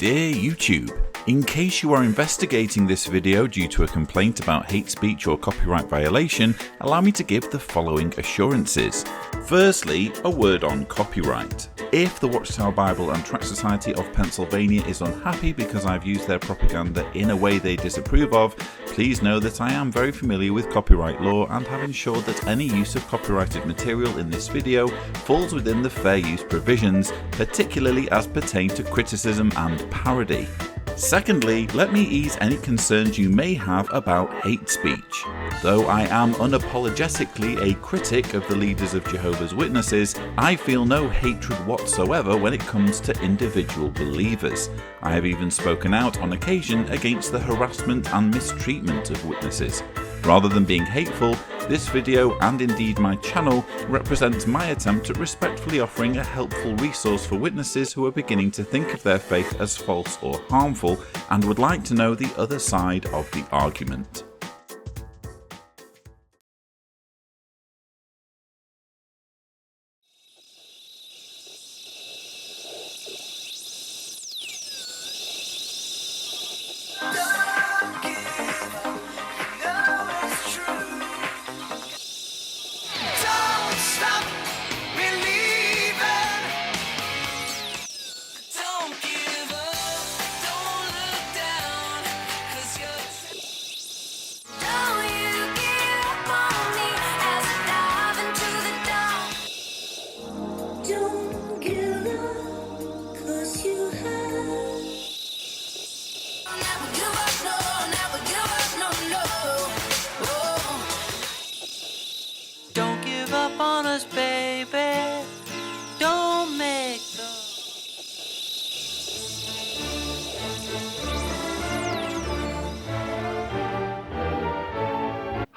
Dear YouTube, in case you are investigating this video due to a complaint about hate speech or copyright violation, allow me to give the following assurances. Firstly, a word on copyright. If the Watchtower Bible and Tract Society of Pennsylvania is unhappy because I've used their propaganda in a way they disapprove of, please know that I am very familiar with copyright law and have ensured that any use of copyrighted material in this video falls within the fair use provisions, particularly as pertain to criticism and parody. Secondly, let me ease any concerns you may have about hate speech. Though I am unapologetically a critic of the leaders of Jehovah's Witnesses, I feel no hatred whatsoever when it comes to individual believers. I have even spoken out on occasion against the harassment and mistreatment of witnesses. Rather than being hateful, this video, and indeed my channel, represents my attempt at respectfully offering a helpful resource for witnesses who are beginning to think of their faith as false or harmful and would like to know the other side of the argument.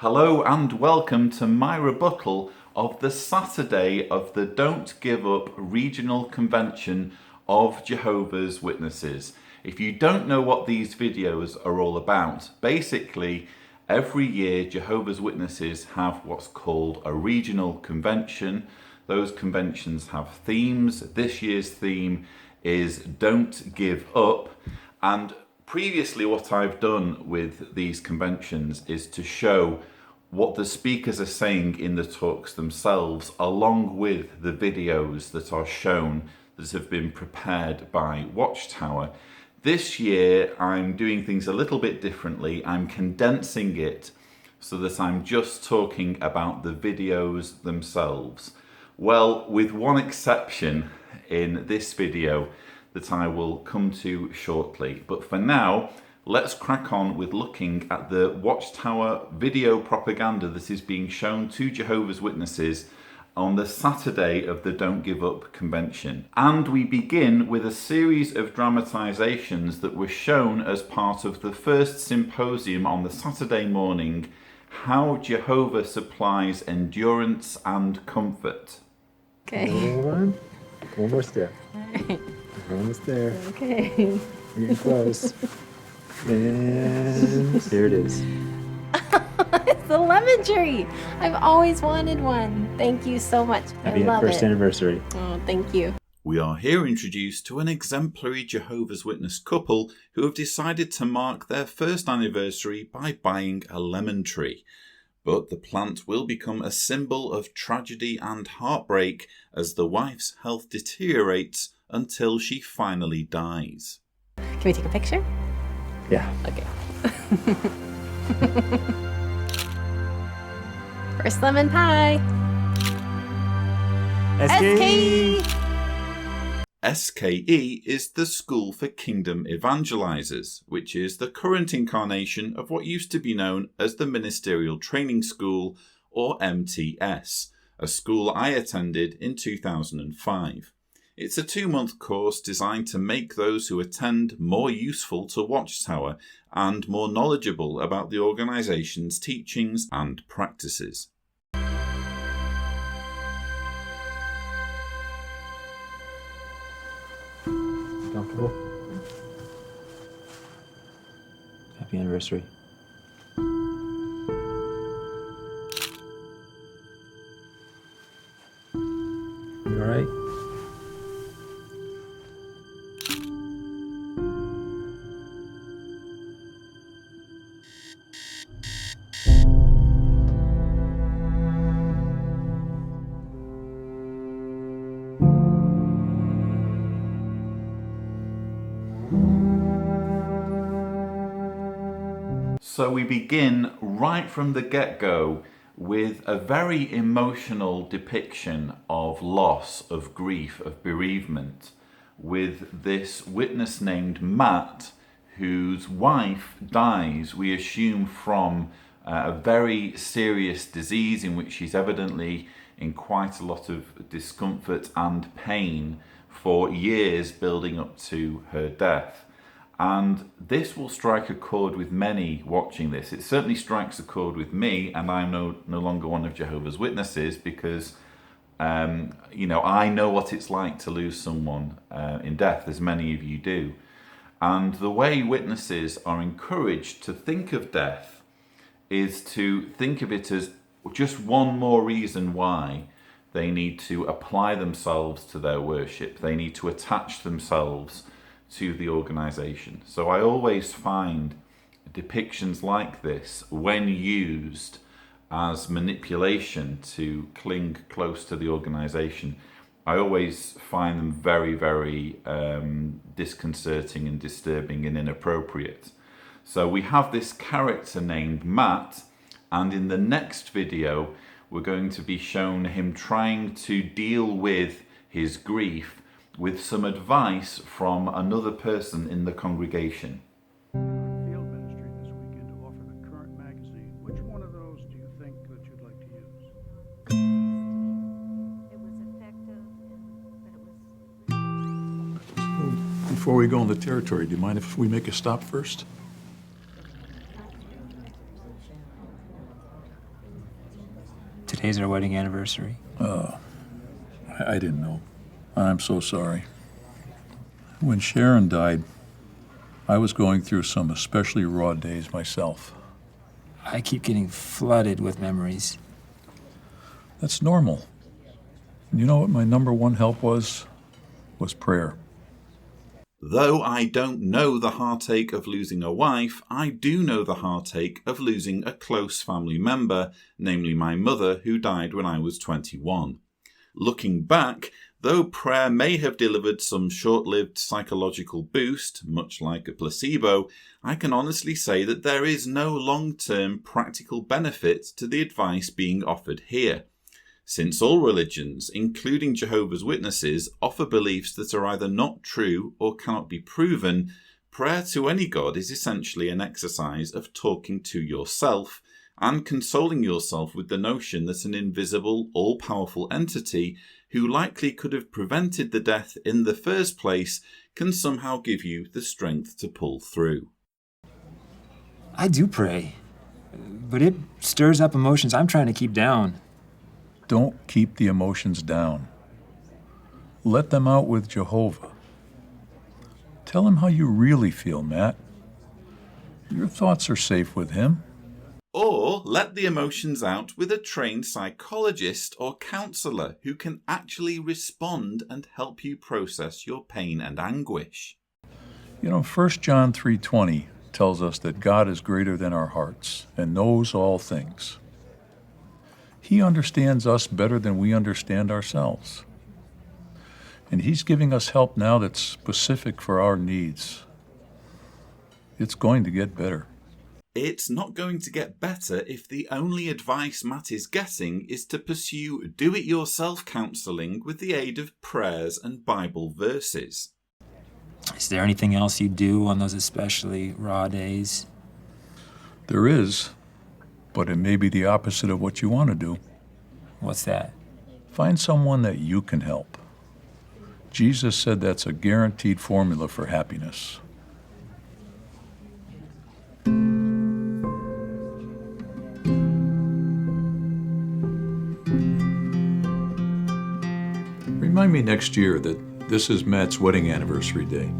Hello and welcome to my rebuttal of the Saturday of the Don't Give Up Regional Convention of Jehovah's Witnesses. If you don't know what these videos are all about, basically every year Jehovah's Witnesses have what's called a regional convention. Those conventions have themes. This year's theme is Don't Give Up, and previously what I've done with these conventions is to show what the speakers are saying in the talks themselves, along with the videos that are shown that have been prepared by Watchtower. This year I'm doing things a little bit differently. I'm condensing it so that I'm just talking about the videos themselves. Well, with one exception in this video that I will come to shortly. But for now, let's crack on with looking at the Watchtower video propaganda that is being shown to Jehovah's Witnesses on the Saturday of the Don't Give Up convention. And we begin with a series of dramatizations that were shown as part of the first symposium on the Saturday morning, How Jehovah Supplies Endurance and Comfort. Okay. One more step. Alright. We're almost there. Okay. We're getting close. And there it is. It's the lemon tree. I've always wanted one. Thank you so much. Happy I love first it. anniversary. Oh, thank you. We are here introduced to an exemplary Jehovah's Witness couple who have decided to mark their first anniversary by buying a lemon tree. But the plant will become a symbol of tragedy and heartbreak as the wife's health deteriorates until she finally dies. Can we take a picture? Yeah. Okay. First lemon pie. SK! SKE is the School for Kingdom Evangelizers, which is the current incarnation of what used to be known as the Ministerial Training School, or MTS, a school I attended in 2005. It's a 2-month course designed to make those who attend more useful to Watchtower and more knowledgeable about the organisation's teachings and practices. Comfortable? Happy anniversary. You alright? So we begin right from the get-go with a very emotional depiction of loss, of grief, of bereavement, with this witness named Matt, whose wife dies, we assume, from a very serious disease in which she's evidently in quite a lot of discomfort and pain for years building up to her death. And this will strike a chord with many watching this. It certainly strikes a chord with me, and I'm no longer one of Jehovah's Witnesses because, I know what it's like to lose someone in death, as many of you do. And the way witnesses are encouraged to think of death is to think of it as just one more reason why they need to apply themselves to their worship. They need to attach themselves to the organization. So I always find depictions like this, when used as manipulation to cling close to the organization, I always find them very, very disconcerting and disturbing and inappropriate. So we have this character named Matt, and in the next video we're going to be shown him trying to deal with his grief with some advice from another person in the congregation. Field ministry this weekend to offer the current magazine. Which one of those do you think that you'd like to use? It was effective, but it was... Before we go into territory, do you mind if we make a stop first? Today's our wedding anniversary. I didn't know. I'm so sorry. When Sharon died, I was going through some especially raw days myself. I keep getting flooded with memories. That's normal. You know what my number one help was? Was prayer. Though I don't know the heartache of losing a wife, I do know the heartache of losing a close family member, namely my mother, who died when I was 21. Looking back, though prayer may have delivered some short-lived psychological boost, much like a placebo, I can honestly say that there is no long-term practical benefit to the advice being offered here. Since all religions, including Jehovah's Witnesses, offer beliefs that are either not true or cannot be proven, prayer to any god is essentially an exercise of talking to yourself and consoling yourself with the notion that an invisible, all-powerful entity who likely could have prevented the death in the first place can somehow give you the strength to pull through. I do pray, but it stirs up emotions I'm trying to keep down. Don't keep the emotions down. Let them out with Jehovah. Tell him how you really feel, Matt. Your thoughts are safe with him. Or let the emotions out with a trained psychologist or counsellor who can actually respond and help you process your pain and anguish. You know, 1 John 3:20 tells us that God is greater than our hearts and knows all things. He understands us better than we understand ourselves. And he's giving us help now that's specific for our needs. It's going to get better. It's not going to get better if the only advice Matt is getting is to pursue do-it-yourself counselling with the aid of prayers and Bible verses. Is there anything else you do on those especially raw days? There is, but it may be the opposite of what you want to do. What's that? Find someone that you can help. Jesus said that's a guaranteed formula for happiness. Remind me next year that this is Matt's wedding anniversary day.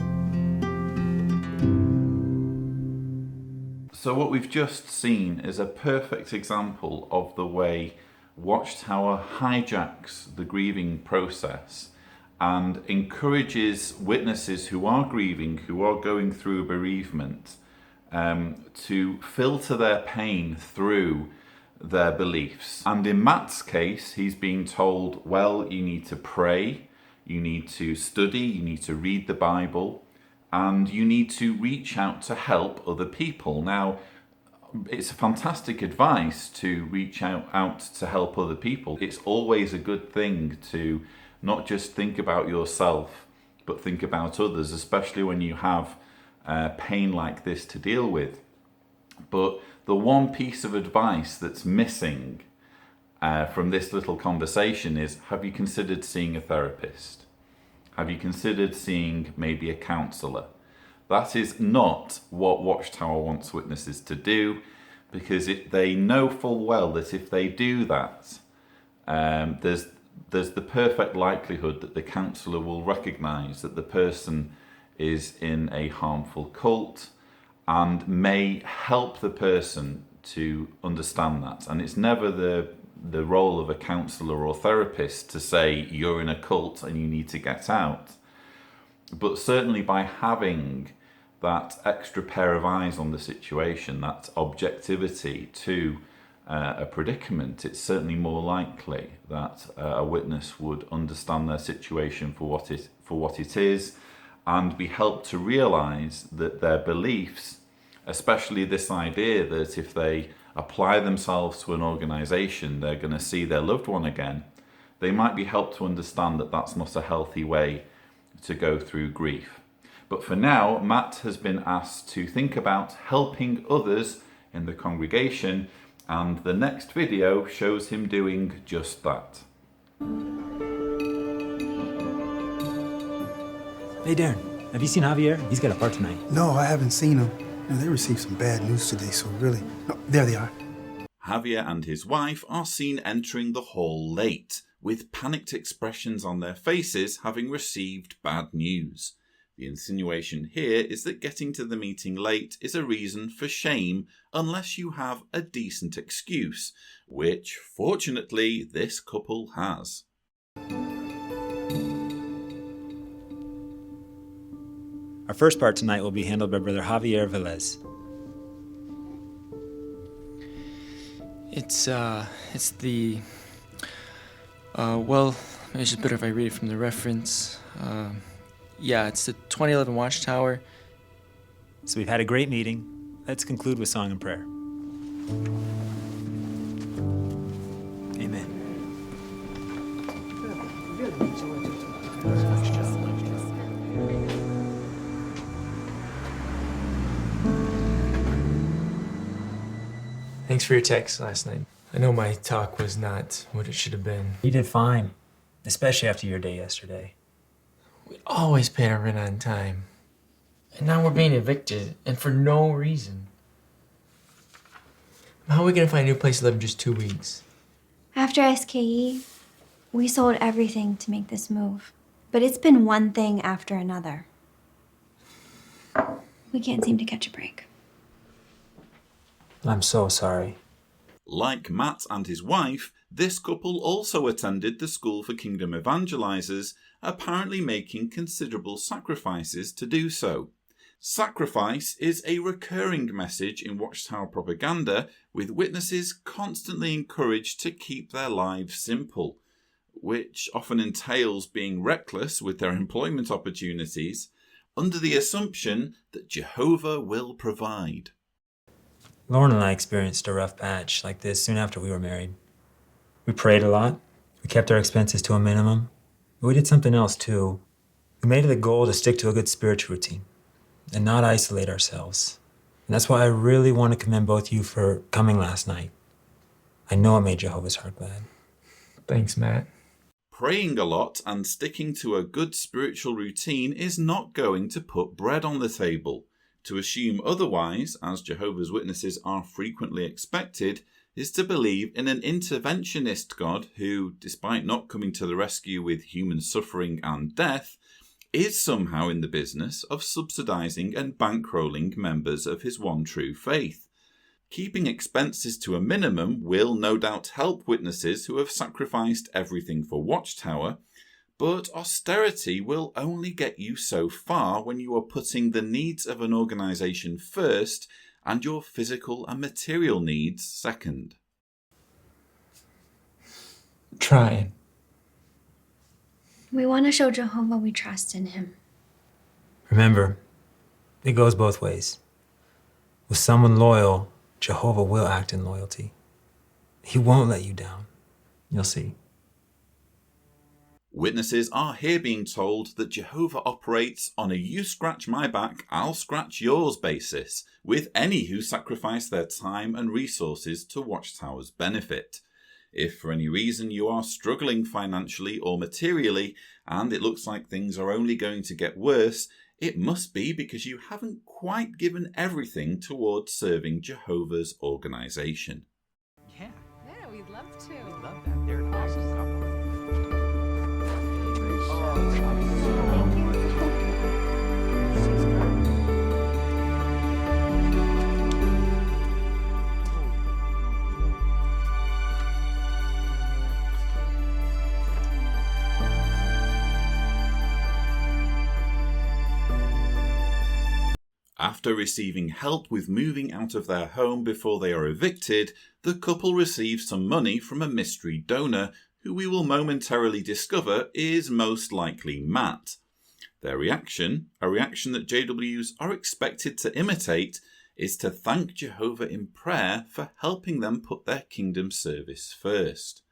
So what we've just seen is a perfect example of the way Watchtower hijacks the grieving process and encourages witnesses who are grieving, who are going through bereavement, to filter their pain through their beliefs. And in Matt's case, he's being told, well, you need to pray, you need to study, you need to read the Bible, and you need to reach out to help other people. Now, it's a fantastic advice to reach out to help other people. It's always a good thing to not just think about yourself, but think about others, especially when you have pain like this to deal with. But the one piece of advice that's missing from this little conversation is, have you considered seeing a therapist? Have you considered seeing maybe a counsellor? That is not what Watchtower wants witnesses to do, because they know full well that if they do that, there's the perfect likelihood that the counsellor will recognise that the person is in a harmful cult and may help the person to understand that. And it's never the role of a counsellor or therapist to say you're in a cult and you need to get out. But certainly by having that extra pair of eyes on the situation, that objectivity to a predicament, it's certainly more likely that a witness would understand their situation for what it is, and be helped to realise that their beliefs, especially this idea that if they apply themselves to an organisation, they're going to see their loved one again, they might be helped to understand that that's not a healthy way to go through grief. But for now, Matt has been asked to think about helping others in the congregation, and the next video shows him doing just that. Hey, Darren, have you seen Javier? He's got a part tonight. No, I haven't seen them. No, they received some bad news today, so really... No, there they are. Javier and his wife are seen entering the hall late, with panicked expressions on their faces, having received bad news. The insinuation here is that getting to the meeting late is a reason for shame unless you have a decent excuse, which, fortunately, this couple has. Our first part tonight will be handled by Brother Javier Velez. It's the, well, it's just better if I read it from the reference. Yeah, it's the 2011 Watchtower. So we've had a great meeting. Let's conclude with song and prayer. Amen. Thanks for your text last night. I know my talk was not what it should have been. You did fine, especially after your day yesterday. We always pay our rent on time. And now we're being evicted, and for no reason. How are we gonna find a new place to live in just 2 weeks? After SKE, we sold everything to make this move. But it's been one thing after another. We can't seem to catch a break. I'm so sorry. Like Matt and his wife, this couple also attended the School for Kingdom Evangelizers, apparently making considerable sacrifices to do so. Sacrifice is a recurring message in Watchtower propaganda, with witnesses constantly encouraged to keep their lives simple, which often entails being reckless with their employment opportunities, under the assumption that Jehovah will provide. Lauren and I experienced a rough patch like this soon after we were married. We prayed a lot. We kept our expenses to a minimum. But we did something else too. We made it a goal to stick to a good spiritual routine and not isolate ourselves. And that's why I really want to commend both you for coming last night. I know it made Jehovah's heart glad. Thanks, Matt. Praying a lot and sticking to a good spiritual routine is not going to put bread on the table. To assume otherwise, as Jehovah's Witnesses are frequently expected, is to believe in an interventionist God who, despite not coming to the rescue with human suffering and death, is somehow in the business of subsidising and bankrolling members of his one true faith. Keeping expenses to a minimum will no doubt help witnesses who have sacrificed everything for Watchtower, but austerity will only get you so far when you are putting the needs of an organisation first and your physical and material needs second. Trying. We want to show Jehovah we trust in him. Remember, it goes both ways. With someone loyal, Jehovah will act in loyalty. He won't let you down. You'll see. Witnesses are here being told that Jehovah operates on a you scratch my back, I'll scratch yours basis with any who sacrifice their time and resources to Watchtower's benefit. If for any reason you are struggling financially or materially and it looks like things are only going to get worse, it must be because you haven't quite given everything towards serving Jehovah's organisation. Yeah, we'd love to. Love that. They're an awesome couple. After receiving help with moving out of their home before they are evicted, the couple receive some money from a mystery donor who we will momentarily discover is most likely Matt. Their reaction, a reaction that JWs are expected to imitate, is to thank Jehovah in prayer for helping them put their kingdom service first.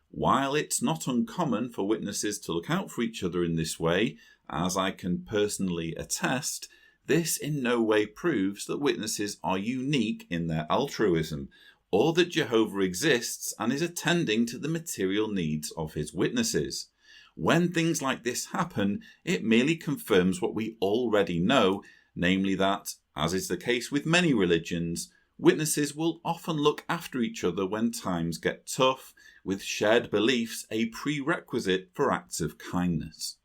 While it's not uncommon for witnesses to look out for each other in this way, as I can personally attest, this in no way proves that witnesses are unique in their altruism, or that Jehovah exists and is attending to the material needs of his witnesses. When things like this happen, it merely confirms what we already know, namely that, as is the case with many religions, witnesses will often look after each other when times get tough, with shared beliefs a prerequisite for acts of kindness.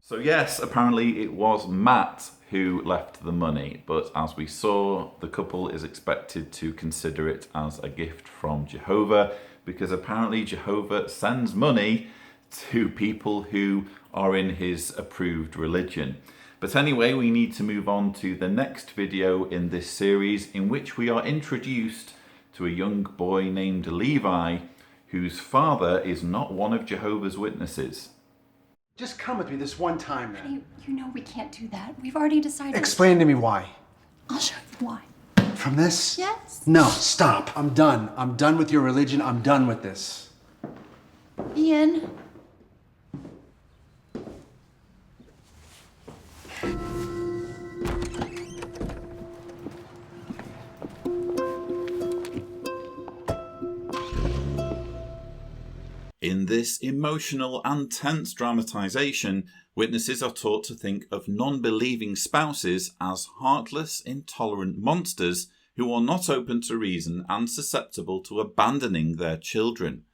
So yes, apparently it was Matt who left the money, but as we saw, the couple is expected to consider it as a gift from Jehovah, because apparently Jehovah sends money to people who are in his approved religion. But anyway, we need to move on to the next video in this series, in which we are introduced to a young boy named Levi, whose father is not one of Jehovah's Witnesses. Just come with me this one time, man. Honey, you know we can't do that. We've already decided. Explain to me why. I'll show you why. From this? Yes. No, stop. I'm done. I'm done with your religion. I'm done with this. Ian. In this emotional and tense dramatization, witnesses are taught to think of non-believing spouses as heartless, intolerant monsters who are not open to reason and susceptible to abandoning their children.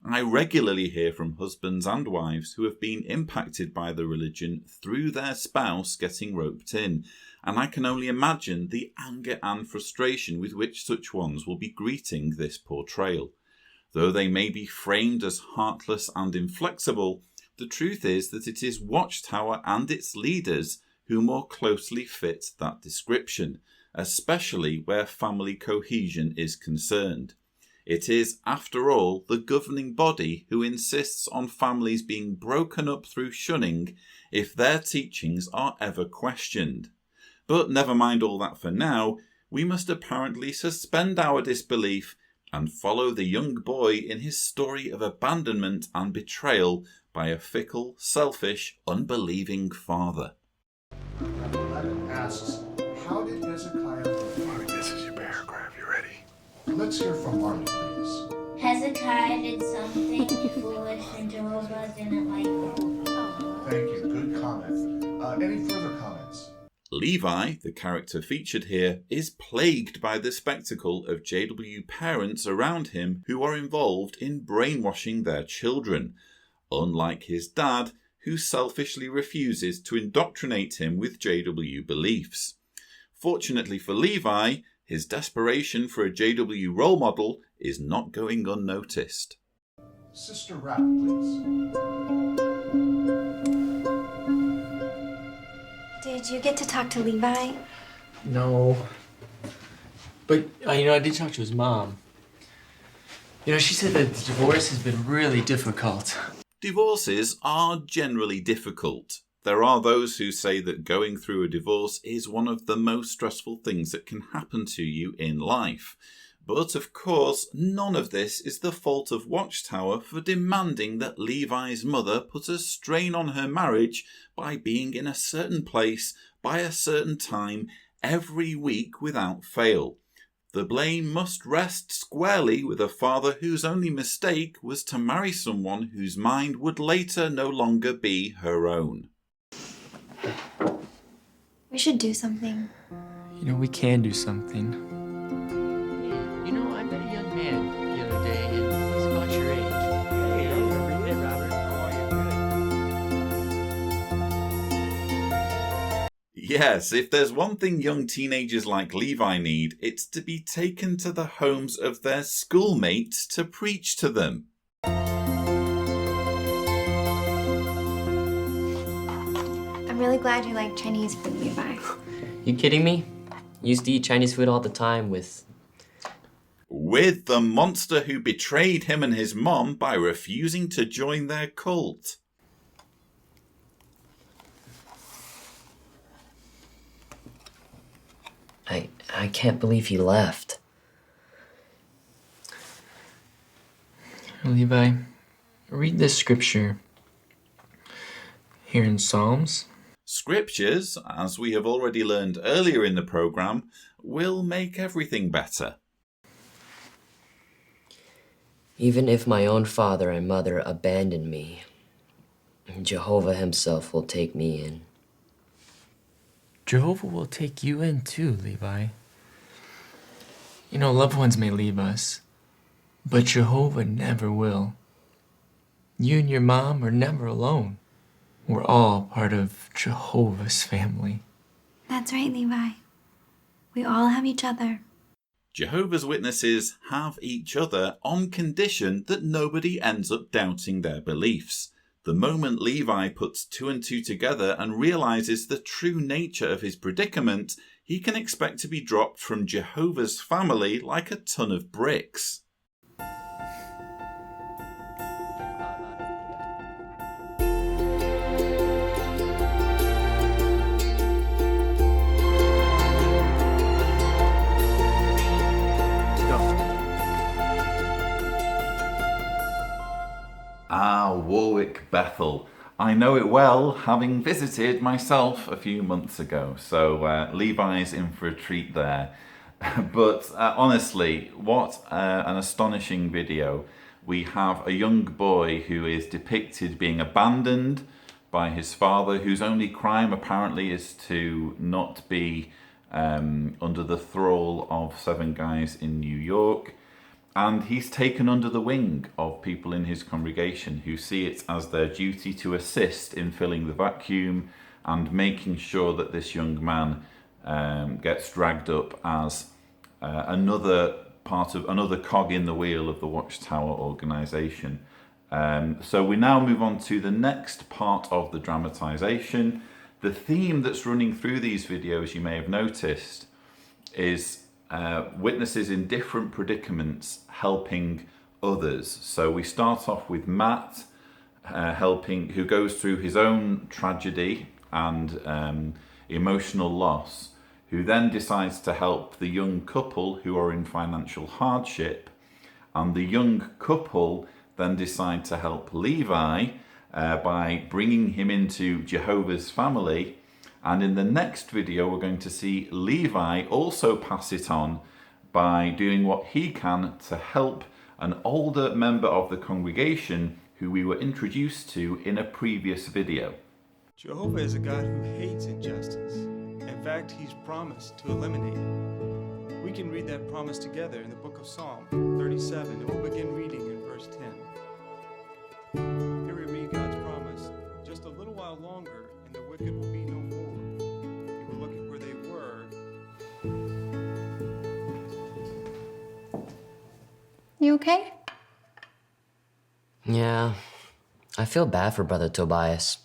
I regularly hear from husbands and wives who have been impacted by the religion through their spouse getting roped in, and I can only imagine the anger and frustration with which such ones will be greeting this portrayal. Though they may be framed as heartless and inflexible, the truth is that it is Watchtower and its leaders who more closely fit that description, especially where family cohesion is concerned. It is, after all, the governing body who insists on families being broken up through shunning if their teachings are ever questioned. But never mind all that for now, we must apparently suspend our disbelief and follow the young boy in his story of abandonment and betrayal by a fickle, selfish, unbelieving father. The letter asks, how did Hezekiah live? Marty, this is your paragraph. You ready? Let's hear from Marty, please. Hezekiah did something foolish and Jehovah didn't like it. Thank you. Good comment. Any further comments? Levi, the character featured here, is plagued by the spectacle of JW parents around him who are involved in brainwashing their children, unlike his dad, who selfishly refuses to indoctrinate him with JW beliefs. Fortunately for Levi, his desperation for a JW role model is not going unnoticed. Sister Rapp, please. Did you get to talk to Levi? No. But, I did talk to his mom. She said that the divorce has been really difficult. Divorces are generally difficult. There are those who say that going through a divorce is one of the most stressful things that can happen to you in life. But of course, none of this is the fault of Watchtower for demanding that Levi's mother put a strain on her marriage by being in a certain place by a certain time every week without fail. The blame must rest squarely with a father whose only mistake was to marry someone whose mind would later no longer be her own. We should do something. You know, we can do something. You know, I met a young man the other day, and he's about your age. Hey, Robert. How are you? Yes, if there's one thing young teenagers like Levi need, it's to be taken to the homes of their schoolmates to preach to them. I'm really glad you like Chinese food, Levi. You kidding me? Used to eat Chinese food all the time with the monster who betrayed him and his mom by refusing to join their cult. I can't believe he left. Levi, read this scripture here in Psalms. Scriptures, as we have already learned earlier in the program, will make everything better. Even if my own father and mother abandon me, Jehovah himself will take me in. Jehovah will take you in too, Levi. You know, loved ones may leave us, but Jehovah never will. You and your mom are never alone. We're all part of Jehovah's family. That's right, Levi. We all have each other. Jehovah's Witnesses have each other on condition that nobody ends up doubting their beliefs. The moment Levi puts two and two together and realizes the true nature of his predicament, he can expect to be dropped from Jehovah's family like a ton of bricks. Warwick Bethel. I know it well, having visited myself a few months ago, so Levi's in for a treat there. But honestly, what an astonishing video. We have a young boy who is depicted being abandoned by his father, whose only crime apparently is to not be under the thrall of 7 guys in New York. And he's taken under the wing of people in his congregation who see it as their duty to assist in filling the vacuum and making sure that this young man gets dragged up as another cog in the wheel of the Watchtower organisation. So we now move on to the next part of the dramatisation. The theme that's running through these videos, you may have noticed, is witnesses in different predicaments helping others. So we start off with Matt who goes through his own tragedy and emotional loss, who then decides to help the young couple who are in financial hardship, and the young couple then decide to help Levi by bringing him into Jehovah's family. And in the next video, we're going to see Levi also pass it on by doing what he can to help an older member of the congregation who we were introduced to in a previous video. Jehovah is a God who hates injustice. In fact, he's promised to eliminate it. We can read that promise together in the book of Psalm 37, and we'll begin reading in verse 10. Here we read God's promise. Just a little while longer, and the wicked will be no more. Look at where they were. You okay? Yeah, I feel bad for Brother Tobias.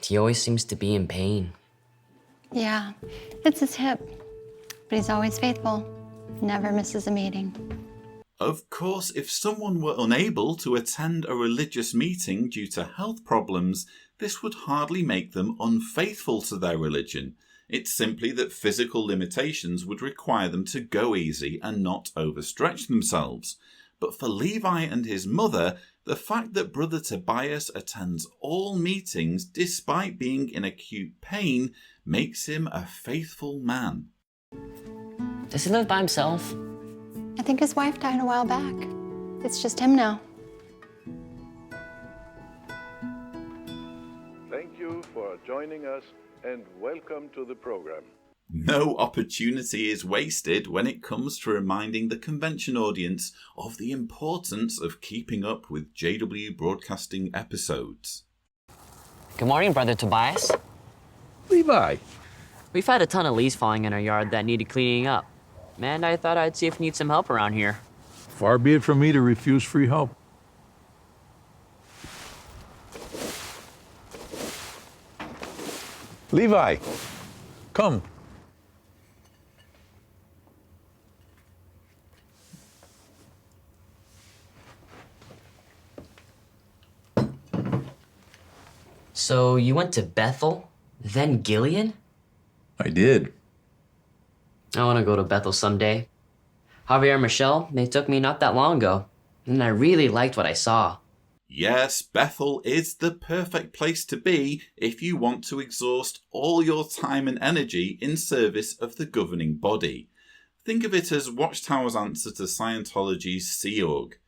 He always seems to be in pain. Yeah, it's his hip. But he's always faithful. Never misses a meeting. Of course, if someone were unable to attend a religious meeting due to health problems, this would hardly make them unfaithful to their religion. It's simply that physical limitations would require them to go easy and not overstretch themselves. But for Levi and his mother, the fact that Brother Tobias attends all meetings despite being in acute pain makes him a faithful man. Does he live by himself? I think his wife died a while back. It's just him now. Thank you for joining us and welcome to the program. No opportunity is wasted when it comes to reminding the convention audience of the importance of keeping up with JW Broadcasting episodes. Good morning, Brother Tobias. Levi. We've had a ton of leaves falling in our yard that needed cleaning up. And I thought I'd see if you need some help around here. Far be it from me to refuse free help. Levi, come. So you went to Bethel, then Gilead? I did. I want to go to Bethel someday. Javier and Michelle, they took me not that long ago, and I really liked what I saw. Yes, Bethel is the perfect place to be if you want to exhaust all your time and energy in service of the governing body. Think of it as Watchtower's answer to Scientology's Sea Org.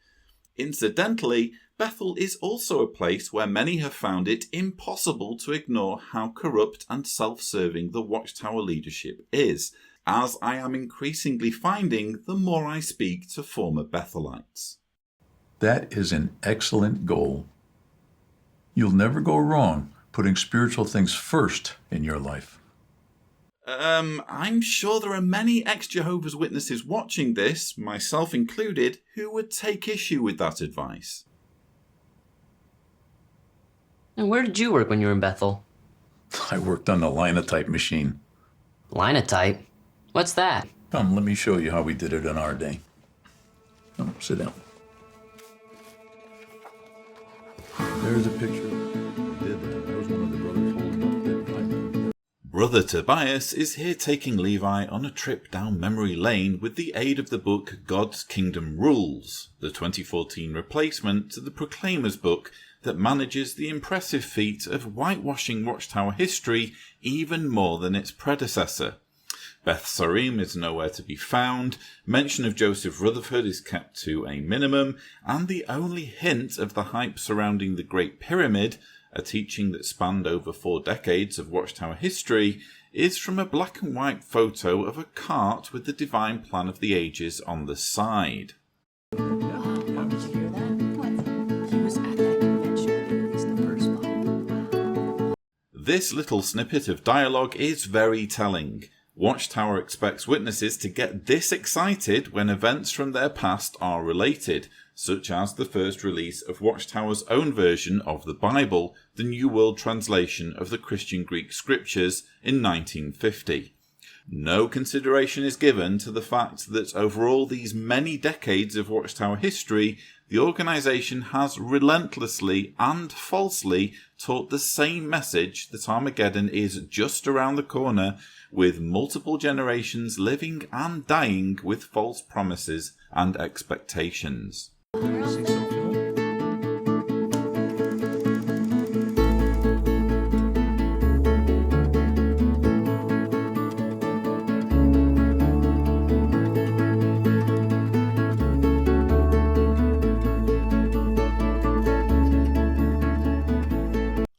Incidentally, Bethel is also a place where many have found it impossible to ignore how corrupt and self-serving the Watchtower leadership is, as I am increasingly finding the more I speak to former Bethelites. That is an excellent goal. You'll never go wrong putting spiritual things first in your life. I'm sure there are many ex-Jehovah's Witnesses watching this, myself included, who would take issue with that advice. And where did you work when you were in Bethel? I worked on the linotype machine. Linotype? What's that? Come, let me show you how we did it in our day. Come, sit down. There's a picture. We did that. That was one of the brothers holding up that. Brother Tobias is here taking Levi on a trip down memory lane with the aid of the book God's Kingdom Rules, the 2014 replacement to the Proclaimer's book that manages the impressive feat of whitewashing Watchtower history even more than its predecessor. Beth Sarim is nowhere to be found, mention of Joseph Rutherford is kept to a minimum, and the only hint of the hype surrounding the Great Pyramid, a teaching that spanned over 4 decades of Watchtower history, is from a black and white photo of a cart with the divine plan of the ages on the side. Did you hear that? He was at that convention when they released the first book. This little snippet of dialogue is very telling. Watchtower expects witnesses to get this excited when events from their past are related, such as the first release of Watchtower's own version of the Bible, the New World Translation of the Christian Greek Scriptures, in 1950. No consideration is given to the fact that over all these many decades of Watchtower history, the organisation has relentlessly and falsely taught the same message that Armageddon is just around the corner, with multiple generations living and dying with false promises and expectations.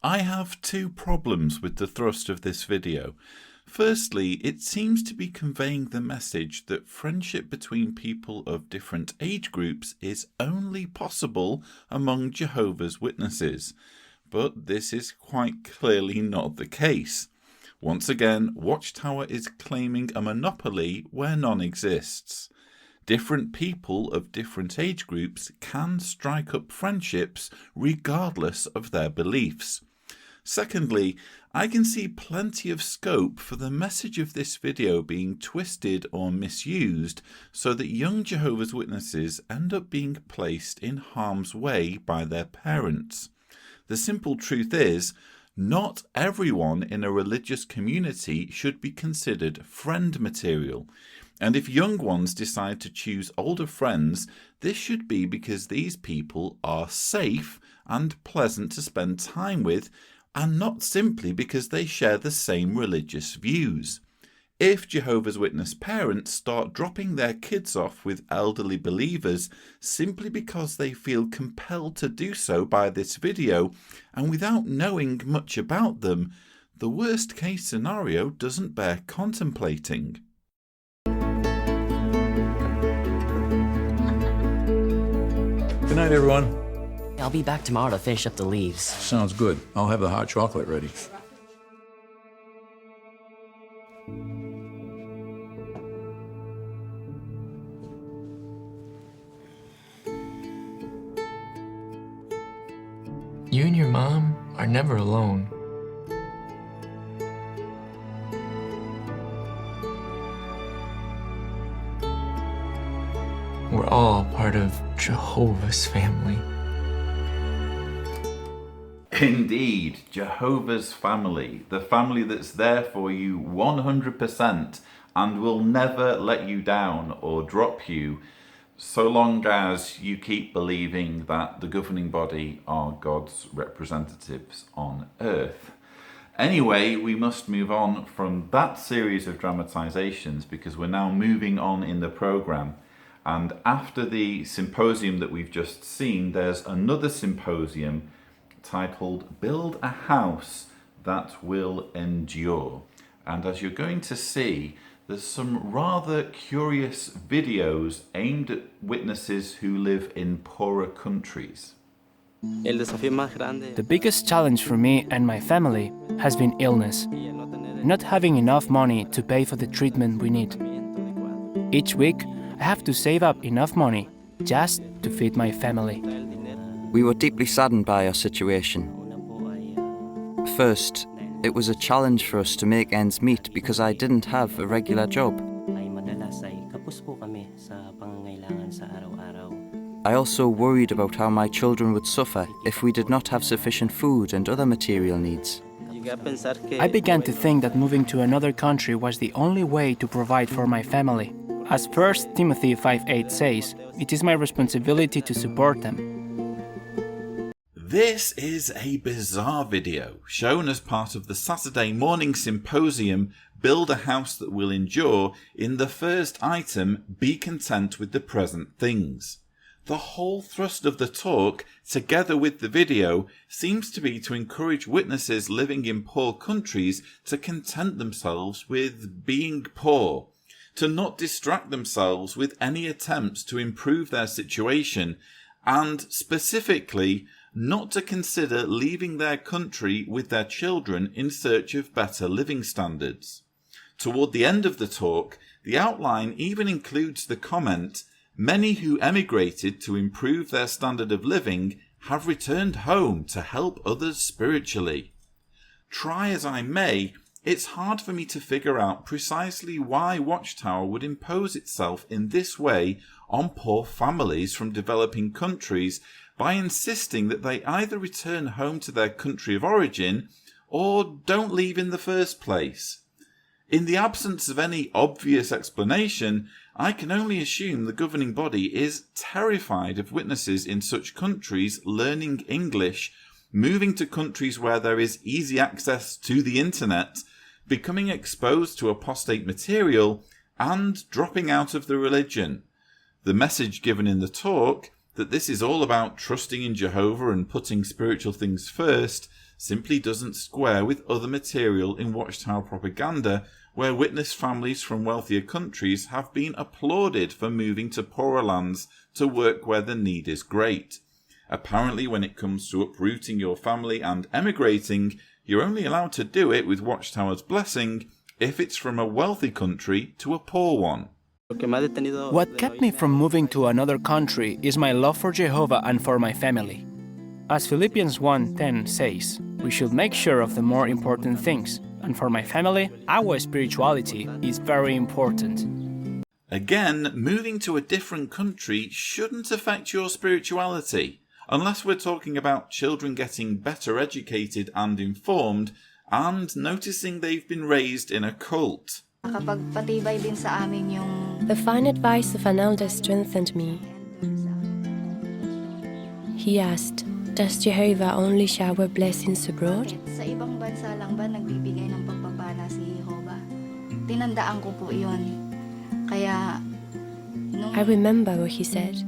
I have 2 problems with the thrust of this video. Firstly, it seems to be conveying the message that friendship between people of different age groups is only possible among Jehovah's Witnesses. But this is quite clearly not the case. Once again, Watchtower is claiming a monopoly where none exists. Different people of different age groups can strike up friendships regardless of their beliefs. Secondly, I can see plenty of scope for the message of this video being twisted or misused so that young Jehovah's Witnesses end up being placed in harm's way by their parents. The simple truth is, not everyone in a religious community should be considered friend material. And if young ones decide to choose older friends, this should be because these people are safe and pleasant to spend time with, and not simply because they share the same religious views. If Jehovah's Witness parents start dropping their kids off with elderly believers simply because they feel compelled to do so by this video, and without knowing much about them, the worst case scenario doesn't bear contemplating. Good night, everyone. I'll be back tomorrow to finish up the leaves. Sounds good. I'll have the hot chocolate ready. You and your mom are never alone. We're all part of Jehovah's family. Indeed, Jehovah's family, the family that's there for you 100% and will never let you down or drop you, so long as you keep believing that the governing body are God's representatives on earth. Anyway, we must move on from that series of dramatizations because we're now moving on in the programme. And after the symposium that we've just seen, there's another symposium titled Build a House That Will Endure. And as you're going to see, there's some rather curious videos aimed at witnesses who live in poorer countries. The biggest challenge for me and my family has been illness. Not having enough money to pay for the treatment we need. Each week, I have to save up enough money just to feed my family. We were deeply saddened by our situation. First, it was a challenge for us to make ends meet because I didn't have a regular job. I also worried about how my children would suffer if we did not have sufficient food and other material needs. I began to think that moving to another country was the only way to provide for my family. As 1 Timothy 5:8 says, it is my responsibility to support them. This is a bizarre video shown as part of the Saturday morning symposium Build a House That Will Endure. In the first item, be content with the present things. The whole thrust of the talk, together with the video, seems to be to encourage witnesses living in poor countries to content themselves with being poor, to not distract themselves with any attempts to improve their situation, and specifically, not to consider leaving their country with their children in search of better living standards. Toward the end of the talk, the outline even includes the comment, many who emigrated to improve their standard of living have returned home to help others spiritually. Try as I may, it's hard for me to figure out precisely why Watchtower would impose itself in this way on poor families from developing countries by insisting that they either return home to their country of origin or don't leave in the first place. In the absence of any obvious explanation, I can only assume the governing body is terrified of witnesses in such countries learning English, moving to countries where there is easy access to the internet, becoming exposed to apostate material, and dropping out of the religion. The message given in the talk, that this is all about trusting in Jehovah and putting spiritual things first, simply doesn't square with other material in Watchtower propaganda, where witness families from wealthier countries have been applauded for moving to poorer lands to work where the need is great. Apparently, when it comes to uprooting your family and emigrating, you're only allowed to do it with Watchtower's blessing if it's from a wealthy country to a poor one. What kept me from moving to another country is my love for Jehovah and for my family. As Philippians 1:10 says, we should make sure of the more important things. And for my family, our spirituality is very important. Again, moving to a different country shouldn't affect your spirituality, unless we're talking about children getting better educated and informed and noticing they've been raised in a cult. The fine advice of an elder strengthened me. He asked, "Does Jehovah only shower blessings abroad?" Sa ibang bansa lang ba nagbibigay ng pagpapala si Jehovah? Tinandaan ko po yun. Kaya, I remember what he said.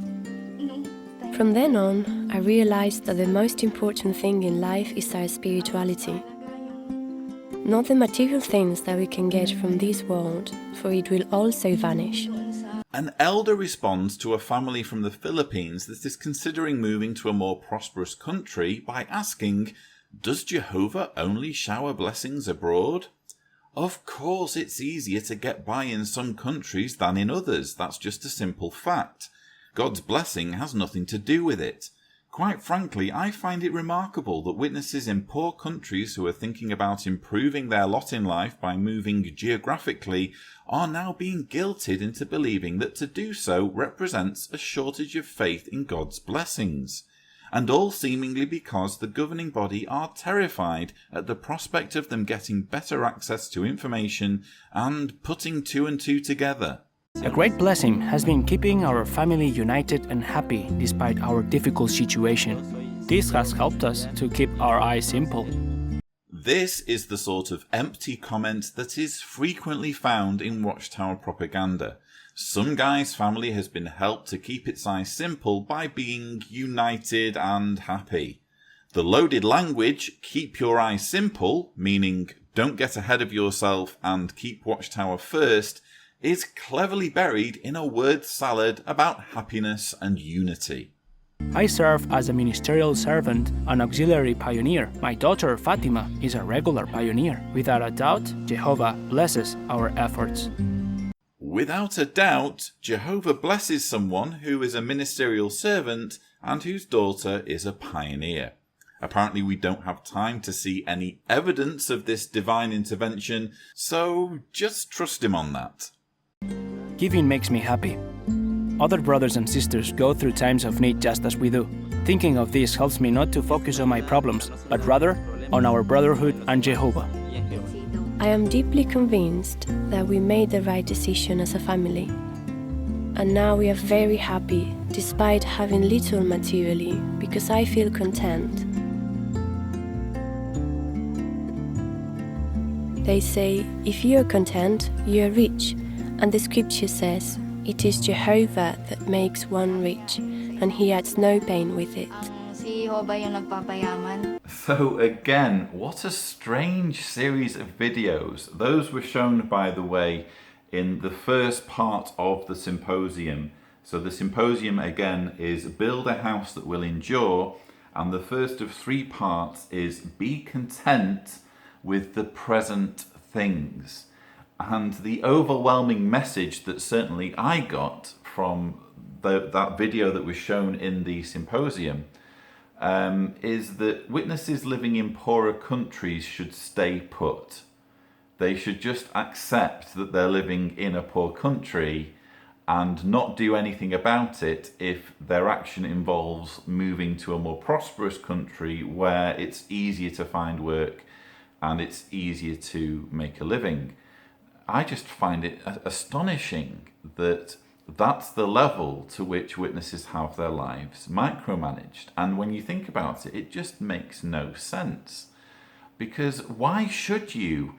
From then on, I realized that the most important thing in life is our spirituality. Not the material things that we can get from this world, for it will also vanish. An elder responds to a family from the Philippines that is considering moving to a more prosperous country by asking, "Does Jehovah only shower blessings abroad?" Of course, it's easier to get by in some countries than in others. That's just a simple fact. God's blessing has nothing to do with it. Quite frankly, I find it remarkable that witnesses in poor countries who are thinking about improving their lot in life by moving geographically are now being guilted into believing that to do so represents a shortage of faith in God's blessings. And all seemingly because the governing body are terrified at the prospect of them getting better access to information and putting two and two together. A great blessing has been keeping our family united and happy despite our difficult situation. This has helped us to keep our eyes simple. This is the sort of empty comment that is frequently found in Watchtower propaganda. Some guy's family has been helped to keep its eyes simple by being united and happy. The loaded language, "keep your eyes simple," meaning don't get ahead of yourself and keep Watchtower first, is cleverly buried in a word salad about happiness and unity. I serve as a ministerial servant, an auxiliary pioneer. My daughter Fatima is a regular pioneer. Without a doubt, Jehovah blesses our efforts. Without a doubt, Jehovah blesses someone who is a ministerial servant and whose daughter is a pioneer. Apparently we don't have time to see any evidence of this divine intervention, so just trust him on that. Giving makes me happy. Other brothers and sisters go through times of need just as we do. Thinking of this helps me not to focus on my problems, but rather on our brotherhood and Jehovah. I am deeply convinced that we made the right decision as a family. And now we are very happy, despite having little materially, because I feel content. They say, if you are content, you are rich. And the scripture says, it is Jehovah that makes one rich, and he adds no pain with it. si Jehovah yung nagpapayaman. So again, what a strange series of videos. Those were shown, by the way, in the first part of the symposium. So the symposium again is Build a House That Will Endure, and the first of 3 parts is Be Content with the Present Things. And the overwhelming message that certainly I got from that video that was shown in the symposium is that witnesses living in poorer countries should stay put. They should just accept that they're living in a poor country and not do anything about it if their action involves moving to a more prosperous country where it's easier to find work and it's easier to make a living. I just find it astonishing that that's the level to which witnesses have their lives micromanaged. And when you think about it, it just makes no sense. Because why should you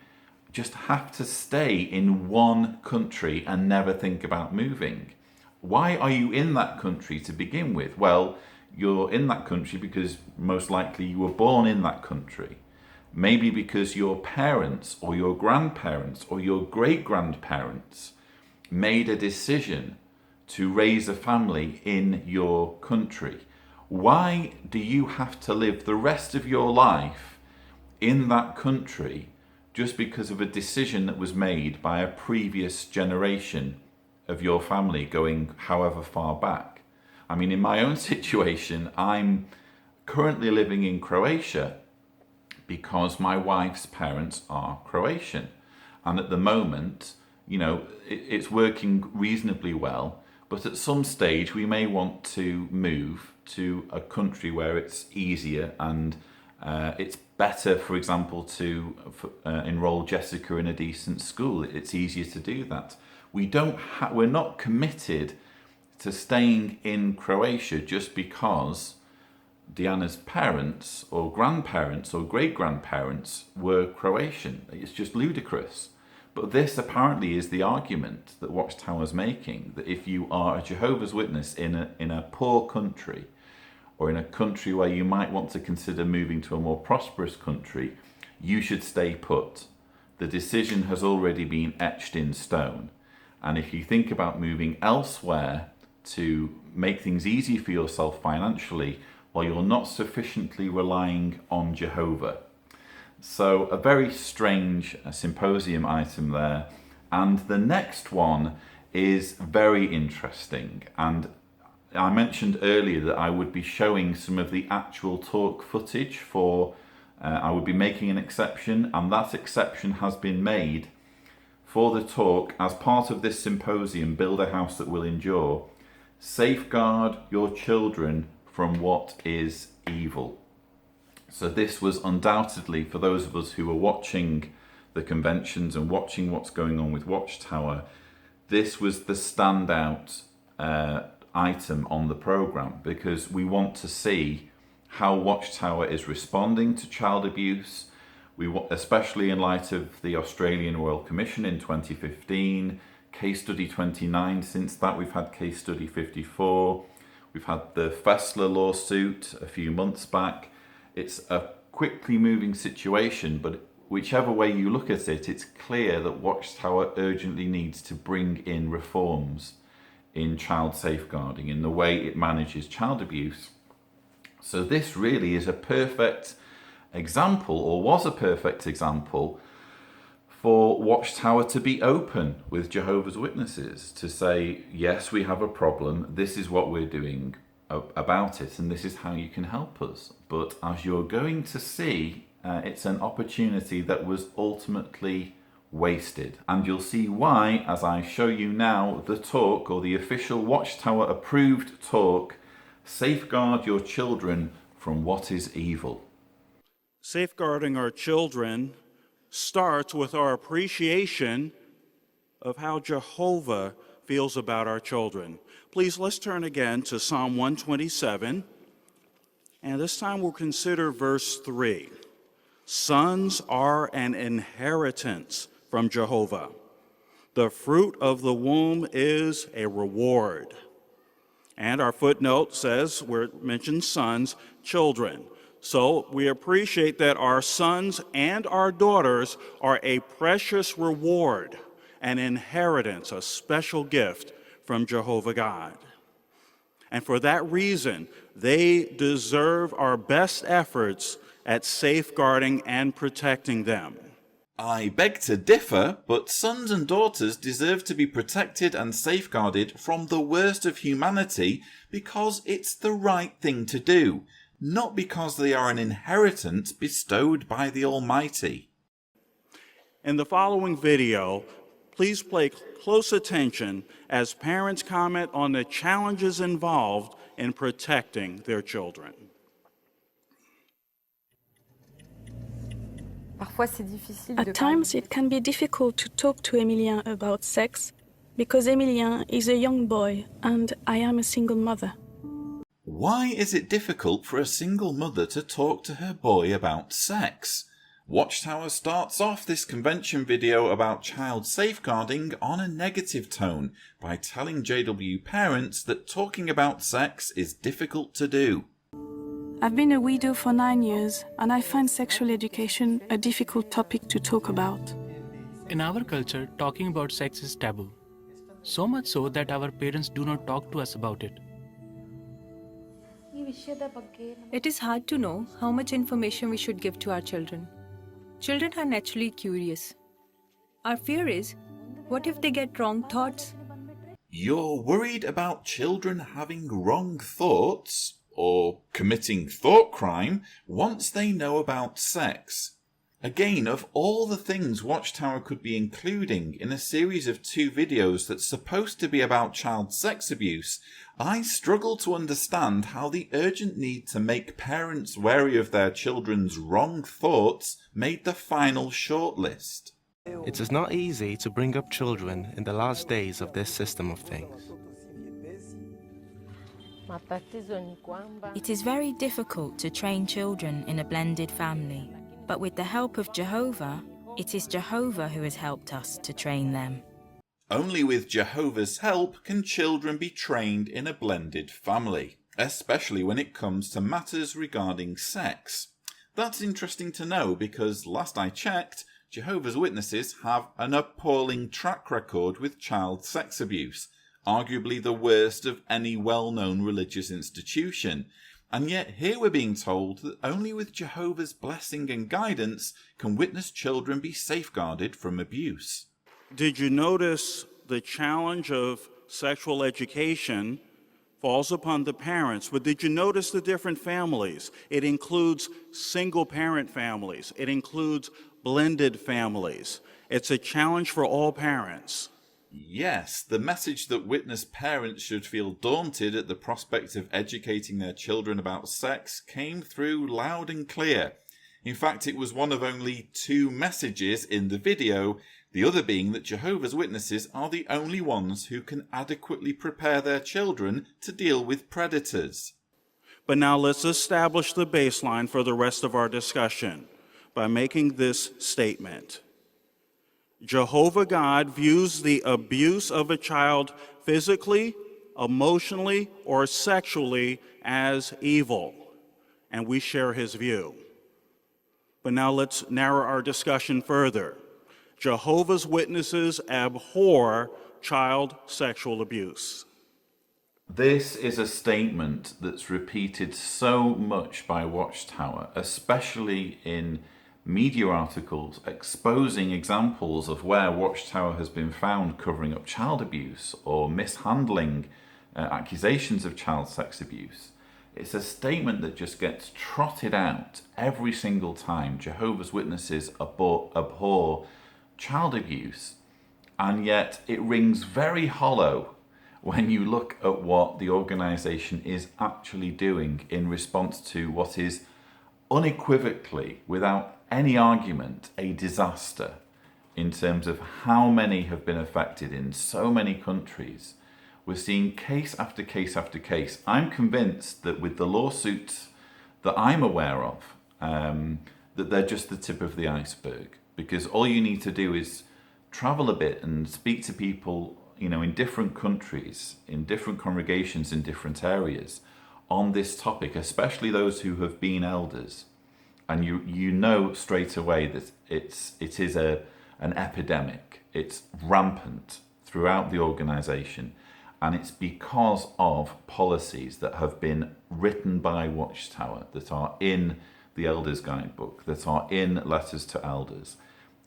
just have to stay in one country and never think about moving? Why are you in that country to begin with? Well, you're in that country because most likely you were born in that country. Maybe because your parents or your grandparents or your great-grandparents made a decision to raise a family in your country. Why do you have to live the rest of your life in that country just because of a decision that was made by a previous generation of your family going however far back? I mean, in my own situation, I'm currently living in Croatia because my wife's parents are Croatian. And at the moment, you know, it's working reasonably well, but at some stage we may want to move to a country where it's easier and it's better, for example, to enroll Jessica in a decent school. It's easier to do that. We're not committed to staying in Croatia just because Diana's parents or grandparents or great-grandparents were Croatian. It's just ludicrous. But this apparently is the argument that Watchtower's making, that if you are a Jehovah's Witness in a poor country, or in a country where you might want to consider moving to a more prosperous country, you should stay put. The decision has already been etched in stone. And if you think about moving elsewhere to make things easy for yourself financially, well, you're not sufficiently relying on Jehovah. So a very strange symposium item there. And the next one is very interesting. And I mentioned earlier that I would be showing some of the actual talk footage for, I would be making an exception, and that exception has been made for the talk as part of this symposium, Build a House That Will Endure, Safeguard Your Children from What is Evil. So this was undoubtedly, for those of us who were watching the conventions and watching what's going on with Watchtower, this was the standout item on the programme, because we want to see how Watchtower is responding to child abuse. Especially in light of the Australian Royal Commission in 2015, case study 29. Since that, we've had case study 54. We've had the Fessler lawsuit a few months back. It's a quickly moving situation, but whichever way you look at it, it's clear that Watchtower urgently needs to bring in reforms in child safeguarding, in the way it manages child abuse. So this really is a perfect example, or was a perfect example, for Watchtower to be open with Jehovah's Witnesses, to say, yes, we have a problem, this is what we're doing about it, and this is how you can help us. But as you're going to see, it's an opportunity that was ultimately wasted. And you'll see why as I show you now the talk, or the official Watchtower approved talk, Safeguard Your Children from What is Evil. Safeguarding our children starts with our appreciation of how Jehovah feels about our children. Please, let's turn again to Psalm 127, and this time we'll consider verse 3. Sons are an inheritance from Jehovah. The fruit of the womb is a reward. And our footnote says, where it mentions sons, children. So we appreciate that our sons and our daughters are a precious reward, an inheritance, a special gift from Jehovah God. And for that reason, they deserve our best efforts at safeguarding and protecting them. I beg to differ, but sons and daughters deserve to be protected and safeguarded from the worst of humanity because it's the right thing to do, not because they are an inheritance bestowed by the Almighty. In the following video, please pay close attention as parents comment on the challenges involved in protecting their children. At times, it can be difficult to talk to Emilien about sex because Emilien is a young boy and I am a single mother. Why is it difficult for a single mother to talk to her boy about sex? Watchtower starts off this convention video about child safeguarding on a negative tone by telling JW parents that talking about sex is difficult to do. I've been a widow for 9 years and I find sexual education a difficult topic to talk about. In our culture, talking about sex is taboo. So much so that our parents do not talk to us about it. It is hard to know how much information we should give to our children. Children are naturally curious. Our fear is, what if they get wrong thoughts? You're worried about children having wrong thoughts? or committing thought crime once they know about sex. Again, of all the things Watchtower could be including in a series of 2 videos that's supposed to be about child sex abuse, I struggle to understand how the urgent need to make parents wary of their children's wrong thoughts made the final shortlist. It is not easy to bring up children in the last days of this system of things. It is very difficult to train children in a blended family, but with the help of Jehovah, it is Jehovah who has helped us to train them. Only with Jehovah's help can children be trained in a blended family, especially when it comes to matters regarding sex. That's interesting to know because last I checked, Jehovah's Witnesses have an appalling track record with child sex abuse, arguably the worst of any well-known religious institution. And yet here we're being told that only with Jehovah's blessing and guidance can witness children be safeguarded from abuse. Did you notice the challenge of sexual education falls upon the parents? But did you notice the different families? It includes single-parent families. It includes blended families. It's a challenge for all parents. Yes, the message that witness parents should feel daunted at the prospect of educating their children about sex came through loud and clear. In fact, it was one of only 2 messages in the video, the other being that Jehovah's Witnesses are the only ones who can adequately prepare their children to deal with predators. But now let's establish the baseline for the rest of our discussion by making this statement. Jehovah God views the abuse of a child physically, emotionally, or sexually as evil, and we share his view. But now let's narrow our discussion further. Jehovah's Witnesses abhor child sexual abuse. This is a statement that's repeated so much by Watchtower, especially in media articles exposing examples of where Watchtower has been found covering up child abuse or mishandling accusations of child sex abuse. It's a statement that just gets trotted out every single time Jehovah's Witnesses abhor child abuse, and yet it rings very hollow when you look at what the organisation is actually doing in response to what is unequivocally, without any argument, a disaster in terms of how many have been affected in so many countries. We're seeing case after case after case. I'm convinced that with the lawsuits that I'm aware of, that they're just the tip of the iceberg, because all you need to do is travel a bit and speak to people, in different countries, in different congregations, in different areas on this topic, especially those who have been elders. And you know straight away that it is an epidemic. It's rampant throughout the organisation, and it's because of policies that have been written by Watchtower, that are in the Elders Guidebook, that are in letters to elders.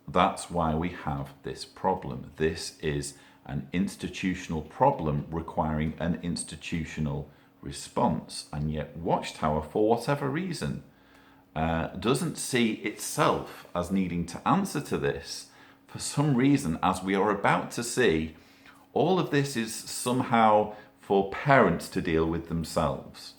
That's why we have this problem. This is an institutional problem requiring an institutional response, and yet Watchtower, for whatever reason, doesn't see itself as needing to answer to this. For some reason, as we are about to see, all of this is somehow for parents to deal with themselves.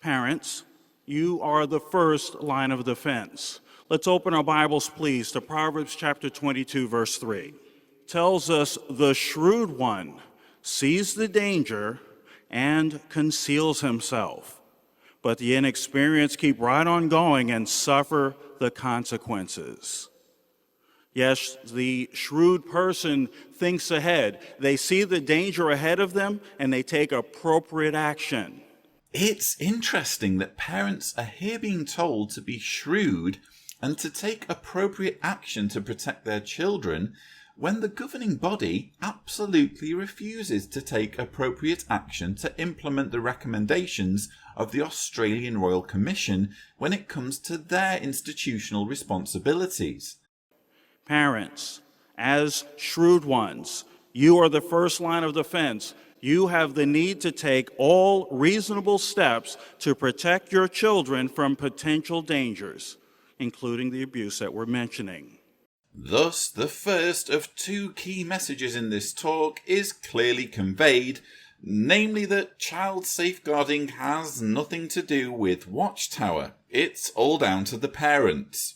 Parents, you are the first line of defense. Let's open our Bibles, please, to Proverbs chapter 22, verse 3. It tells us, the shrewd one sees the danger and conceals himself, but the inexperienced keep right on going and suffer the consequences. Yes, the shrewd person thinks ahead. They see the danger ahead of them and they take appropriate action. It's interesting that parents are here being told to be shrewd and to take appropriate action to protect their children, when the governing body absolutely refuses to take appropriate action to implement the recommendations of the Australian Royal Commission when it comes to their institutional responsibilities. Parents, as shrewd ones, you are the first line of defense. you have the need to take all reasonable steps to protect your children from potential dangers, including the abuse that we're mentioning. Thus, the first of two key messages in this talk is clearly conveyed, namely that child safeguarding has nothing to do with Watchtower. It's all down to the parents.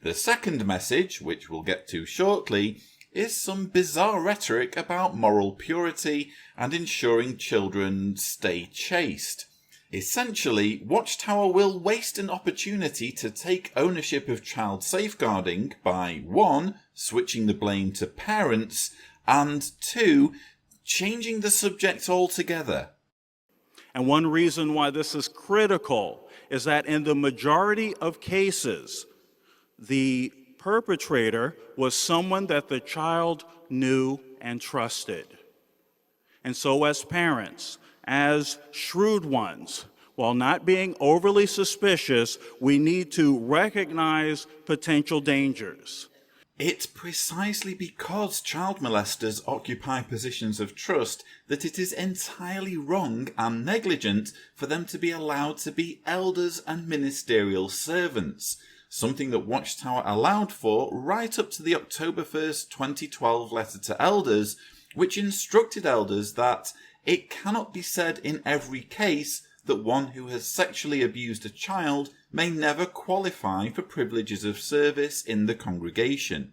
The second message, which we'll get to shortly, is some bizarre rhetoric about moral purity and ensuring children stay chaste. Essentially, Watchtower will waste an opportunity to take ownership of child safeguarding by 1. Switching the blame to parents, and 2. Changing the subject altogether. And one reason why this is critical is that in the majority of cases, the perpetrator was someone that the child knew and trusted. And so as parents, as shrewd ones, while not being overly suspicious, we need to recognize potential dangers. It's precisely because child molesters occupy positions of trust that it is entirely wrong and negligent for them to be allowed to be elders and ministerial servants, something that Watchtower allowed for right up to the October 1st, 2012 letter to elders, which instructed elders that it cannot be said in every case that one who has sexually abused a child may never qualify for privileges of service in the congregation.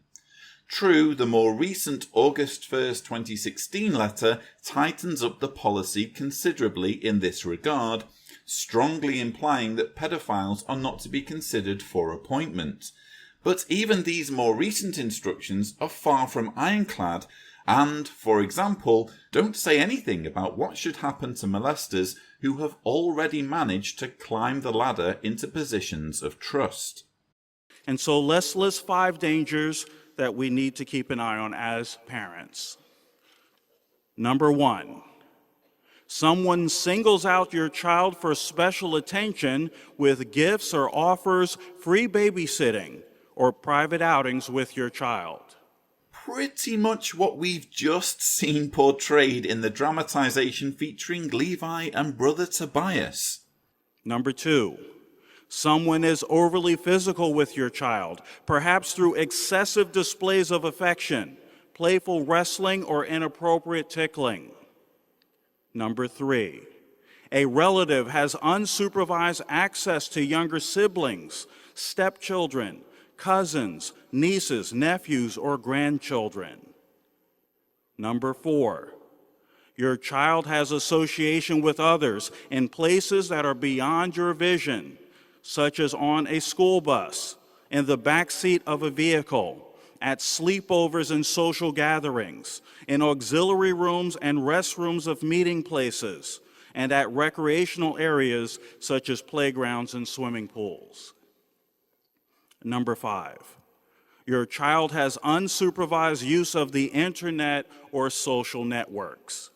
True, the more recent August 1st, 2016 letter tightens up the policy considerably in this regard, strongly implying that pedophiles are not to be considered for appointment. But even these more recent instructions are far from ironclad and, for example, don't say anything about what should happen to molesters who have already managed to climb the ladder into positions of trust. And so let's list 5 dangers that we need to keep an eye on as parents. Number 1, someone singles out your child for special attention with gifts or offers free babysitting or private outings with your child. Pretty much what we've just seen portrayed in the dramatization featuring Levi and brother Tobias. Number 2, someone is overly physical with your child, perhaps through excessive displays of affection, playful wrestling, or inappropriate tickling. Number 3, a relative has unsupervised access to younger siblings, stepchildren, cousins, nieces, nephews, or grandchildren. Number 4, your child has association with others in places that are beyond your vision, such as on a school bus, in the back seat of a vehicle, at sleepovers and social gatherings, in auxiliary rooms and restrooms of meeting places, and at recreational areas such as playgrounds and swimming pools. Number 5, your child has unsupervised use of the internet or social networks.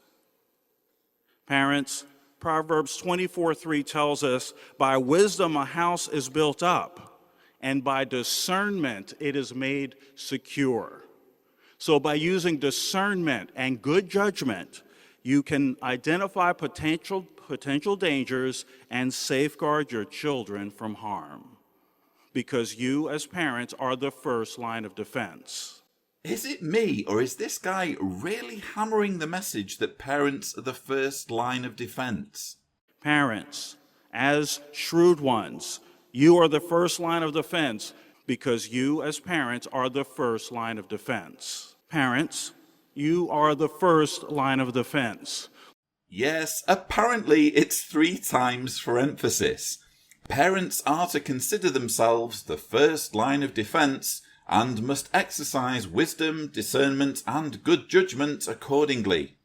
Parents, Proverbs 24:3 tells us, by wisdom a house is built up, and by discernment it is made secure. So by using discernment and good judgment, you can identify potential dangers and safeguard your children from harm. Because you, as parents, are the first line of defense. Is it me, or is this guy really hammering the message that parents are the first line of defense? Parents, as shrewd ones, you are the first line of defense because you, as parents, are the first line of defense. Parents, you are the first line of defense. Yes, apparently it's 3 times for emphasis. Parents are to consider themselves the first line of defence and must exercise wisdom, discernment, and good judgment accordingly.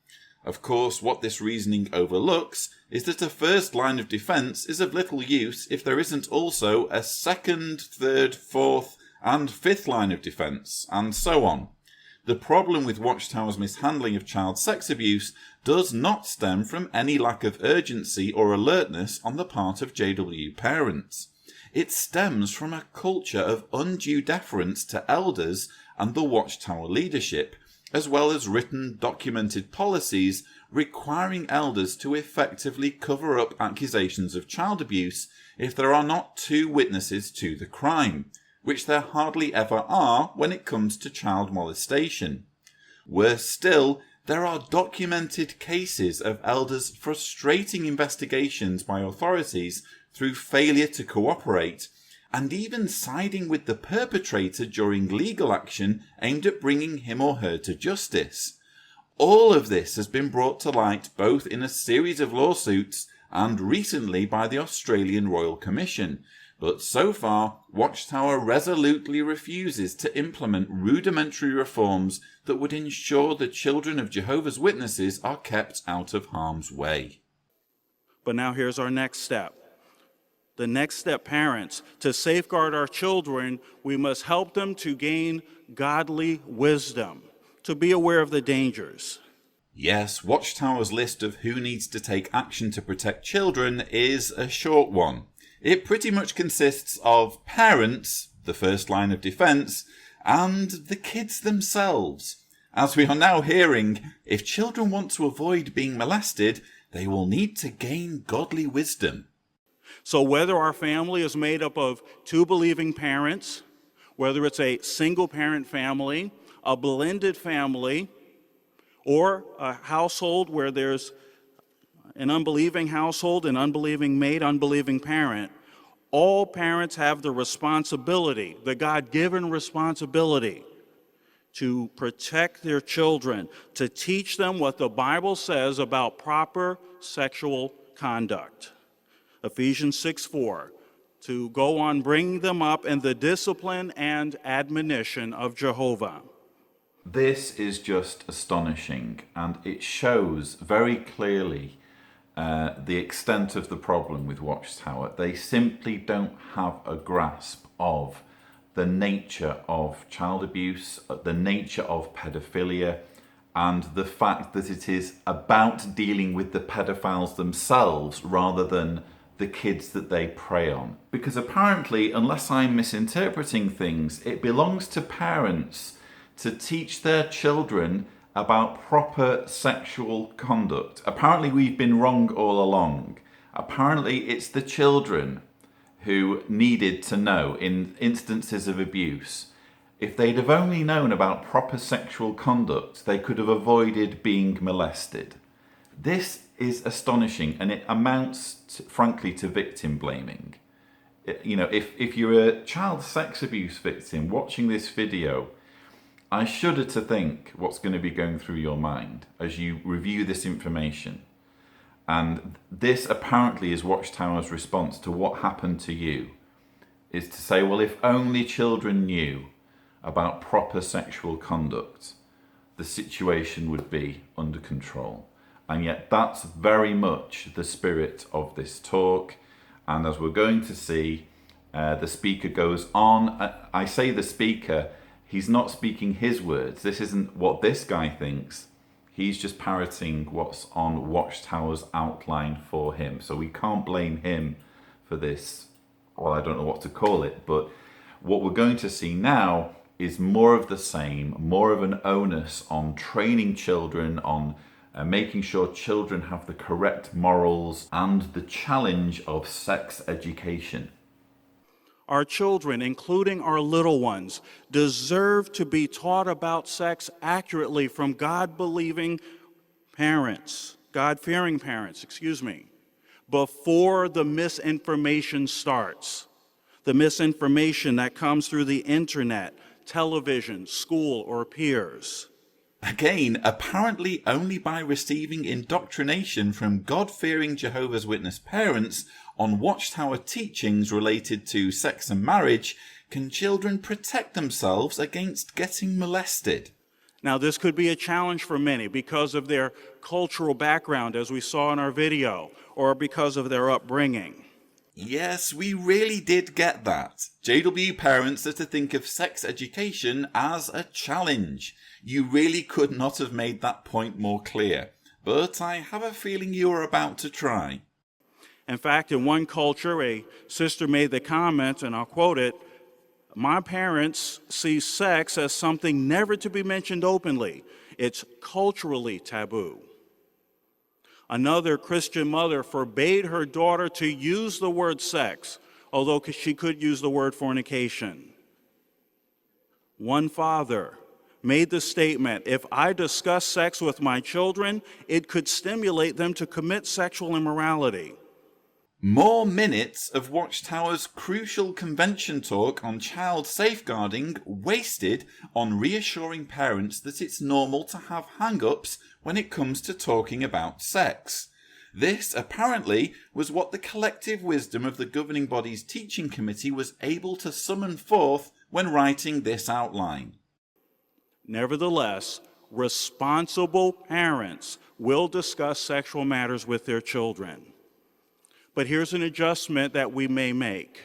Of course, what this reasoning overlooks is that a first line of defence is of little use if there isn't also a second, third, fourth, and fifth line of defence, and so on. The problem with Watchtower's mishandling of child sex abuse does not stem from any lack of urgency or alertness on the part of JW parents. It stems from a culture of undue deference to elders and the Watchtower leadership, as well as written, documented policies requiring elders to effectively cover up accusations of child abuse if there are not two witnesses to the crime, which there hardly ever are when it comes to child molestation. Worse still, there are documented cases of elders frustrating investigations by authorities through failure to cooperate, and even siding with the perpetrator during legal action aimed at bringing him or her to justice. All of this has been brought to light both in a series of lawsuits and recently by the Australian Royal Commission, but so far Watchtower resolutely refuses to implement rudimentary reforms that would ensure the children of Jehovah's Witnesses are kept out of harm's way. But now here's our next step. The next step, parents, to safeguard our children, we must help them to gain godly wisdom, to be aware of the dangers. Yes, Watchtower's list of who needs to take action to protect children is a short one. It pretty much consists of parents, the first line of defence, and the kids themselves. As we are now hearing, if children want to avoid being molested, they will need to gain godly wisdom. So whether our family is made up of two believing parents, whether it's a single parent family, a blended family, or a household where there's an unbelieving household, an unbelieving maid, unbelieving parent, all parents have the responsibility, the God-given responsibility, to protect their children, to teach them what the Bible says about proper sexual conduct. Ephesians 6:4, to go on bringing them up in the discipline and admonition of Jehovah. This is just astonishing, and it shows very clearly the extent of the problem with Watchtower. They simply don't have a grasp of the nature of child abuse, the nature of pedophilia, and the fact that it is about dealing with the pedophiles themselves rather than the kids that they prey on. Because apparently, unless I'm misinterpreting things, it belongs to parents to teach their children about proper sexual conduct. Apparently we've been wrong all along. Apparently it's the children who needed to know in instances of abuse. If they'd have only known about proper sexual conduct, they could have avoided being molested. This is astonishing, and it amounts, frankly, to victim blaming. You know, if you're a child sex abuse victim watching this video, I shudder to think what's going to be going through your mind as you review this information. And this apparently is Watchtower's response to what happened to you, is to say, well, if only children knew about proper sexual conduct, the situation would be under control. And yet that's very much the spirit of this talk. And as we're going to see, the speaker goes on. I say the speaker, he's not speaking his words. This isn't what this guy thinks. He's just parroting what's on Watchtower's outline for him. So we can't blame him for this. Well, I don't know what to call it, but what we're going to see now is more of the same, more of an onus on training children, on making sure children have the correct morals, and the challenge of sex education. Our children, including our little ones, deserve to be taught about sex accurately from God-believing parents, God-fearing parents, before the misinformation starts. The misinformation that comes through the internet, television, school, or peers. Again, apparently only by receiving indoctrination from God-fearing Jehovah's Witness parents on Watchtower teachings related to sex and marriage can children protect themselves against getting molested. Now, this could be a challenge for many because of their cultural background, as we saw in our video, or because of their upbringing. Yes, we really did get that. JW parents are to think of sex education as a challenge. You really could not have made that point more clear, but I have a feeling you are about to try. In fact, in one culture, a sister made the comment, and I'll quote it, My parents see sex as something never to be mentioned openly. It's culturally taboo. Another Christian mother forbade her daughter to use the word sex, although she could use the word fornication. One father made the statement, if I discuss sex with my children, it could stimulate them to commit sexual immorality. More minutes of Watchtower's crucial convention talk on child safeguarding wasted on reassuring parents that it's normal to have hang-ups when it comes to talking about sex. This, apparently, was what the collective wisdom of the governing body's teaching committee was able to summon forth when writing this outline. Nevertheless, responsible parents will discuss sexual matters with their children. But here's an adjustment that we may make.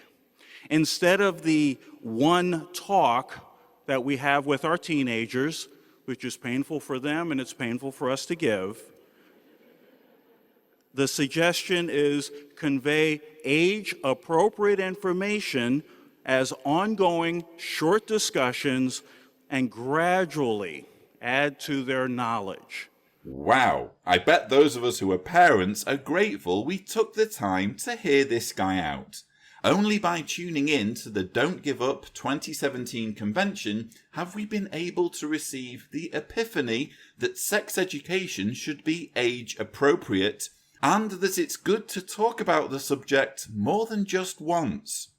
Instead of the one talk that we have with our teenagers, which is painful for them and it's painful for us to give, the suggestion is convey age-appropriate information as ongoing short discussions and gradually add to their knowledge. Wow, I bet those of us who are parents are grateful we took the time to hear this guy out. Only by tuning in to the Don't Give Up 2017 convention have we been able to receive the epiphany that sex education should be age appropriate and that it's good to talk about the subject more than just once.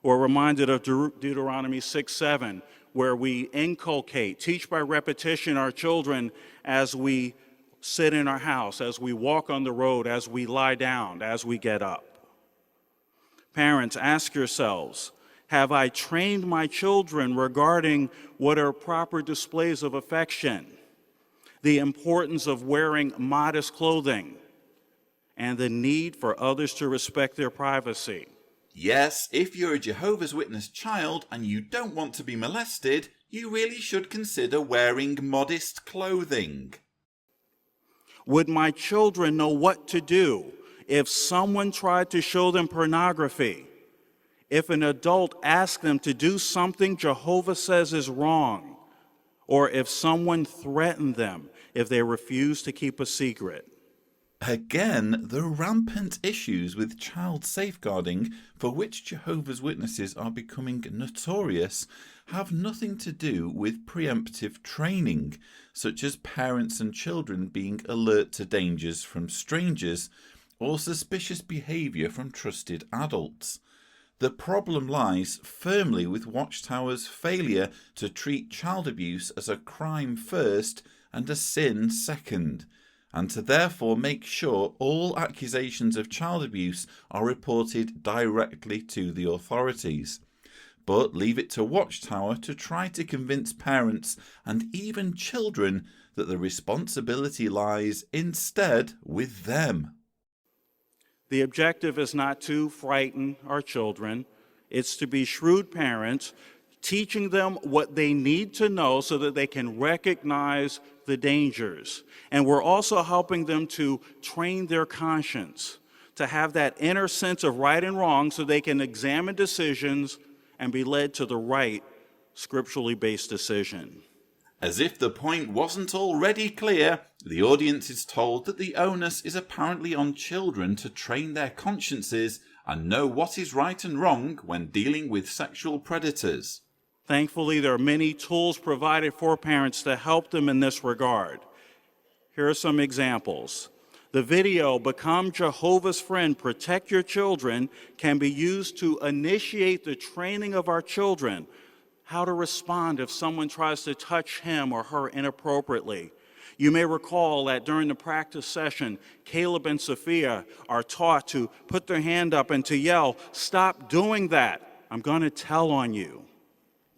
We're reminded of Deuteronomy 6:7, where we inculcate, teach by repetition our children as we sit in our house, as we walk on the road, as we lie down, as we get up. Parents, ask yourselves, have I trained my children regarding what are proper displays of affection, the importance of wearing modest clothing, and the need for others to respect their privacy? Yes, if you're a Jehovah's Witness child and you don't want to be molested, you really should consider wearing modest clothing. Would my children know what to do if someone tried to show them pornography? If an adult asked them to do something Jehovah says is wrong? Or if someone threatened them if they refused to keep a secret? Again, the rampant issues with child safeguarding for which Jehovah's Witnesses are becoming notorious have nothing to do with preemptive training, such as parents and children being alert to dangers from strangers or suspicious behaviour from trusted adults. The problem lies firmly with Watchtower's failure to treat child abuse as a crime first and a sin second, and to therefore make sure all accusations of child abuse are reported directly to the authorities. But leave it to Watchtower to try to convince parents and even children that the responsibility lies instead with them. The objective is not to frighten our children. It's to be shrewd parents, teaching them what they need to know so that they can recognize the dangers. And we're also helping them to train their conscience, to have that inner sense of right and wrong so they can examine decisions and be led to the right, scripturally based decision. As if the point wasn't already clear, the audience is told that the onus is apparently on children to train their consciences and know what is right and wrong when dealing with sexual predators. Thankfully, there are many tools provided for parents to help them in this regard. Here are some examples. The video, Become Jehovah's Friend, Protect Your Children, can be used to initiate the training of our children, how to respond if someone tries to touch him or her inappropriately. You may recall that during the practice session, Caleb and Sophia are taught to put their hand up and to yell, "Stop doing that, I'm going to tell on you."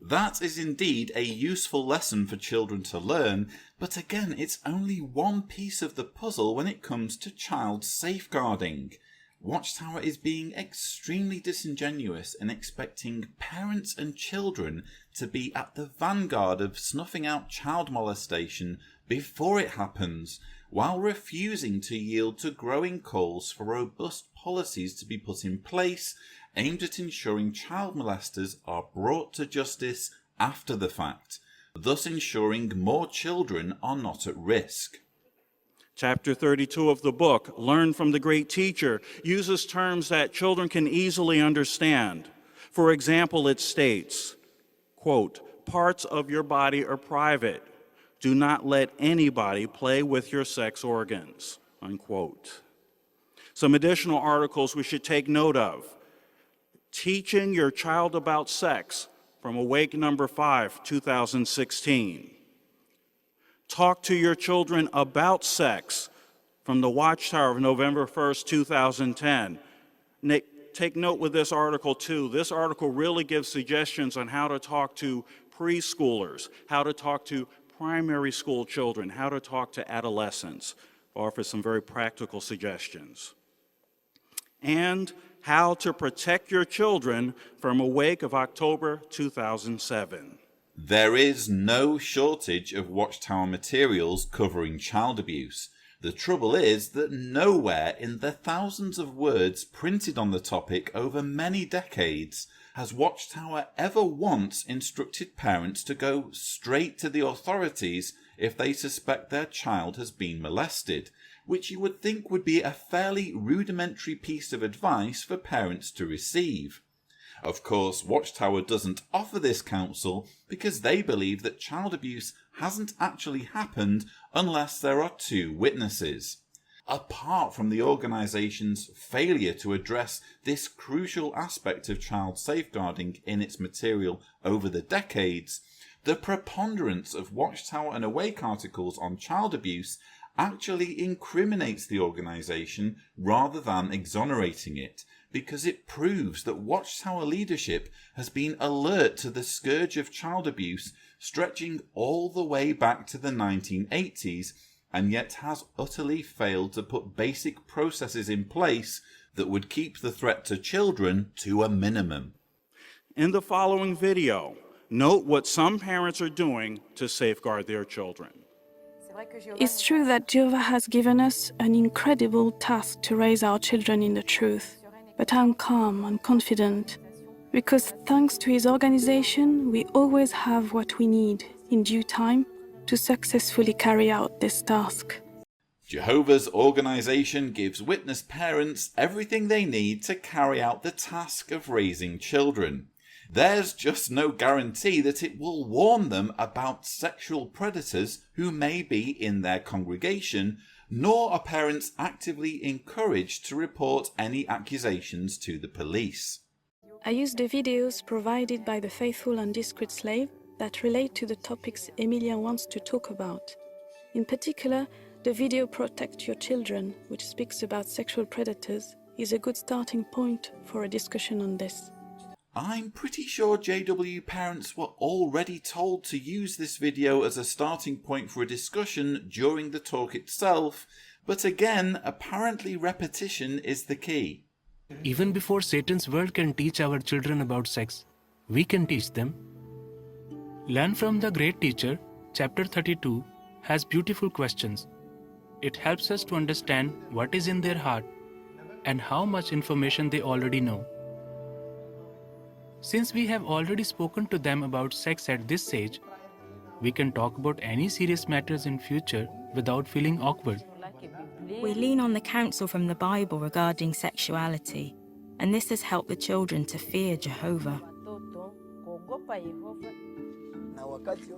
That is indeed a useful lesson for children to learn, but again, it's only one piece of the puzzle when it comes to child safeguarding. Watchtower is being extremely disingenuous in expecting parents and children to be at the vanguard of snuffing out child molestation before it happens, while refusing to yield to growing calls for robust policies to be put in place aimed at ensuring child molesters are brought to justice after the fact, thus ensuring more children are not at risk. Chapter 32 of the book, Learn from the Great Teacher, uses terms that children can easily understand. For example, it states, quote, "Parts of your body are private. Do not let anybody play with your sex organs," unquote. Some additional articles we should take note of. Teaching your child about sex, from Awake number 5, 2016. Talk to your children about sex, from the Watchtower of November 1st, 2010. Take note with this article too. This article really gives suggestions on how to talk to preschoolers, how to talk to primary school children, how to talk to adolescents. Offers some very practical suggestions. And how to protect your children, from Awake of October 2007. There is no shortage of Watchtower materials covering child abuse. The trouble is that nowhere in the thousands of words printed on the topic over many decades has Watchtower ever once instructed parents to go straight to the authorities if they suspect their child has been molested, which you would think would be a fairly rudimentary piece of advice for parents to receive. Of course, Watchtower doesn't offer this counsel because they believe that child abuse hasn't actually happened unless there are two witnesses. Apart from the organisation's failure to address this crucial aspect of child safeguarding in its material over the decades, the preponderance of Watchtower and Awake articles on child abuse actually incriminates the organisation rather than exonerating it, because it proves that Watchtower leadership has been alert to the scourge of child abuse stretching all the way back to the 1980s, and yet has utterly failed to put basic processes in place that would keep the threat to children to a minimum. In the following video, note what some parents are doing to safeguard their children. It's true that Jehovah has given us an incredible task to raise our children in the truth. But I'm calm and confident, because thanks to his organization, we always have what we need in due time to successfully carry out this task. Jehovah's organisation gives witness parents everything they need to carry out the task of raising children. There's just no guarantee that it will warn them about sexual predators who may be in their congregation, nor are parents actively encouraged to report any accusations to the police. I use the videos provided by the Faithful and Discreet Slave that relate to the topics Emilia wants to talk about. In particular, the video Protect Your Children, which speaks about sexual predators, is a good starting point for a discussion on this. I'm pretty sure JW parents were already told to use this video as a starting point for a discussion during the talk itself, but again, apparently repetition is the key. Even before Satan's world can teach our children about sex, we can teach them. Learn from the Great Teacher, chapter 32, has beautiful questions. It helps us to understand what is in their heart and how much information they already know. Since we have already spoken to them about sex at this age, we can talk about any serious matters in future without feeling awkward. We lean on the counsel from the Bible regarding sexuality, and this has helped the children to fear Jehovah.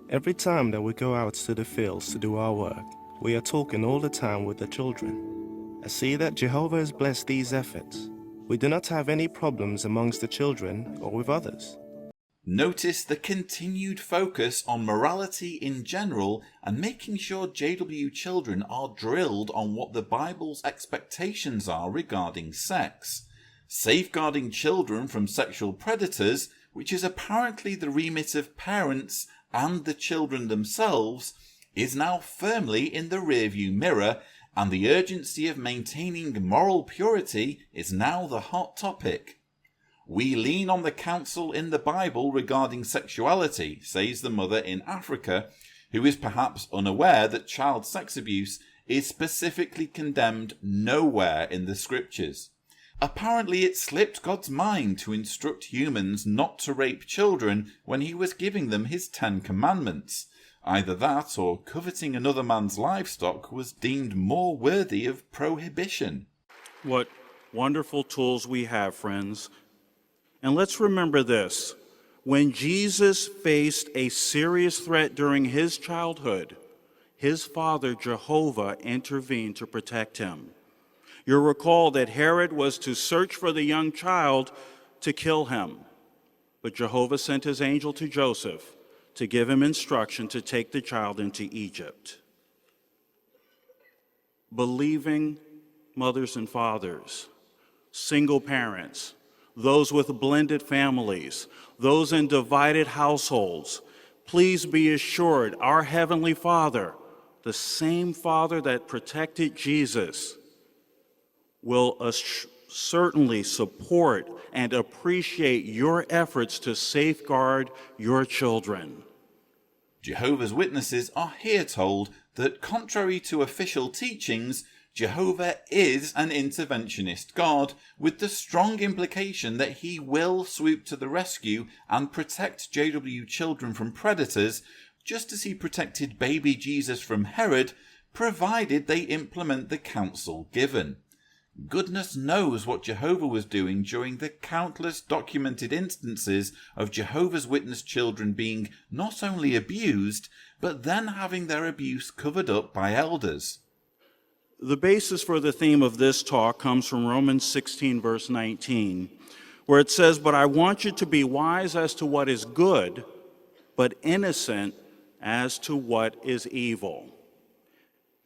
Every time that we go out to the fields to do our work, we are talking all the time with the children. I see that Jehovah has blessed these efforts. We do not have any problems amongst the children or with others. Notice the continued focus on morality in general and making sure JW children are drilled on what the Bible's expectations are regarding sex. Safeguarding children from sexual predators, which is apparently the remit of parents and the children themselves, is now firmly in the rearview mirror, and the urgency of maintaining moral purity is now the hot topic. We lean on the counsel in the Bible regarding sexuality, says the mother in Africa, who is perhaps unaware that child sex abuse is specifically condemned nowhere in the scriptures. Apparently it slipped God's mind to instruct humans not to rape children when he was giving them his 10 commandments. Either that or coveting another man's livestock was deemed more worthy of prohibition. What wonderful tools we have, friends. And let's remember this. When Jesus faced a serious threat during his childhood, his father Jehovah intervened to protect him. You'll recall that Herod was to search for the young child to kill him, but Jehovah sent his angel to Joseph to give him instruction to take the child into Egypt. Believing mothers and fathers, single parents, those with blended families, those in divided households, please be assured our Heavenly Father, the same Father that protected Jesus, will certainly support and appreciate your efforts to safeguard your children. Jehovah's Witnesses are here told that contrary to official teachings, Jehovah is an interventionist God, with the strong implication that he will swoop to the rescue and protect JW children from predators, just as he protected baby Jesus from Herod, provided they implement the counsel given. Goodness knows what Jehovah was doing during the countless documented instances of Jehovah's Witness children being not only abused, but then having their abuse covered up by elders. The basis for the theme of this talk comes from Romans 16, verse 19, where it says, "But I want you to be wise as to what is good, but innocent as to what is evil."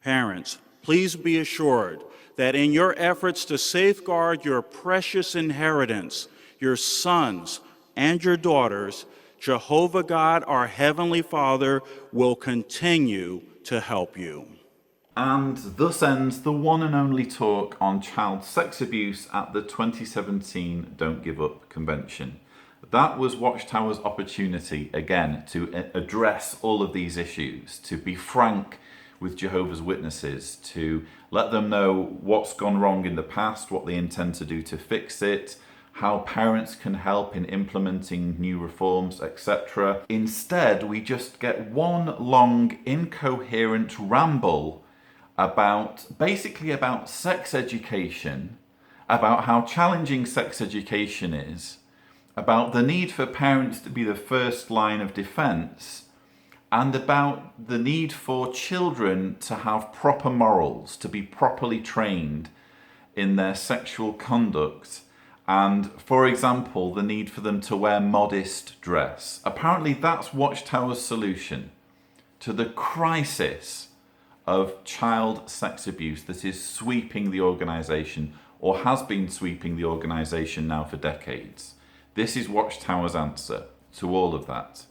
Parents, please be assured that in your efforts to safeguard your precious inheritance, your sons and your daughters, Jehovah God, our Heavenly Father, will continue to help you. And thus ends the one and only talk on child sex abuse at the 2017 Don't Give Up Convention. That was Watchtower's opportunity, again, to address all of these issues, to be frank with Jehovah's Witnesses, to let them know what's gone wrong in the past, what they intend to do to fix it, how parents can help in implementing new reforms, etc. Instead, we just get one long, incoherent ramble basically about sex education, about how challenging sex education is, about the need for parents to be the first line of defense, and about the need for children to have proper morals, to be properly trained in their sexual conduct, and, for example, the need for them to wear modest dress. Apparently that's Watchtower's solution to the crisis of child sex abuse that is sweeping the organisation, or has been sweeping the organisation now for decades. This is Watchtower's answer to all of that.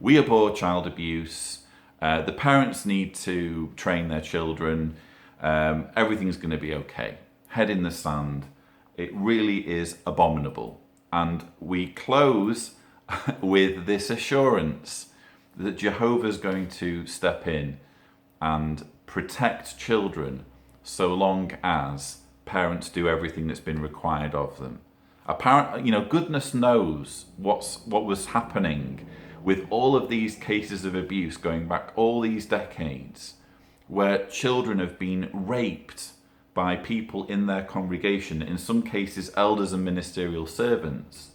We abhor child abuse. The parents need to train their children. Everything's going to be okay. Head in the sand. It really is abominable. And we close with this assurance that Jehovah's going to step in and protect children so long as parents do everything that's been required of them. Apparently, goodness knows what was happening with all of these cases of abuse going back all these decades, where children have been raped by people in their congregation, in some cases elders and ministerial servants,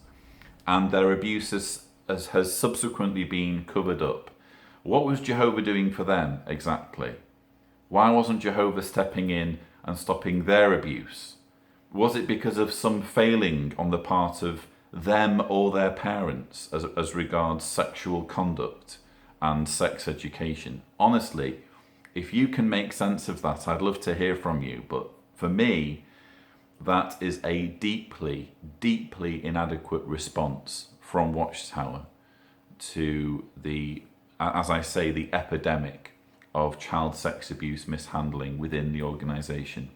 and their abuse has subsequently been covered up. What was Jehovah doing for them exactly? Why wasn't Jehovah stepping in and stopping their abuse? Was it because of some failing on the part of them or their parents as regards sexual conduct and sex education? Honestly, if you can make sense of that, I'd love to hear from you. But for me, that is a deeply, deeply inadequate response from Watchtower to the, as I say, the epidemic of child sex abuse mishandling within the organisation.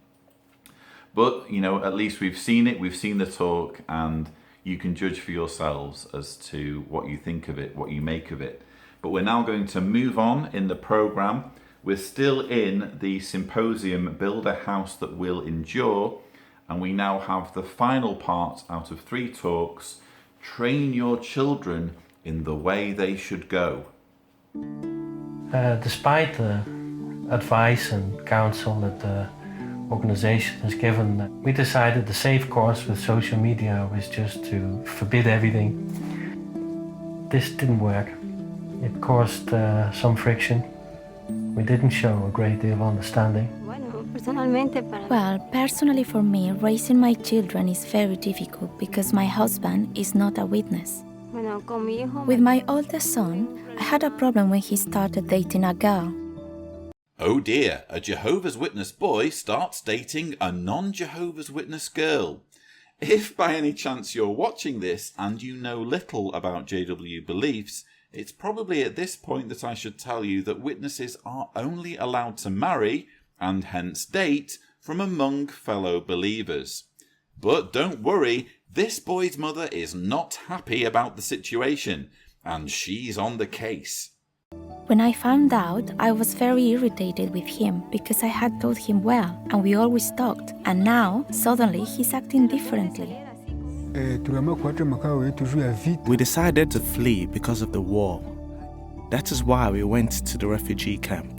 But, at least we've seen it, we've seen the talk, and you can judge for yourselves as to what you think of it, what you make of it. But we're now going to move on in the programme. We're still in the symposium, Build a House That Will Endure, and we now have the final part out of 3 talks. Train your children in the way they should go. Despite the advice and counsel that the organization has given, we decided the safe course with social media was just to forbid everything. This didn't work. It caused some friction. We didn't show a great deal of understanding. Well, personally for me, raising my children is very difficult because my husband is not a witness. With my oldest son, I had a problem when he started dating a girl. Oh dear, a Jehovah's Witness boy starts dating a non-Jehovah's Witness girl. If by any chance you're watching this and you know little about JW beliefs, it's probably at this point that I should tell you that witnesses are only allowed to marry, and hence date, from among fellow believers. But don't worry, this boy's mother is not happy about the situation, and she's on the case. When I found out, I was very irritated with him because I had taught him well and we always talked, and now, suddenly, he's acting differently. We decided to flee because of the war. That is why we went to the refugee camp.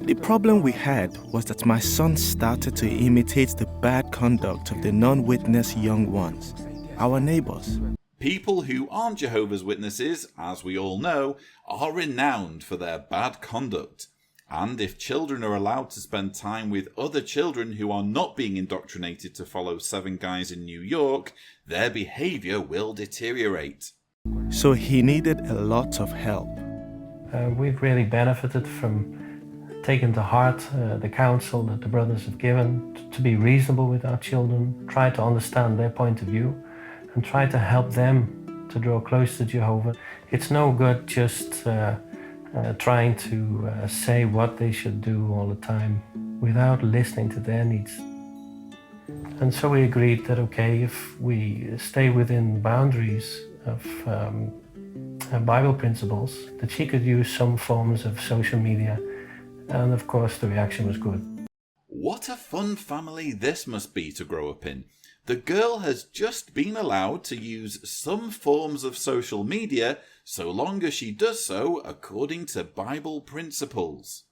The problem we had was that my son started to imitate the bad conduct of the non-witness young ones, our neighbors. People who aren't Jehovah's Witnesses, as we all know, are renowned for their bad conduct. And if children are allowed to spend time with other children who are not being indoctrinated to follow 7 guys in New York, their behaviour will deteriorate. So he needed a lot of help. We've really benefited from taking to heart the counsel that the brothers have given, to be reasonable with our children, try to understand their point of view, and try to help them to draw close to Jehovah. It's no good just trying to say what they should do all the time without listening to their needs. And so we agreed that, okay, if we stay within boundaries of Bible principles, that she could use some forms of social media. And of course, the reaction was good. What a fun family this must be to grow up in. The girl has just been allowed to use some forms of social media so long as she does so according to Bible principles.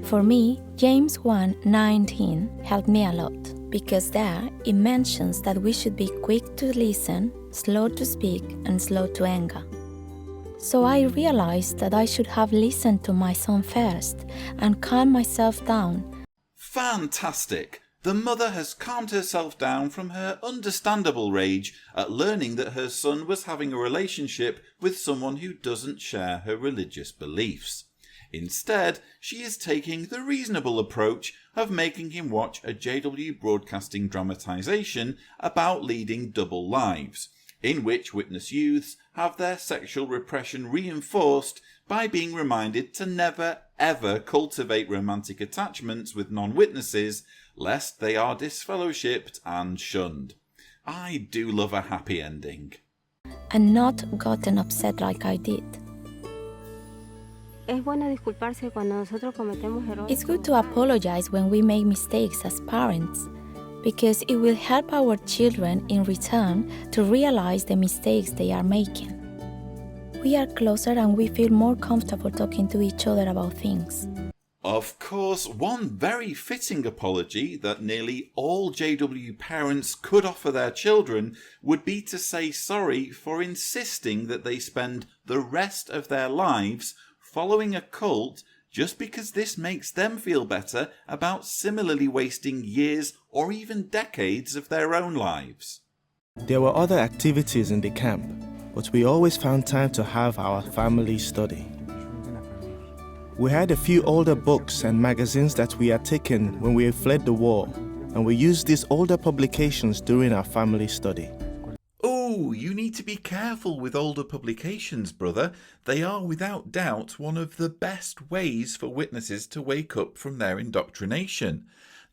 For me, James 1:19 helped me a lot, because there it mentions that we should be quick to listen, slow to speak, and slow to anger. So I realized that I should have listened to my son first and calm myself down. Fantastic! The mother has calmed herself down from her understandable rage at learning that her son was having a relationship with someone who doesn't share her religious beliefs. Instead, she is taking the reasonable approach of making him watch a JW Broadcasting dramatization about leading double lives, in which witness youths have their sexual repression reinforced by being reminded to never ever cultivate romantic attachments with non-witnesses, lest they are disfellowshipped and shunned. I do love a happy ending. And not gotten upset like I did. It's good to apologize when we make mistakes as parents, because it will help our children in return to realize the mistakes they are making. We are closer and we feel more comfortable talking to each other about things. Of course, one very fitting apology that nearly all JW parents could offer their children would be to say sorry for insisting that they spend the rest of their lives following a cult just because this makes them feel better about similarly wasting years or even decades of their own lives. There were other activities in the camp, but we always found time to have our family study. We had a few older books and magazines that we had taken when we fled the war, and we used these older publications during our family study. Oh, you need to be careful with older publications, brother. They are without doubt one of the best ways for witnesses to wake up from their indoctrination.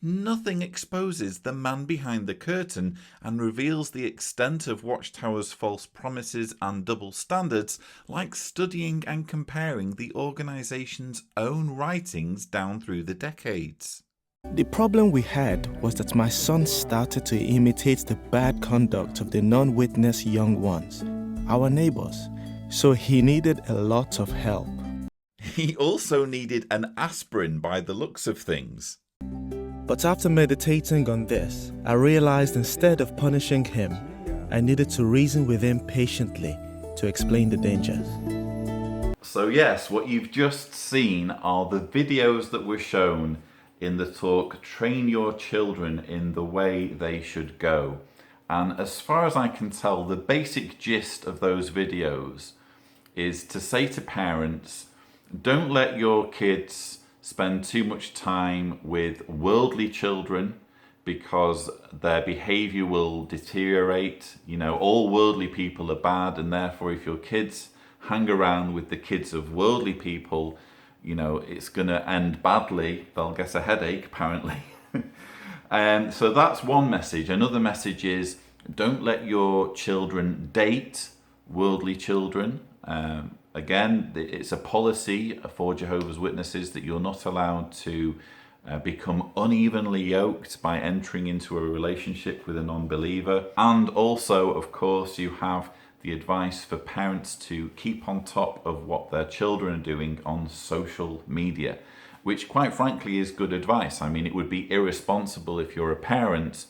Nothing exposes the man behind the curtain and reveals the extent of Watchtower's false promises and double standards like studying and comparing the organisation's own writings down through the decades. The problem we had was that my son started to imitate the bad conduct of the non-witness young ones, our neighbors, so he needed a lot of help. He also needed an aspirin by the looks of things. But after meditating on this, I realized instead of punishing him, I needed to reason with him patiently to explain the dangers. So yes, what you've just seen are the videos that were shown in the talk, Train Your Children in the Way They Should Go. And as far as I can tell, the basic gist of those videos is to say to parents, don't let your kids spend too much time with worldly children because their behavior will deteriorate. You know, all worldly people are bad, and therefore if your kids hang around with the kids of worldly people, you know, it's going to end badly. They'll get a headache, apparently. So that's one message. Another message is, don't let your children date worldly children. Again, it's a policy for Jehovah's Witnesses that you're not allowed to become unevenly yoked by entering into a relationship with a non-believer. And also, of course, you have the advice for parents to keep on top of what their children are doing on social media, which quite frankly is good advice. I mean, it would be irresponsible if you're a parent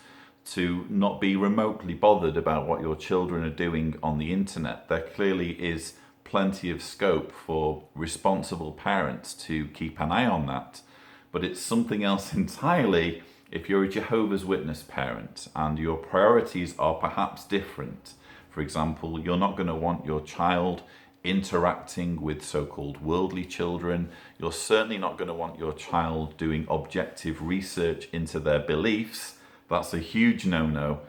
to not be remotely bothered about what your children are doing on the internet. There clearly is plenty of scope for responsible parents to keep an eye on that, but it's something else entirely if you're a Jehovah's Witness parent and your priorities are perhaps different. For example, you're not going to want your child interacting with so-called worldly children. You're certainly not going to want your child doing objective research into their beliefs. That's a huge no-no.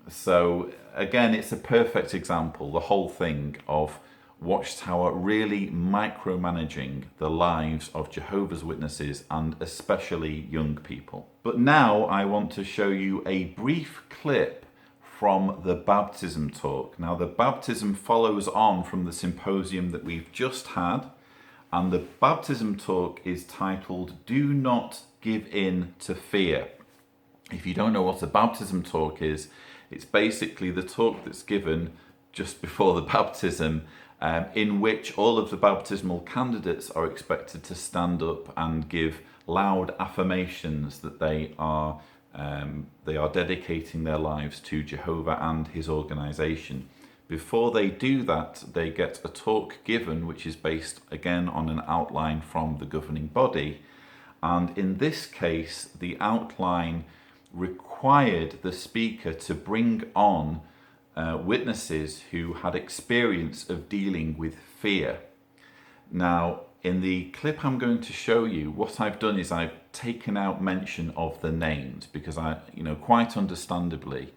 So again, it's a perfect example, the whole thing, of Watchtower really micromanaging the lives of Jehovah's Witnesses and especially young people. But now I want to show you a brief clip from the baptism talk. Now, the baptism follows on from the symposium that we've just had, and the baptism talk is titled, Do Not Give In to Fear. If you don't know what a baptism talk is, it's basically the talk that's given just before the baptism, in which all of the baptismal candidates are expected to stand up and give loud affirmations that they are dedicating their lives to Jehovah and his organization. Before they do that, they get a talk given, which is based again on an outline from the governing body. And in this case, the outline required the speaker to bring on witnesses who had experience of dealing with fear. Now, in the clip I'm going to show you, what I've done is I've taken out mention of the names because quite understandably,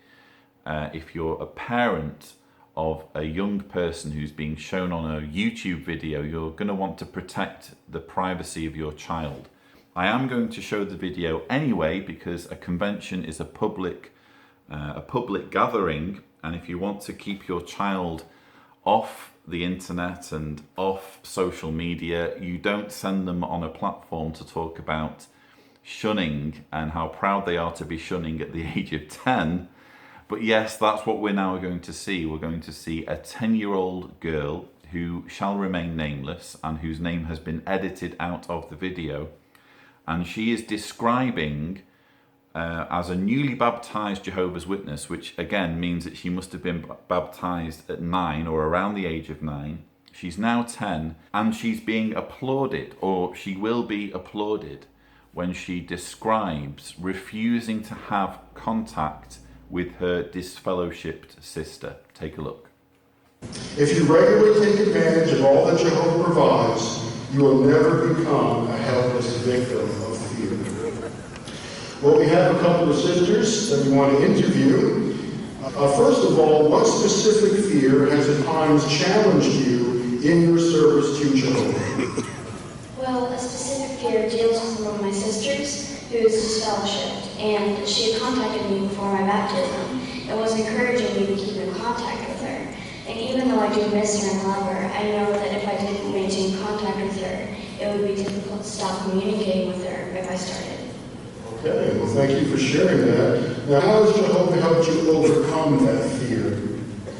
if you're a parent of a young person who's being shown on a YouTube video, you're going to want to protect the privacy of your child. I am going to show the video anyway because a convention is a public gathering, and if you want to keep your child off the internet and off social media, you don't send them on a platform to talk about shunning and how proud they are to be shunning at the age of 10. But yes, that's what we're now going to see. We're going to see a 10-year-old girl who shall remain nameless and whose name has been edited out of the video. And she is describing as a newly baptized Jehovah's Witness, which again means that she must have been baptized at 9 or around the age of 9. She's now 10 and she's being applauded, or she will be applauded, when she describes refusing to have contact with her disfellowshipped sister. Take a look. If you regularly take advantage of all that Jehovah provides, you will never become a helpless victim of fear. Well, we have a couple of sisters that we want to interview. First of all, what specific fear has at times challenged you in your service to Jehovah? Well, a specific fear deals with one of my sisters who is disfellowshipped, and she had contacted me before my baptism and was encouraging me to keep in contact with her. And even though I do miss her and love her, I know that if I didn't maintain contact with her, it would be difficult to stop communicating with her if I started. Okay, well, thank you for sharing that. Now, how has Jehovah helped you overcome that fear?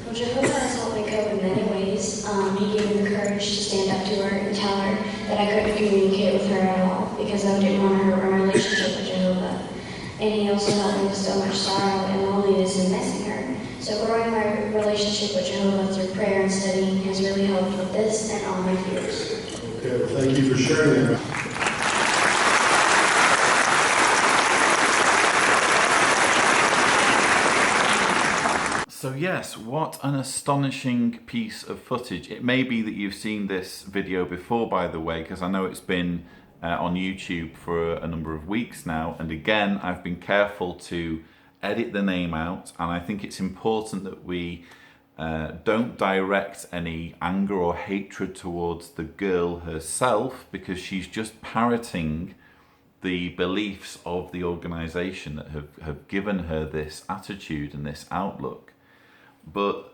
Well, Jehovah has helped me cope in many ways. He gave me the courage to stand up to her and tell her that I couldn't communicate with her at all because I didn't want to hurt my relationship with Jehovah. And he also helped me with so much sorrow and loneliness and missing her. So growing my relationship with Jehovah through prayer and studying has really helped with this and all my fears. Okay, well, thank you for sharing that. So yes, what an astonishing piece of footage. It may be that you've seen this video before, by the way, because I know it's been on YouTube for a number of weeks now. And again, I've been careful to edit the name out. And I think it's important that we don't direct any anger or hatred towards the girl herself, because she's just parroting the beliefs of the organization that have given her this attitude and this outlook. But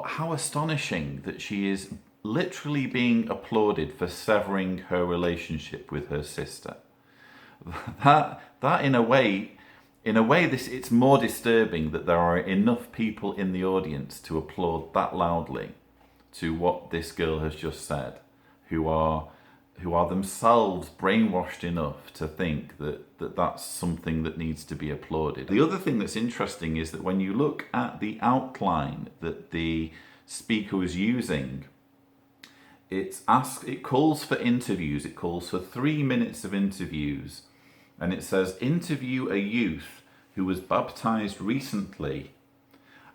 how astonishing that she is literally being applauded for severing her relationship with her sister. That in a way, it's more disturbing that there are enough people in the audience to applaud that loudly to what this girl has just said, who are themselves brainwashed enough to think that that's something that needs to be applauded. The other thing that's interesting is that when you look at the outline that the speaker was using, it calls for interviews. It calls for 3 minutes of interviews, and it says interview a youth who was baptized recently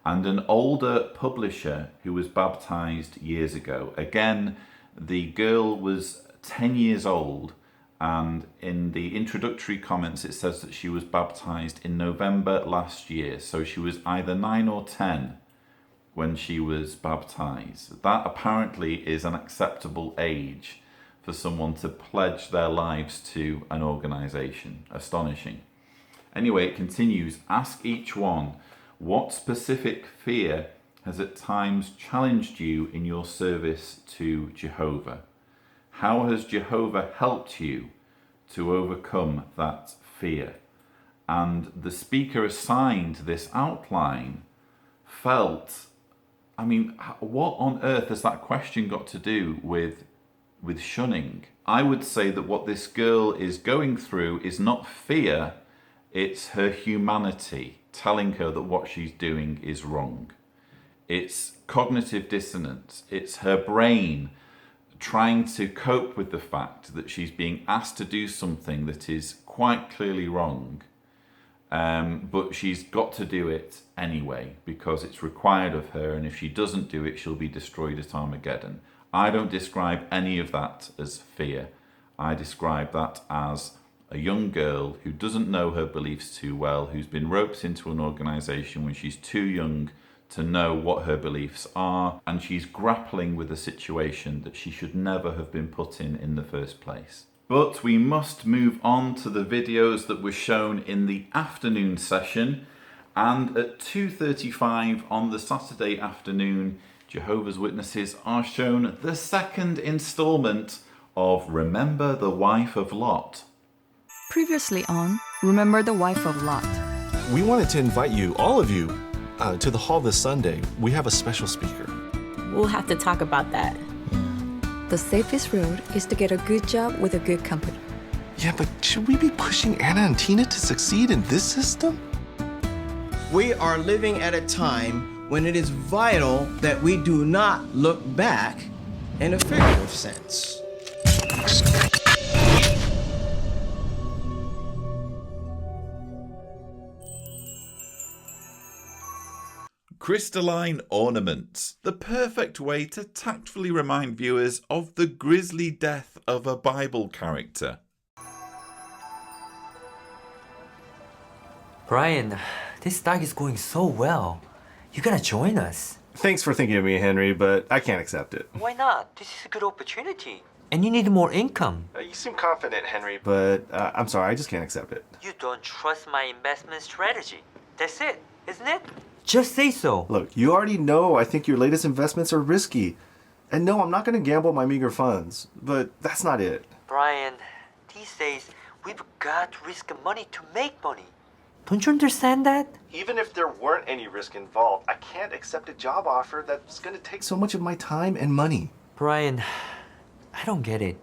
and an older publisher who was baptized years ago. Again, the girl was 10 years old, and in the introductory comments it says that she was baptized in November last year, so she was either 9 or 10 when she was baptized. That apparently is an acceptable age for someone to pledge their lives to an organization. Astonishing. Anyway, it continues, ask each one, what specific fear has at times challenged you in your service to Jehovah? How has Jehovah helped you to overcome that fear? And the speaker assigned this outline felt, I mean, what on earth has that question got to do with shunning? I would say that what this girl is going through is not fear, it's her humanity telling her that what she's doing is wrong. It's cognitive dissonance. It's her brain trying to cope with the fact that she's being asked to do something that is quite clearly wrong, but she's got to do it anyway because it's required of her, and if she doesn't do it, she'll be destroyed at Armageddon. I don't describe any of that as fear. I describe that as a young girl who doesn't know her beliefs too well, who's been roped into an organization when she's too young to know what her beliefs are, and she's grappling with a situation that she should never have been put in the first place. But we must move on to the videos that were shown in the afternoon session, and at 2:35 on the Saturday afternoon, Jehovah's Witnesses are shown the second installment of Remember the Wife of Lot. Previously on Remember the Wife of Lot. We wanted to invite you, all of you, to the hall this Sunday. We have a special speaker. We'll have to talk about that. The safest road is to get a good job with a good company. Yeah, but should we be pushing Anna and Tina to succeed in this system? We are living at a time when it is vital that we do not look back in a figurative sense. Crystalline ornaments, the perfect way to tactfully remind viewers of the grisly death of a Bible character. Brian, this stock is going so well. You gotta join us. Thanks for thinking of me, Henry, but I can't accept it. Why not? This is a good opportunity. And you need more income. You seem confident, Henry, but I'm sorry, I just can't accept it. You don't trust my investment strategy. That's it, isn't it? Just say so. Look, you already know I think your latest investments are risky. And no, I'm not going to gamble my meager funds, but that's not it. Brian, these days, We've got to risk money to make money. Don't you understand that? Even if there weren't any risk involved, I can't accept a job offer that's going to take so much of my time and money. Brian, I don't get it.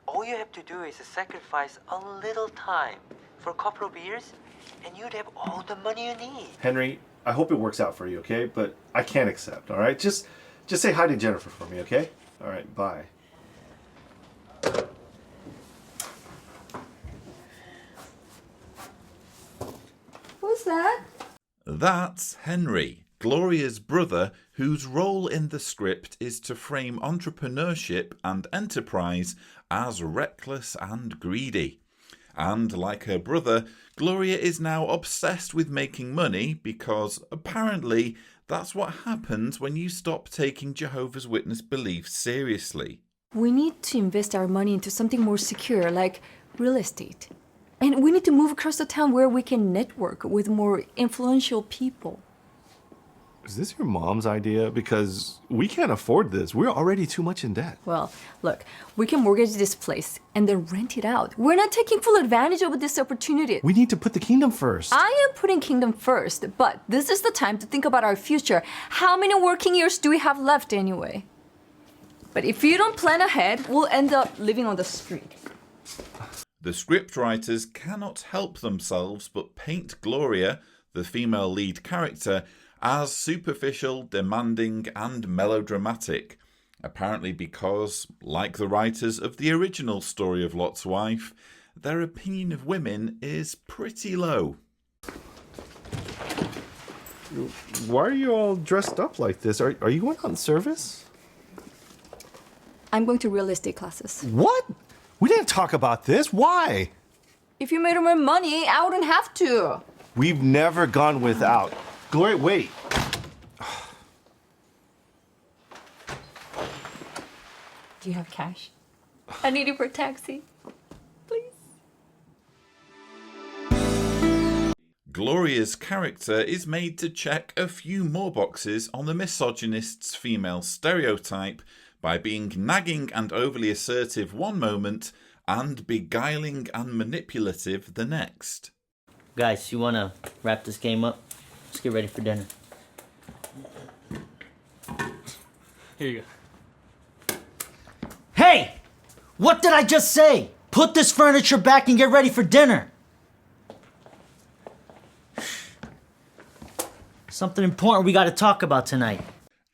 All you have to do is sacrifice a little time for a couple of years, and you'd have all the money you need. Henry, I hope it works out for you, okay? But I can't accept, all right? Just say hi to Jennifer for me, okay? All right, bye. Who's that? That's Henry, Gloria's brother, whose role in the script is to frame entrepreneurship and enterprise as reckless and greedy. And like her brother, Gloria is now obsessed with making money because apparently that's what happens when you stop taking Jehovah's Witness beliefs seriously. We need to invest our money into something more secure, like real estate. And we need to move across the town where we can network with more influential people. Is this your mom's idea? Because we can't afford this. We're already too much in debt. Well, look, we can mortgage this place and then rent it out. We're not taking full advantage of this opportunity. We need to put the kingdom first. I am putting kingdom first, but this is the time to think about our future. How many working years do we have left anyway? But if you don't plan ahead, we'll end up living on the street. The scriptwriters cannot help themselves but paint Gloria, the female lead character, as superficial, demanding and melodramatic, apparently because, like the writers of the original story of Lot's wife, their opinion of women is pretty low. Why are you all dressed up like this? Are you going on service? I'm going to real estate classes. What? We didn't talk about this. Why? If you made more money, I wouldn't have to. We've never gone without. Gloria, wait. Do you have cash? I need it for a taxi. Please. Gloria's character is made to check a few more boxes on the misogynist's female stereotype by being nagging and overly assertive one moment and beguiling and manipulative the next. Guys, you want to wrap this game up? Let's get ready for dinner. Here you go. Hey! What did I just say? Put this furniture back and get ready for dinner. Something important we got to talk about tonight.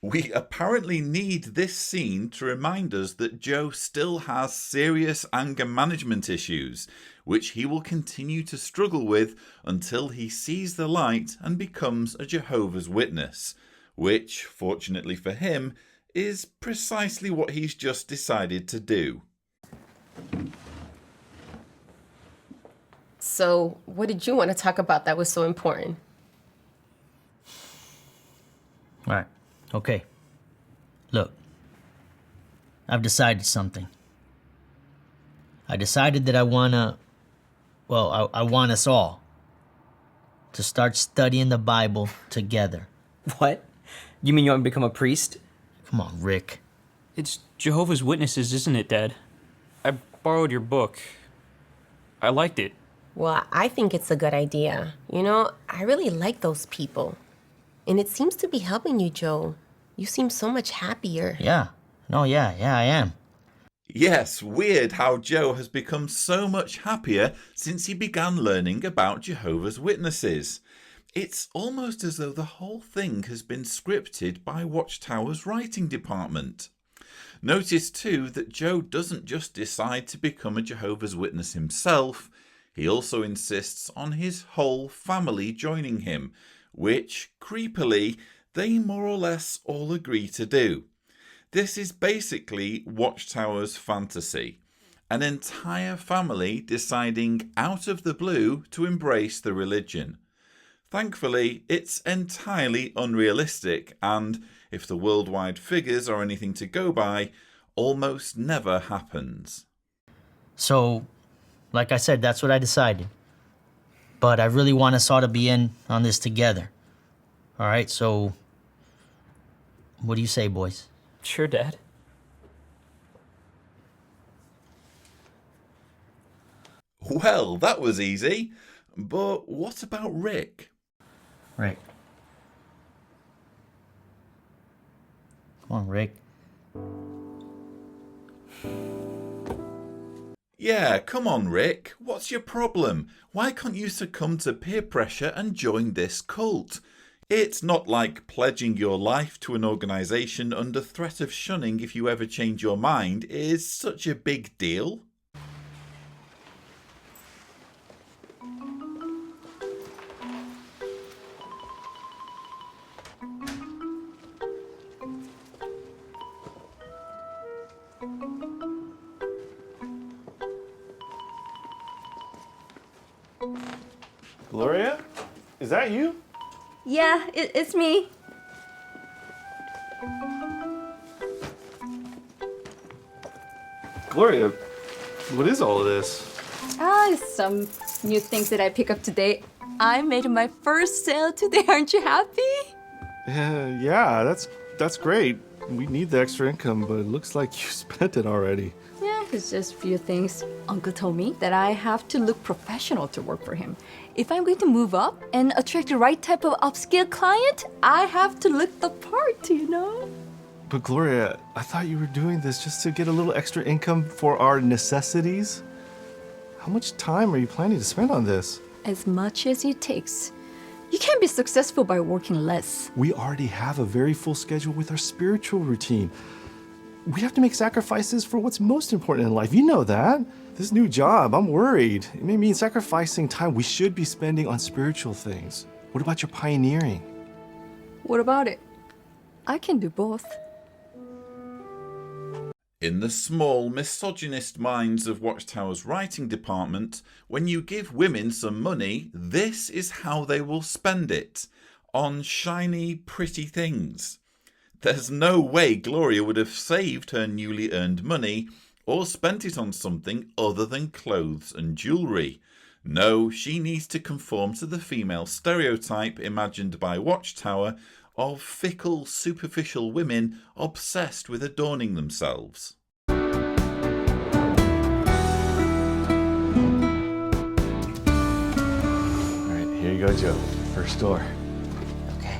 We apparently need this scene to remind us that Joe still has serious anger management issues, which he will continue to struggle with until he sees the light and becomes a Jehovah's Witness, which, fortunately for him, is precisely what he's just decided to do. So, what did you want to talk about that was so important? All right. Okay. Look. I've decided something. I decided that I want us all to start studying the Bible together. What? You mean you want to become a priest? Come on, Rick. It's Jehovah's Witnesses, isn't it, Dad? I borrowed your book. I liked it. Well, I think it's a good idea. You know, I really like those people. And it seems to be helping you, Joe. You seem so much happier. Yeah. No, yeah, I am. Yes, weird how Joe has become so much happier since he began learning about Jehovah's Witnesses. It's almost as though the whole thing has been scripted by Watchtower's writing department. Notice too that Joe doesn't just decide to become a Jehovah's Witness himself, he also insists on his whole family joining him, which, creepily, they more or less all agree to do. This is basically Watchtower's fantasy. An entire family deciding out of the blue to embrace the religion. Thankfully, it's entirely unrealistic and, if the worldwide figures are anything to go by, almost never happens. So, like I said, that's what I decided. But I really want us all to be in on this together. All right, so what do you say, boys? Sure, Dad. Well, that was easy. But what about Rick? Rick. Come on, Rick. Yeah, come on, Rick. What's your problem? Why can't you succumb to peer pressure and join this cult? It's not like pledging your life to an organisation under threat of shunning if you ever change your mind is such a big deal. Gloria? Is that you? Yeah, it's me. Gloria, what is all of this? Some new things that I pick up today. I made my first sale today. Aren't you happy? Yeah, that's great. We need the extra income, but it looks like you spent it already. Yeah, it's just a few things. Uncle told me that I have to look professional to work for him. If I'm going to move up and attract the right type of upscale client, I have to look the part, you know? But Gloria, I thought you were doing this just to get a little extra income for our necessities. How much time are you planning to spend on this? As much as it takes. You can't be successful by working less. We already have a very full schedule with our spiritual routine. We have to make sacrifices for what's most important in life. You know that. This new job, I'm worried. It may mean sacrificing time we should be spending on spiritual things. What about your pioneering? What about it? I can do both. In the small, misogynist minds of Watchtower's writing department, when you give women some money, this is how they will spend it. On shiny, pretty things. There's no way Gloria would have saved her newly earned money or spent it on something other than clothes and jewellery. No, she needs to conform to the female stereotype imagined by Watchtower of fickle, superficial women obsessed with adorning themselves. All right, here you go, Joe. First door. Okay.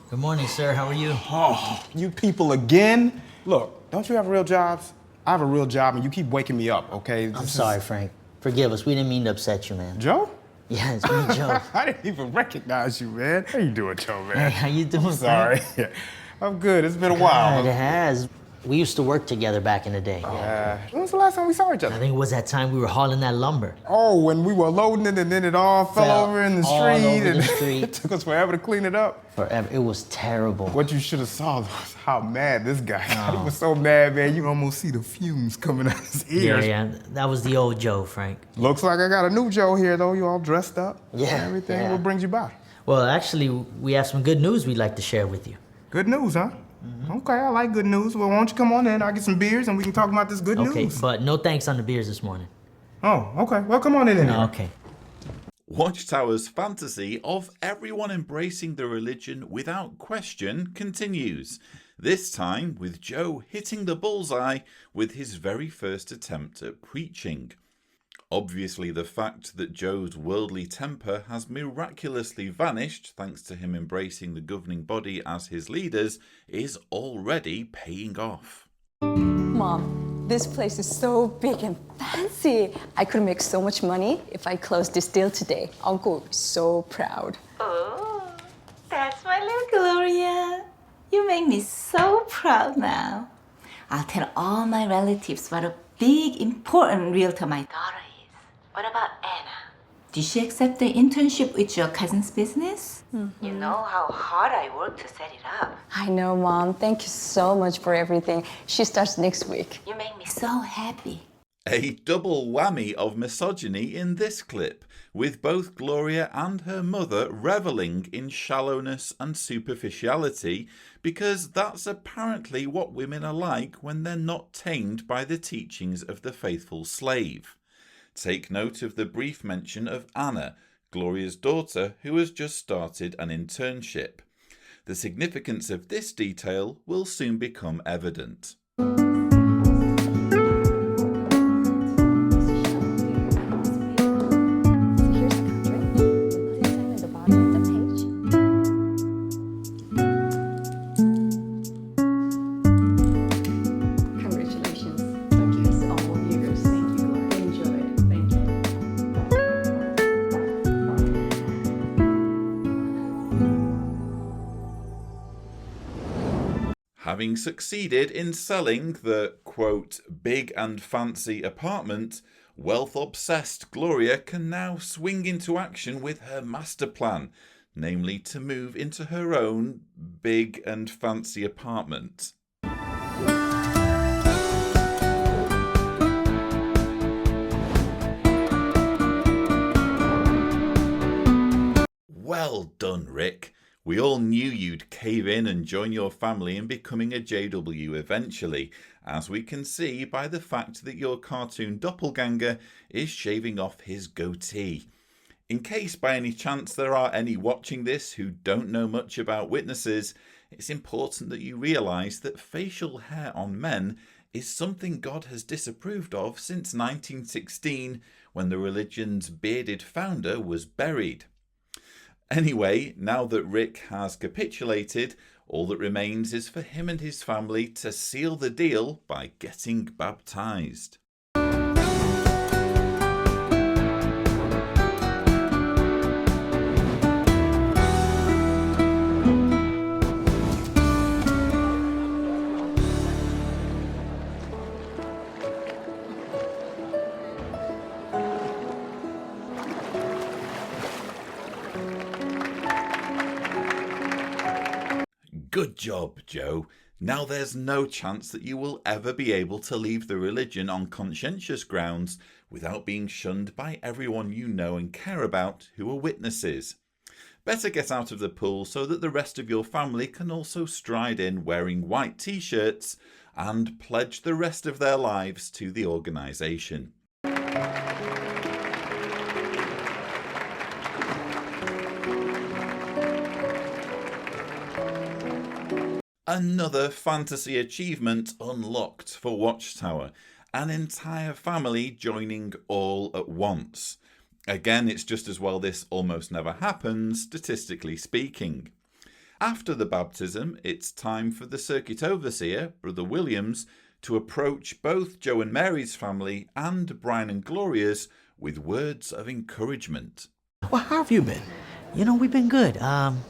Good morning, sir. How are you? Oh, you people again? Look, don't you have real jobs? I have a real job and you keep waking me up, okay? I'm sorry, Frank. Forgive us. We didn't mean to upset you, man. Joe? Yeah, it's me, Joe. I didn't even recognize you, man. How you doing, Joe, man? Hey, how you doing, I'm sorry. Frank? I'm good. It's been a while. God, it has. We used to work together back in the day. When was the last time we saw each other? I think it was that time we were hauling that lumber. Oh, when we were loading it and then it all fell over in the all street. over and the street. It took us forever to clean it up. Forever. It was terrible. What you should have saw was how mad this guy got. He was so mad, man, you can almost see the fumes coming out his ears. Yeah. That was the old Joe, Frank. Looks like I got a new Joe here, though. You all dressed up. Yeah. Everything. Yeah. What brings you by? Well, actually, we have some good news we'd like to share with you. Good news, huh? Okay, I like good news. Well, why don't you come on in? I'll get some beers and we can talk about this good Okay, news. but no thanks on the beers this morning. Oh, okay. Well, come on in then. Okay. Watchtower's fantasy of everyone embracing the religion without question continues, this time with Joe hitting the bullseye with his very first attempt at preaching. Obviously, the fact that Joe's worldly temper has miraculously vanished thanks to him embracing the governing body as his leaders is already paying off. Mom, this place is so big and fancy. I could make so much money if I closed this deal today. Uncle would be so proud. Oh, that's my little Gloria. You make me so proud now. I'll tell all my relatives what a big, important realtor my daughter is. What about Anna? Did she accept the internship with your cousin's business? You know how hard I worked to set it up. I know, Mom. Thank you so much for everything. She starts next week. You make me so happy. A double whammy of misogyny in this clip, with both Gloria and her mother revelling in shallowness and superficiality, because that's apparently what women are like when they're not tamed by the teachings of the faithful slave. Take note of the brief mention of Anna, Gloria's daughter, who has just started an internship. The significance of this detail will soon become evident. Having succeeded in selling the, quote, big and fancy apartment, wealth-obsessed Gloria can now swing into action with her master plan, namely to move into her own big and fancy apartment. Well done, Rick. We all knew you'd cave in and join your family in becoming a JW eventually, as we can see by the fact that your cartoon doppelganger is shaving off his goatee. In case by any chance there are any watching this who don't know much about witnesses, it's important that you realise that facial hair on men is something God has disapproved of since 1916, when the religion's bearded founder was buried. Anyway, now that Rick has capitulated, all that remains is for him and his family to seal the deal by getting baptised. Good job, Joe. Now there's no chance that you will ever be able to leave the religion on conscientious grounds without being shunned by everyone you know and care about who are witnesses. Better get out of the pool so that the rest of your family can also stride in wearing white t-shirts and pledge the rest of their lives to the organisation. Another fantasy achievement unlocked for Watchtower, an entire family joining all at once. Again, it's just as well this almost never happens, statistically speaking. After the baptism, it's time for the circuit overseer, Brother Williams, to approach both Joe and Mary's family and Brian and Gloria's with words of encouragement. Well, how have you been? You know, we've been good.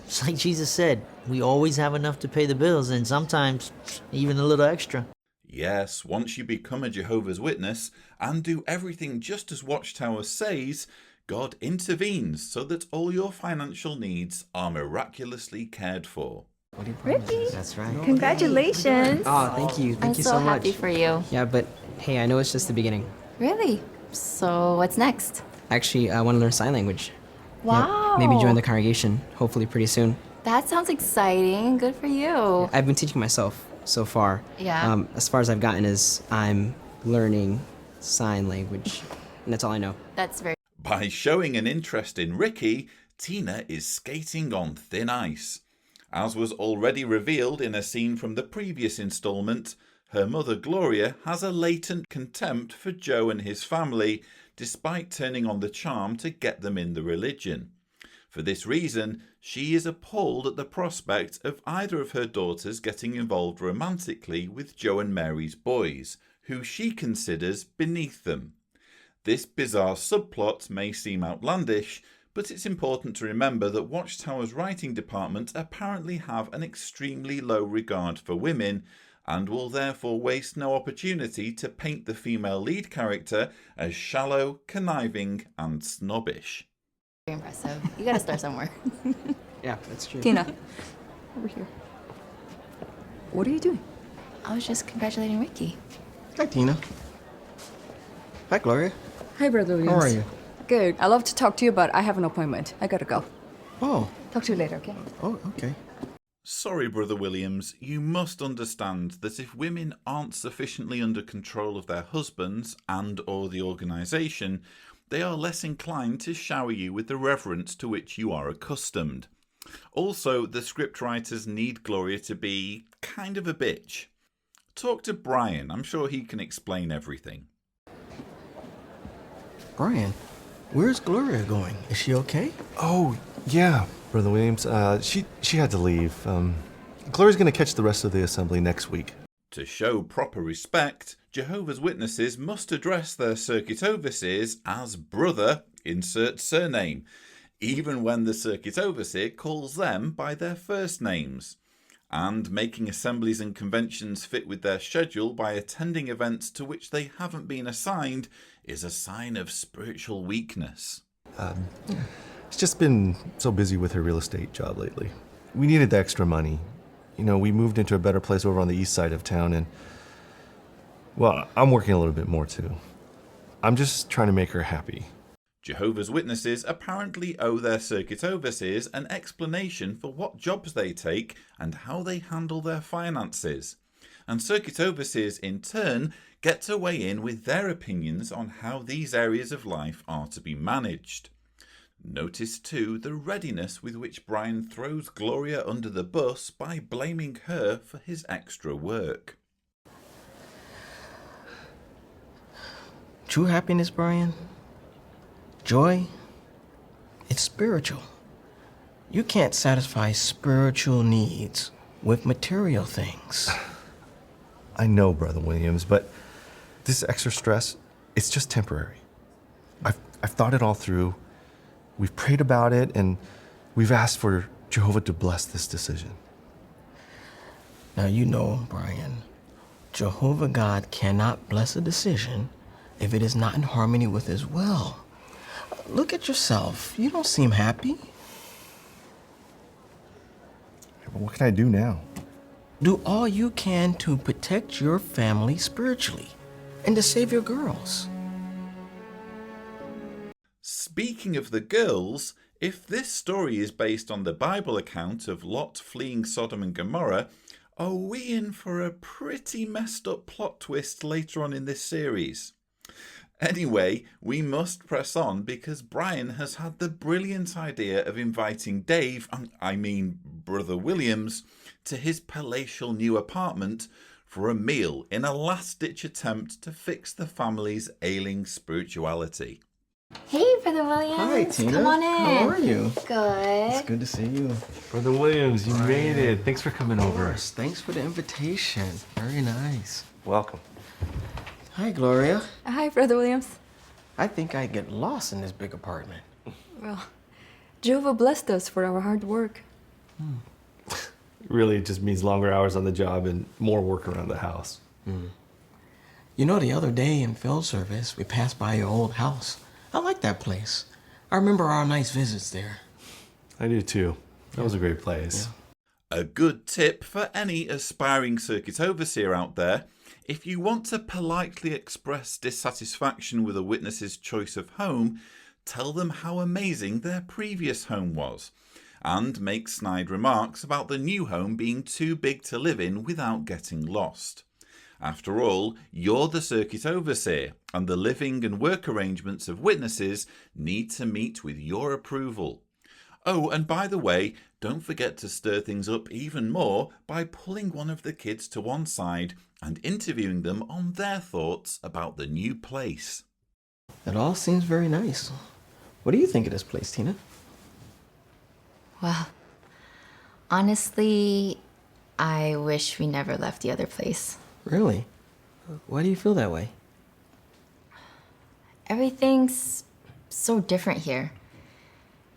It's like Jesus said, we always have enough to pay the bills, and sometimes even a little extra. Yes, once you become a Jehovah's Witness and do everything just as Watchtower says, God intervenes so that all your financial needs are miraculously cared for. Ricky, That's right. congratulations. Oh, thank you. Thank you so much. I'm so happy for you. Yeah, but hey, I know it's just the beginning. Really? So what's next? Actually, I want to learn sign language. Wow. Yeah, maybe join the congregation, hopefully pretty soon. That sounds exciting. Good for you. I've been teaching myself so far. Yeah. As far as I've gotten is I'm learning sign language, and that's all I know. That's very... By showing an interest in Ricky, Tina is skating on thin ice. As was already revealed in a scene from the previous instalment, her mother Gloria has a latent contempt for Joe and his family, despite turning on the charm to get them in the religion. For this reason, she is appalled at the prospect of either of her daughters getting involved romantically with Joe and Mary's boys, who she considers beneath them. This bizarre subplot may seem outlandish, but it's important to remember that Watchtower's writing department apparently have an extremely low regard for women, and will therefore waste no opportunity to paint the female lead character as shallow, conniving, and snobbish. Very impressive. You gotta start somewhere. Yeah, that's true. Tina, over here. What are you doing? I was just congratulating Ricky. Hi, Tina. Hi, Gloria. Hi, Brother Williams. How are you? Good. I love to talk to you, but I have an appointment. I gotta go. Oh. Talk to you later, okay? Oh, okay. Sorry, Brother Williams, you must understand that if women aren't sufficiently under control of their husbands and or the organisation, they are less inclined to shower you with the reverence to which you are accustomed. Also, the scriptwriters need Gloria to be kind of a bitch. Talk to Brian. I'm sure he can explain everything. Brian, where's Gloria going? Is she okay? Oh, yeah, Brother Williams. She had to leave. Gloria's going to catch the rest of the assembly next week. To show proper respect, Jehovah's Witnesses must address their circuit overseers as brother, insert surname, even when the circuit overseer calls them by their first names. And making assemblies and conventions fit with their schedule by attending events to which they haven't been assigned is a sign of spiritual weakness. She's just been so busy with her real estate job lately. We needed the extra money. You know, we moved into a better place over on the east side of town, and, well, I'm working a little bit more too. I'm just trying to make her happy. Jehovah's Witnesses apparently owe their circuit overseers an explanation for what jobs they take and how they handle their finances. And circuit overseers, in turn, get to weigh in with their opinions on how these areas of life are to be managed. Notice too the readiness with which Brian throws Gloria under the bus by blaming her for his extra work. True happiness, Brian? Joy? It's spiritual. You can't satisfy spiritual needs with material things. I know, Brother Williams, but this extra stress, it's just temporary. I've thought it all through. We've prayed about it, and we've asked for Jehovah to bless this decision. Now you know, Brian, Jehovah God cannot bless a decision if it is not in harmony with His will. Look at yourself. You don't seem happy. But what can I do now? Do all you can to protect your family spiritually and to save your girls. Speaking of the girls, if this story is based on the Bible account of Lot fleeing Sodom and Gomorrah, are we in for a pretty messed up plot twist later on in this series? Anyway, we must press on because Brian has had the brilliant idea of inviting Dave, Brother Williams, to his palatial new apartment for a meal in a last-ditch attempt to fix the family's ailing spirituality. Hey, Brother Williams. Hi, Tina. Come on in. How are you? Good. It's good to see you. Brother Williams, you made it. Thanks for coming over. Thanks for the invitation. Very nice. Welcome. Hi, Gloria. Hi, Brother Williams. I think I get lost in this big apartment. Well, Jehovah blessed us for our hard work. Really, it just means longer hours on the job and more work around the house. You know, the other day in field service, we passed by your old house. I like that place. I remember our nice visits there. I do too. That was a great place. A good tip for any aspiring circuit overseer out there: if you want to politely express dissatisfaction with a witness's choice of home, tell them how amazing their previous home was, and make snide remarks about the new home being too big to live in without getting lost. After all, you're the circuit overseer, and the living and work arrangements of witnesses need to meet with your approval. Oh, and by the way, don't forget to stir things up even more by pulling one of the kids to one side and interviewing them on their thoughts about the new place. It all seems very nice. What do you think of this place, Tina? Well, honestly, I wish we never left the other place. Really? Why do you feel that way? Everything's so different here.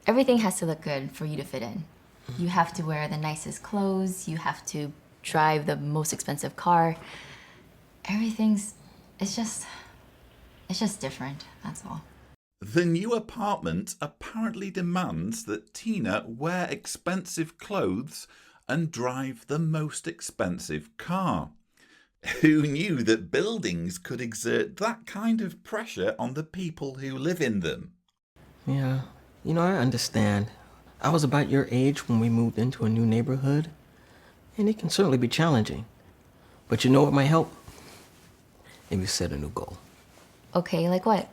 Everything has to look good for you to fit in. You have to wear the nicest clothes, you have to drive the most expensive car. It's just different, that's all. The new apartment apparently demands that Tina wear expensive clothes and drive the most expensive car. Who knew that buildings could exert that kind of pressure on the people who live in them? Yeah, you know, I understand. I was about your age when we moved into a new neighborhood, and it can certainly be challenging. But you know what might help? Maybe set a new goal. Okay, like what?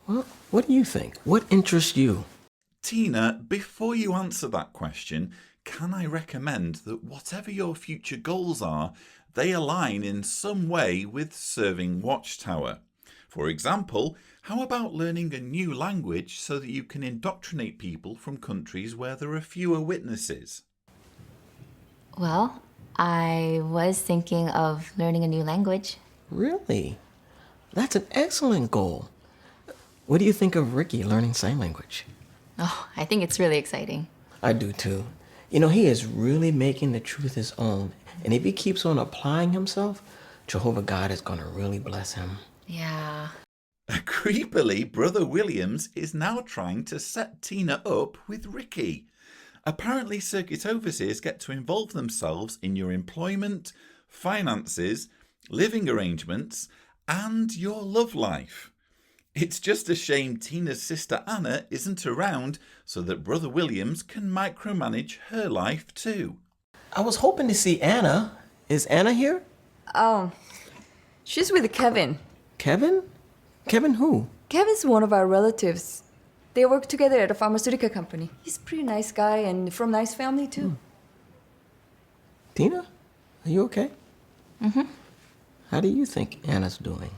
Well, what do you think? What interests you? Tina, before you answer that question, can I recommend that whatever your future goals are, they align in some way with serving Watchtower? For example, how about learning a new language so that you can indoctrinate people from countries where there are fewer witnesses? Well, I was thinking of learning a new language. Really? That's an excellent goal. What do you think of Ricky learning sign language? Oh, I think it's really exciting. I do too. You know, he is really making the truth his own. And if he keeps on applying himself, Jehovah God is going to really bless him. Yeah. Creepily, Brother Williams is now trying to set Tina up with Ricky. Apparently, circuit overseers get to involve themselves in your employment, finances, living arrangements, and your love life. It's just a shame Tina's sister Anna isn't around so that Brother Williams can micromanage her life too. I was hoping to see Anna. Is Anna here? Oh, she's with Kevin. Kevin? Kevin who? Kevin's one of our relatives. They work together at a pharmaceutical company. He's a pretty nice guy and from nice family too. Tina, are you okay? Mm-hmm. How do you think Anna's doing?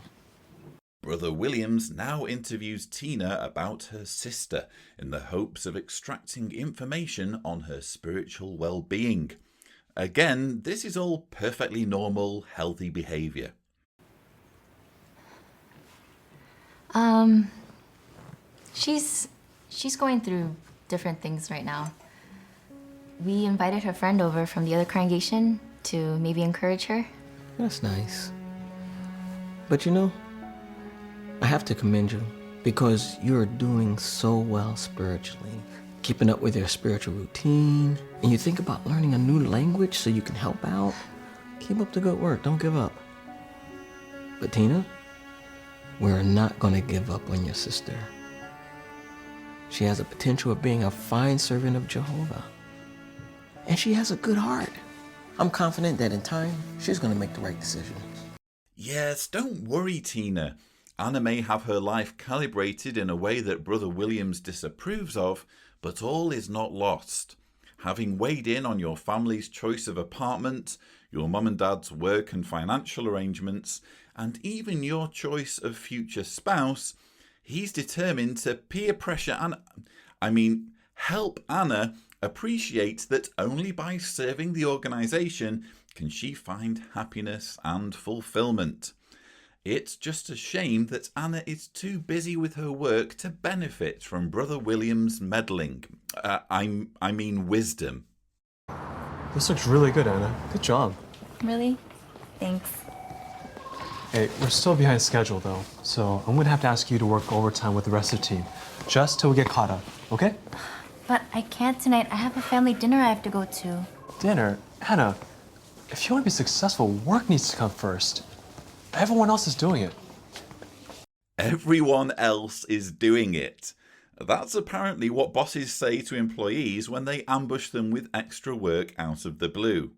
Brother Williams now interviews Tina about her sister in the hopes of extracting information on her spiritual well-being. Again, this is all perfectly normal, healthy behaviour. She's going through different things right now. We invited her friend over from the other congregation to maybe encourage her. That's nice. But you know, I have to commend you because you're doing so well spiritually. Keeping up with your spiritual routine, and you think about learning a new language so you can help out. Keep up the good work, don't give up. But Tina, we're not going to give up on your sister. She has the potential of being a fine servant of Jehovah. And she has a good heart. I'm confident that in time, she's going to make the right decision. Yes, don't worry, Tina. Anna may have her life calibrated in a way that Brother Williams disapproves of, but all is not lost. Having weighed in on your family's choice of apartment, your mum and dad's work and financial arrangements, and even your choice of future spouse, he's determined to peer pressure help Anna appreciate that only by serving the organisation can she find happiness and fulfilment. It's just a shame that Anna is too busy with her work to benefit from Brother William's meddling. Wisdom. This looks really good, Anna. Good job. Really? Thanks. Hey, we're still behind schedule though, so I'm gonna have to ask you to work overtime with the rest of the team, just till we get caught up, okay? But I can't tonight. I have a family dinner I have to go to. Dinner? Anna, if you want to be successful, work needs to come first. Everyone else is doing it. Everyone else is doing it. That's apparently what bosses say to employees when they ambush them with extra work out of the blue.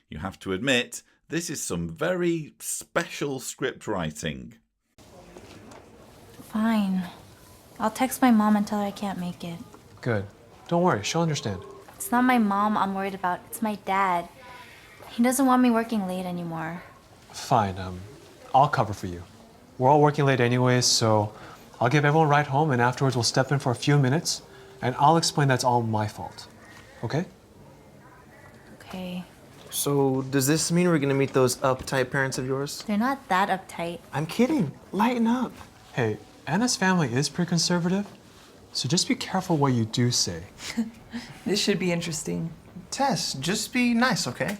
You have to admit, this is some very special script writing. Fine. I'll text my mom and tell her I can't make it. Good. Don't worry, she'll understand. It's not my mom I'm worried about. It's my dad. He doesn't want me working late anymore. Fine, I'll cover for you. We're all working late anyways, so I'll give everyone a ride home and afterwards we'll step in for a few minutes and I'll explain that's all my fault. Okay? Okay. So, does this mean we're gonna meet those uptight parents of yours? They're not that uptight. I'm kidding. Lighten up. Hey, Anna's family is pretty conservative, so just be careful what you do say. This should be interesting. Tess, just be nice, okay?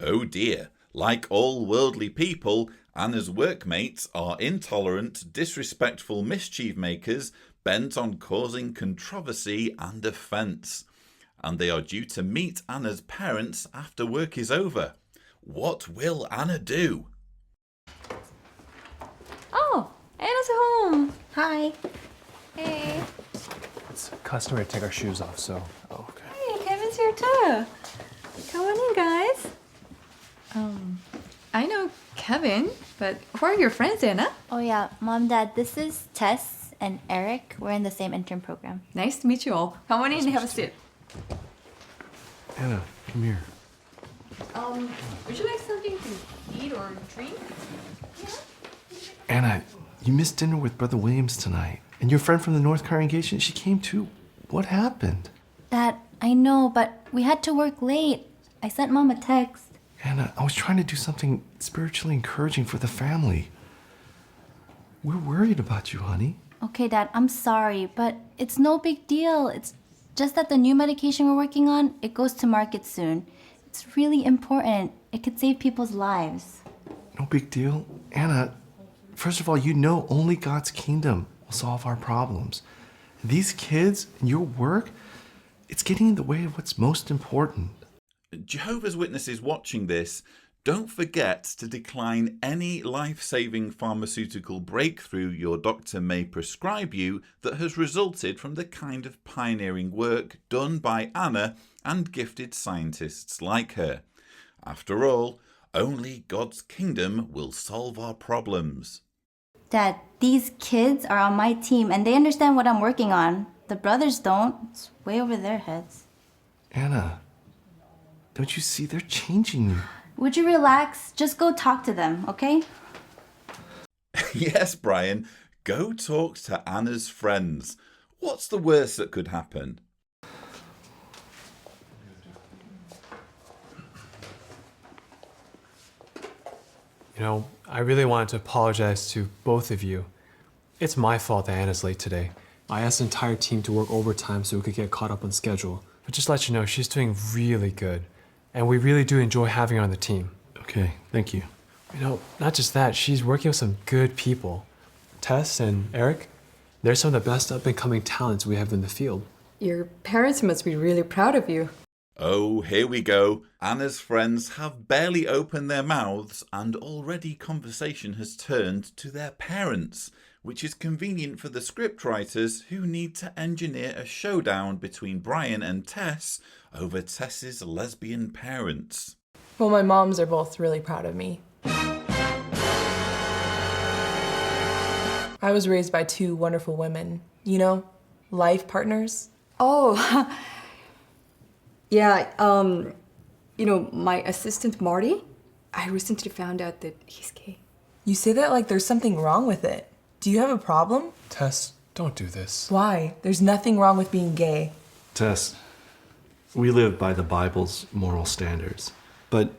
Oh dear. Like all worldly people, Anna's workmates are intolerant, disrespectful mischief makers bent on causing controversy and offence. And they are due to meet Anna's parents after work is over. What will Anna do? Oh, Anna's home. Hi. Hey. It's customary to take our shoes off, so... Oh, okay. Hey, Kevin's here too. Come on in, guys. I know Kevin, but who are your friends, Anna? Oh yeah, Mom, Dad, this is Tess and Eric. We're in the same intern program. Nice to meet you all. Come on in and have a sit. Anna, come here. Would you like something to eat or drink? Anna, you missed dinner with Brother Williams tonight. And your friend from the North congregation, she came too. What happened? Dad, I know, but we had to work late. I sent Mom a text. Anna, I was trying to do something spiritually encouraging for the family. We're worried about you, honey. Okay, Dad, I'm sorry, but it's no big deal. It's just that the new medication we're working on, it goes to market soon. It's really important. It could save people's lives. No big deal. Anna, first of all, you know only God's kingdom will solve our problems. These kids and your work, it's getting in the way of what's most important. Jehovah's Witnesses watching this, don't forget to decline any life-saving pharmaceutical breakthrough your doctor may prescribe you that has resulted from the kind of pioneering work done by Anna and gifted scientists like her. After all, only God's kingdom will solve our problems. Dad, these kids are on my team and they understand what I'm working on. The brothers don't. It's way over their heads. Anna, don't you see they're changing you? Would you relax? Just go talk to them, okay? Yes, Brian, go talk to Anna's friends. What's the worst that could happen? You know, I really wanted to apologize to both of you. It's my fault that Anna's late today. I asked the entire team to work overtime so we could get caught up on schedule. But just to let you know, she's doing really good. And we really do enjoy having her on the team. Okay, thank you. You know, not just that, she's working with some good people. Tess and Eric, they're some of the best up-and-coming talents we have in the field. Your parents must be really proud of you. Oh, here we go. Anna's friends have barely opened their mouths and already conversation has turned to their parents, which is convenient for the scriptwriters who need to engineer a showdown between Brian and Tess over Tess's lesbian parents. Well, my moms are both really proud of me. I was raised by two wonderful women, you know, life partners. Oh, yeah, you know, my assistant Marty, I recently found out that he's gay. You say that like there's something wrong with it. Do you have a problem? Tess, don't do this. Why? There's nothing wrong with being gay. Tess, we live by the Bible's moral standards, but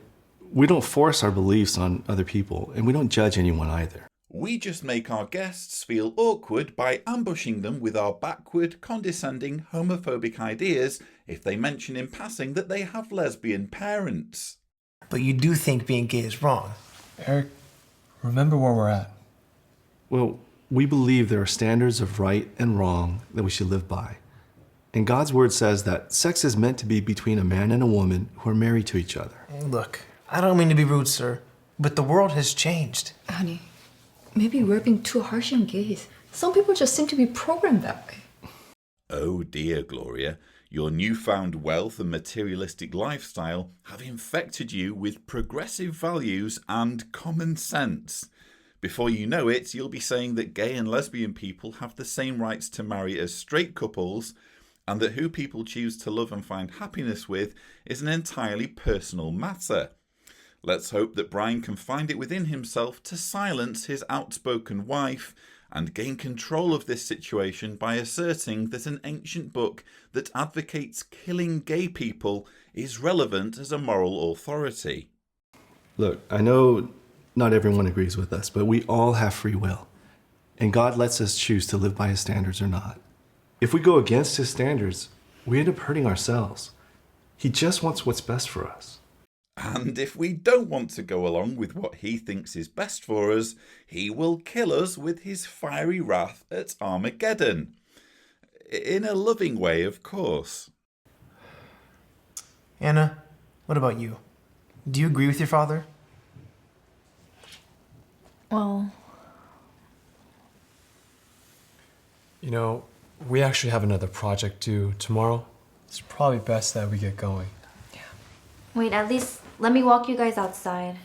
we don't force our beliefs on other people, and we don't judge anyone either. We just make our guests feel awkward by ambushing them with our backward, condescending, homophobic ideas if they mention in passing that they have lesbian parents. But you do think being gay is wrong. Eric, remember where we're at. Well, we believe there are standards of right and wrong that we should live by. And God's word says that sex is meant to be between a man and a woman who are married to each other. Look, I don't mean to be rude, sir, but the world has changed. Honey, maybe we're being too harsh on gays. Some people just seem to be programmed that way. Oh dear, Gloria. Your newfound wealth and materialistic lifestyle have infected you with progressive values and common sense. Before you know it, you'll be saying that gay and lesbian people have the same rights to marry as straight couples, and that who people choose to love and find happiness with is an entirely personal matter. Let's hope that Brian can find it within himself to silence his outspoken wife and gain control of this situation by asserting that an ancient book that advocates killing gay people is relevant as a moral authority. Look, I know not everyone agrees with us, but we all have free will. And God lets us choose to live by his standards or not. If we go against his standards, we end up hurting ourselves. He just wants what's best for us. And if we don't want to go along with what he thinks is best for us, he will kill us with his fiery wrath at Armageddon. In a loving way, of course. Anna, what about you? Do you agree with your father? Well, You know, we actually have another project due tomorrow. It's probably best that we get going. wait, at least let me walk you guys outside.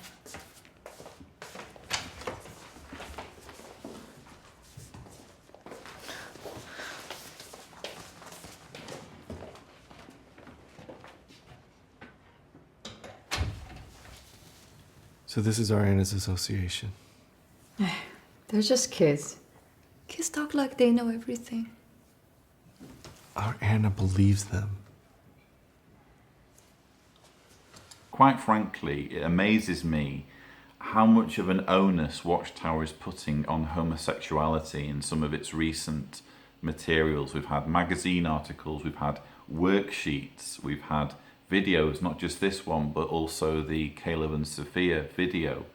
So this is our Anna's association. They're just kids. Kids talk like they know everything. Our Anna believes them. Quite frankly, it amazes me how much of an onus Watchtower is putting on homosexuality in some of its recent materials. We've had magazine articles, we've had worksheets, we've had videos, not just this one, but also the Caleb and Sophia video.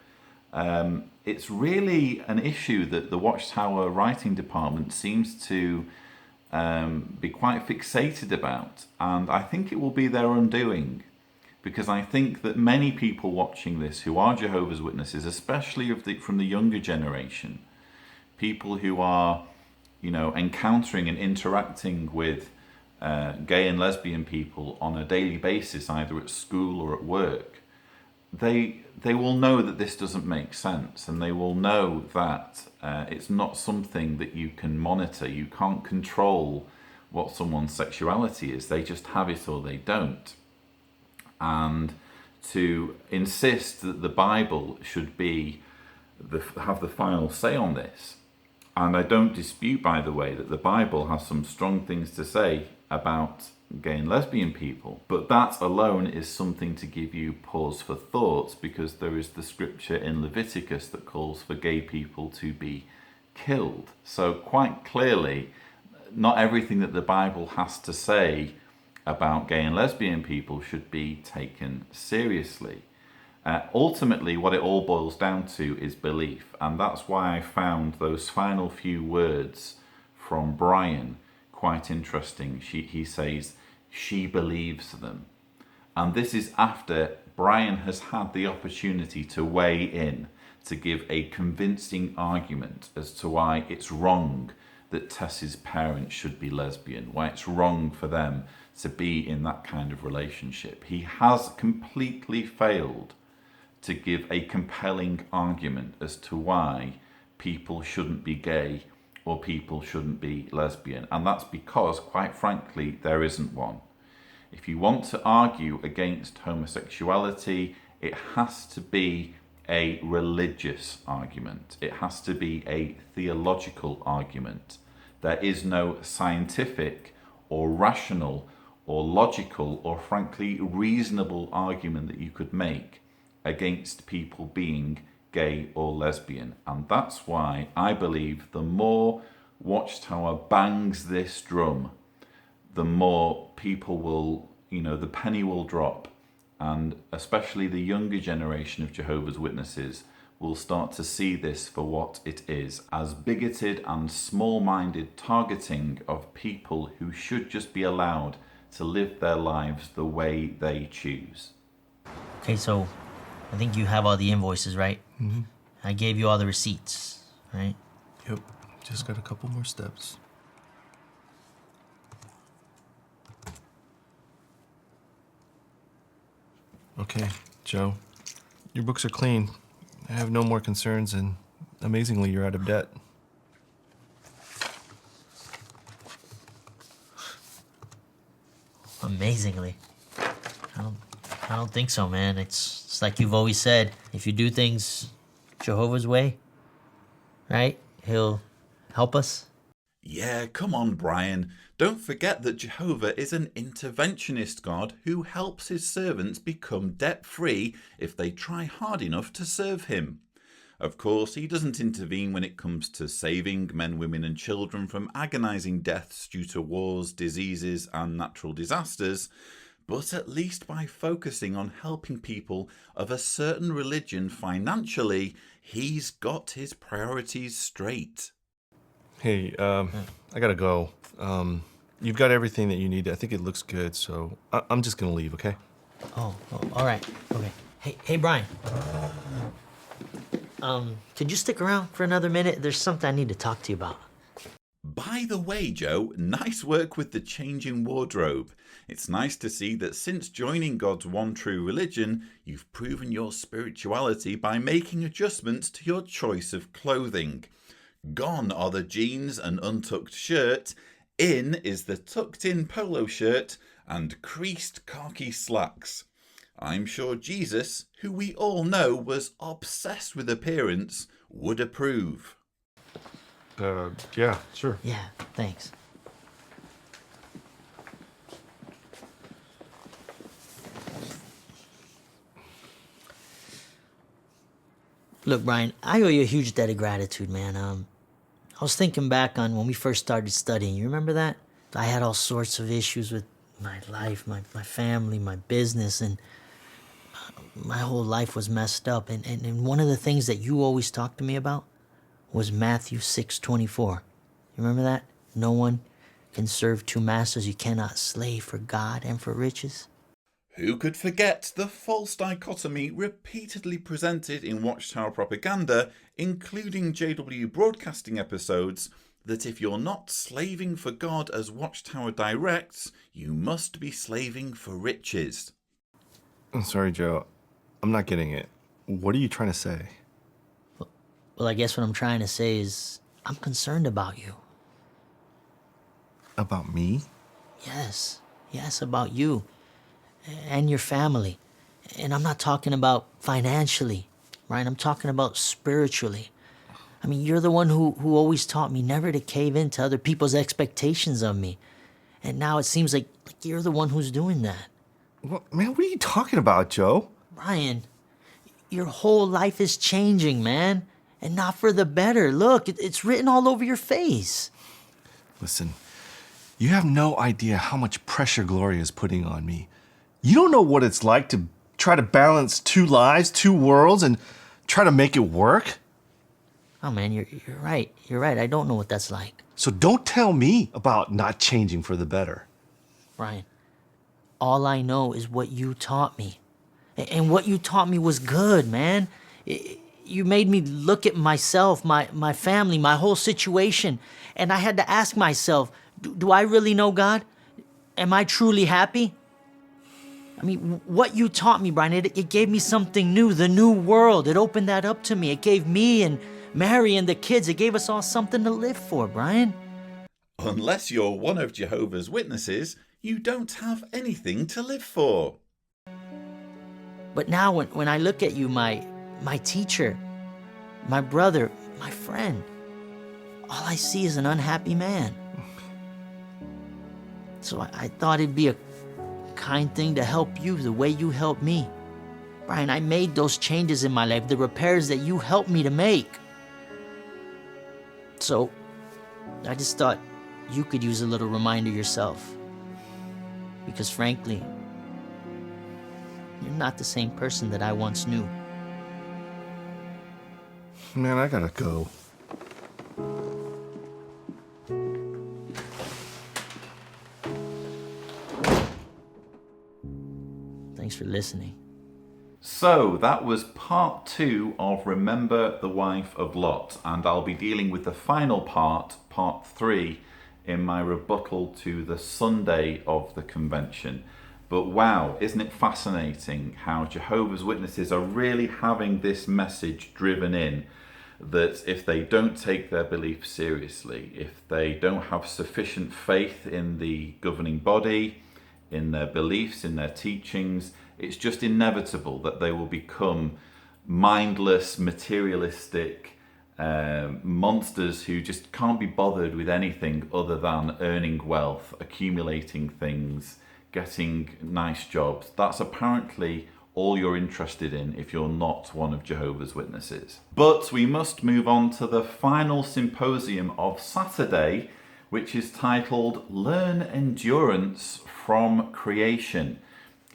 It's really an issue that the Watchtower writing department seems to be quite fixated about, and I think it will be their undoing, because I think that many people watching this who are Jehovah's Witnesses, especially from the younger generation, people who are, encountering and interacting with gay and lesbian people on a daily basis, either at school or at work, they will know that this doesn't make sense, and they will know that it's not something that you can monitor. You can't control what someone's sexuality is. They just have it or they don't. And to insist that the Bible should have the final say on this, and I don't dispute, by the way, that the Bible has some strong things to say about gay and lesbian people, but that alone is something to give you pause for thought, because there is the scripture in Leviticus that calls for gay people to be killed. So quite clearly, not everything that the Bible has to say about gay and lesbian people should be taken seriously. Ultimately, what it all boils down to is belief, and that's why I found those final few words from Brian quite interesting. He says, she believes them. And this is after Brian has had the opportunity to weigh in, to give a convincing argument as to why it's wrong that Tess's parents should be lesbian, why it's wrong for them to be in that kind of relationship. He has completely failed to give a compelling argument as to why people shouldn't be gay or people shouldn't be lesbian. And that's because, quite frankly, there isn't one. If you want to argue against homosexuality, it has to be a religious argument. It has to be a theological argument. There is no scientific or rational or logical or frankly reasonable argument that you could make against people being gay or lesbian. And that's why I believe the more Watchtower bangs this drum, the more people will, the penny will drop, and especially the younger generation of Jehovah's Witnesses will start to see this for what it is, as bigoted and small-minded targeting of people who should just be allowed to live their lives the way they choose. Okay, so I think you have all the invoices, right? Mm-hmm. I gave you all the receipts, right? Yep, just got a couple more steps. Okay, Joe, your books are clean. I have no more concerns, and amazingly, you're out of debt. Amazingly. I don't think so, man. It's like you've always said. If you do things Jehovah's way, right? He'll help us. Yeah, come on, Brian. Don't forget that Jehovah is an interventionist God who helps his servants become debt-free if they try hard enough to serve him. Of course, he doesn't intervene when it comes to saving men, women and children from agonizing deaths due to wars, diseases and natural disasters, but at least by focusing on helping people of a certain religion financially, he's got his priorities straight. Hey, I gotta go. You've got everything that you need. I think it looks good, so I'm just gonna leave, okay? Oh, all right. Okay. Hey, Brian. Could you stick around for another minute? There's something I need to talk to you about. By the way, Joe, nice work with the changing wardrobe. It's nice to see that since joining God's one true religion, you've proven your spirituality by making adjustments to your choice of clothing. Gone are the jeans and untucked shirt. In is the tucked-in polo shirt and creased khaki slacks. I'm sure Jesus, who we all know was obsessed with appearance, would approve. Yeah, sure. Yeah, thanks. Look, Brian, I owe you a huge debt of gratitude, man. I was thinking back on when we first started studying. You remember that? I had all sorts of issues with my life, my family, my business, and my whole life was messed up. And one of the things that you always talked to me about was Matthew 6:24. You remember that? No one can serve two masters. You cannot slave for God and for riches. Who could forget the false dichotomy repeatedly presented in Watchtower propaganda, including JW broadcasting episodes, that if you're not slaving for God as Watchtower directs, you must be slaving for riches? I'm sorry, Joe. I'm not getting it. What are you trying to say? Well, I guess what I'm trying to say is I'm concerned about you. About me? Yes, about you and your family. And I'm not talking about financially, right? I'm talking about spiritually. I mean, you're the one who always taught me never to cave into other people's expectations of me. And now it seems like you're the one who's doing that. Well, man, what are you talking about, Joe? Brian, your whole life is changing, man. And not for the better. Look, it's written all over your face. Listen, you have no idea how much pressure Gloria is putting on me. You don't know what it's like to try to balance two lives, two worlds, and try to make it work. Oh, man, you're right. You're right. I don't know what that's like. So don't tell me about not changing for the better. Brian, all I know is what you taught me. And what you taught me was good, man. You made me look at myself, my family, my whole situation. And I had to ask myself, do I really know God? Am I truly happy? I mean, what you taught me, Brian, it gave me something new, the new world. It opened that up to me. It gave me and Mary and the kids, it gave us all something to live for, Brian. Unless you're one of Jehovah's Witnesses, you don't have anything to live for. But now when I look at you, my teacher, my brother, my friend, all I see is an unhappy man. So I thought it'd be a kind thing to help you the way you helped me. Brian, I made those changes in my life, the repairs that you helped me to make. So I just thought you could use a little reminder yourself. Because frankly, you're not the same person that I once knew. Man, I gotta go. Thanks for listening. So that was part 2 of Remember the Wife of Lot, and I'll be dealing with the final part 3, in my rebuttal to the Sunday of the convention. But wow, isn't it fascinating how Jehovah's Witnesses are really having this message driven in that if they don't take their beliefs seriously, if they don't have sufficient faith in the governing body, in their beliefs, in their teachings, it's just inevitable that they will become mindless, materialistic monsters who just can't be bothered with anything other than earning wealth, accumulating things, getting nice jobs. That's apparently all you're interested in if you're not one of Jehovah's Witnesses. But we must move on to the final symposium of Saturday, which is titled Learn Endurance from Creation,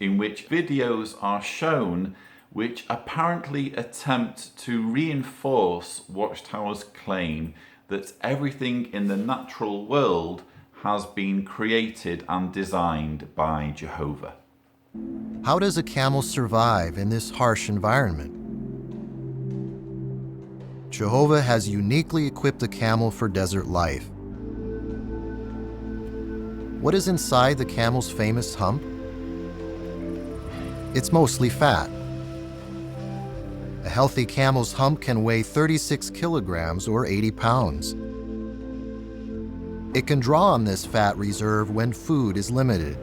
in which videos are shown which apparently attempt to reinforce Watchtower's claim that everything in the natural world has been created and designed by Jehovah. How does a camel survive in this harsh environment? Jehovah has uniquely equipped a camel for desert life. What is inside the camel's famous hump? It's mostly fat. A healthy camel's hump can weigh 36 kilograms or 80 pounds. It can draw on this fat reserve when food is limited.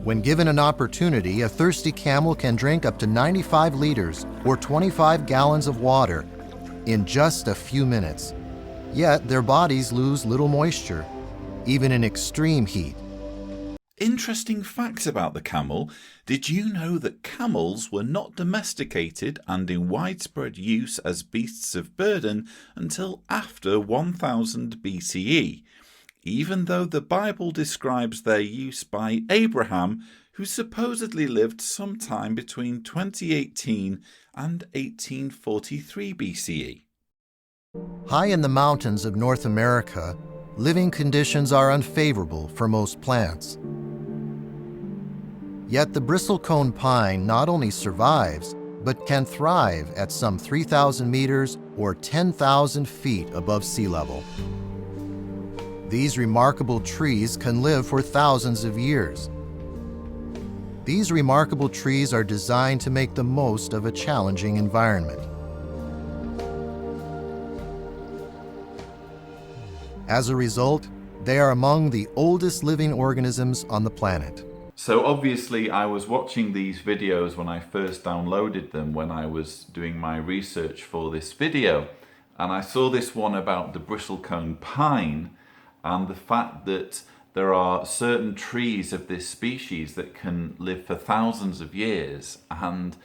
When given an opportunity, a thirsty camel can drink up to 95 liters or 25 gallons of water in just a few minutes. Yet their bodies lose little moisture, even in extreme heat. Interesting fact about the camel. Did you know that camels were not domesticated and in widespread use as beasts of burden until after 1000 BCE, even though the Bible describes their use by Abraham, who supposedly lived sometime between 2018 and 1843 BCE. High in the mountains of North America, living conditions are unfavorable for most plants. Yet the bristlecone pine not only survives, but can thrive at some 3,000 meters or 10,000 feet above sea level. These remarkable trees can live for thousands of years. These remarkable trees are designed to make the most of a challenging environment. As a result, they are among the oldest living organisms on the planet. So obviously I was watching these videos when I first downloaded them when I was doing my research for this video, and I saw this one about the bristlecone pine and the fact that there are certain trees of this species that can live for thousands of years, and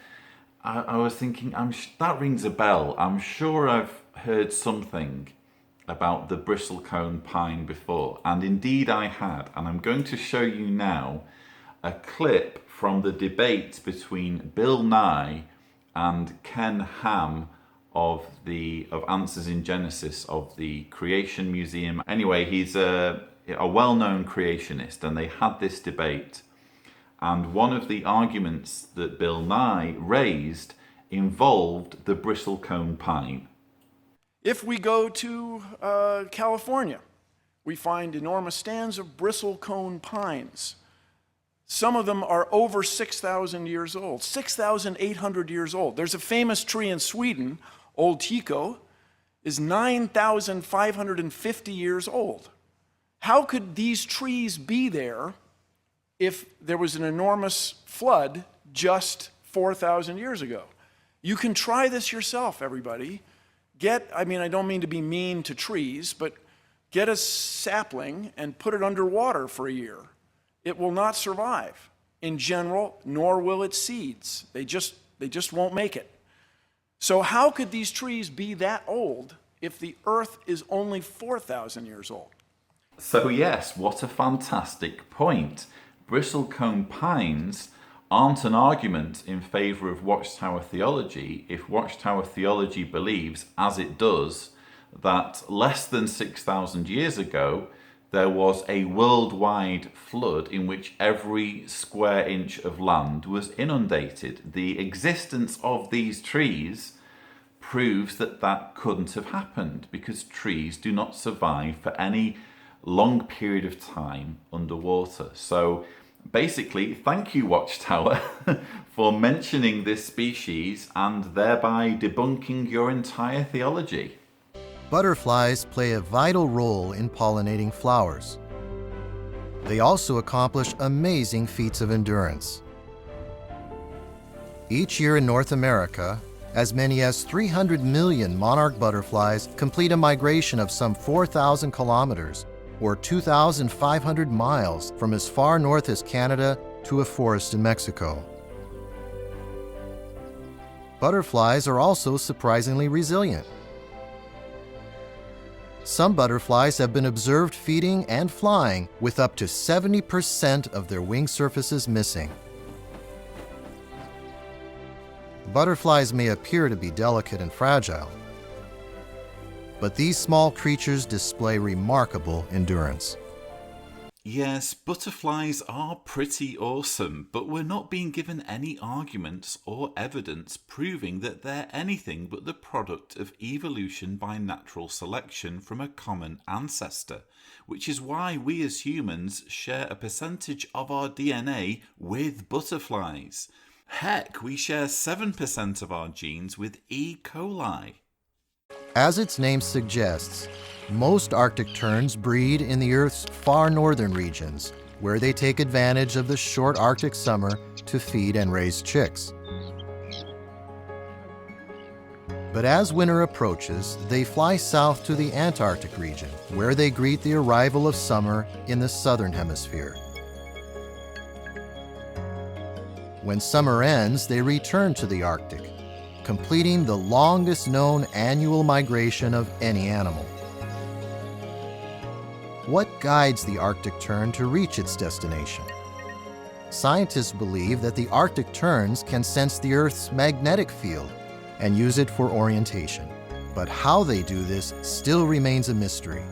I was thinking, that rings a bell. I'm sure I've heard something about the bristlecone pine before, and indeed I had, and I'm going to show you now a clip from the debate between Bill Nye and Ken Ham of Answers in Genesis of the Creation Museum. Anyway, he's a well-known creationist, and they had this debate, and one of the arguments that Bill Nye raised involved the bristlecone pine. If we go to California, we find enormous stands of bristlecone pines. Some of them are over 6,000 years old, 6,800 years old. There's a famous tree in Sweden, Old Tycho, is 9,550 years old. How could these trees be there if there was an enormous flood just 4,000 years ago? You can try this yourself, everybody. I don't mean to be mean to trees, but get a sapling and put it underwater for a year. It will not survive in general, nor will its seeds. They just won't make it. So how could these trees be that old if the earth is only 4,000 years old? So yes, what a fantastic point. Bristlecone pines aren't an argument in favour of Watchtower theology if Watchtower theology believes, as it does, that less than 6,000 years ago there was a worldwide flood in which every square inch of land was inundated. The existence of these trees proves that that couldn't have happened, because trees do not survive for any long period of time underwater. So basically, thank you, Watchtower, for mentioning this species and thereby debunking your entire theology. Butterflies play a vital role in pollinating flowers. They also accomplish amazing feats of endurance. Each year in North America, as many as 300 million monarch butterflies complete a migration of some 4,000 kilometers, or 2,500 miles, from as far north as Canada to a forest in Mexico. Butterflies are also surprisingly resilient. Some butterflies have been observed feeding and flying with up to 70% of their wing surfaces missing. Butterflies may appear to be delicate and fragile, but these small creatures display remarkable endurance. Yes, butterflies are pretty awesome, but we're not being given any arguments or evidence proving that they're anything but the product of evolution by natural selection from a common ancestor, which is why we as humans share a percentage of our DNA with butterflies. Heck, we share 7% of our genes with E. coli. As its name suggests, most Arctic terns breed in the Earth's far northern regions, where they take advantage of the short Arctic summer to feed and raise chicks. But as winter approaches, they fly south to the Antarctic region, where they greet the arrival of summer in the southern hemisphere. When summer ends, they return to the Arctic, completing the longest known annual migration of any animal. What guides the Arctic tern to reach its destination? Scientists believe that the Arctic terns can sense the Earth's magnetic field and use it for orientation. But how they do this still remains a mystery.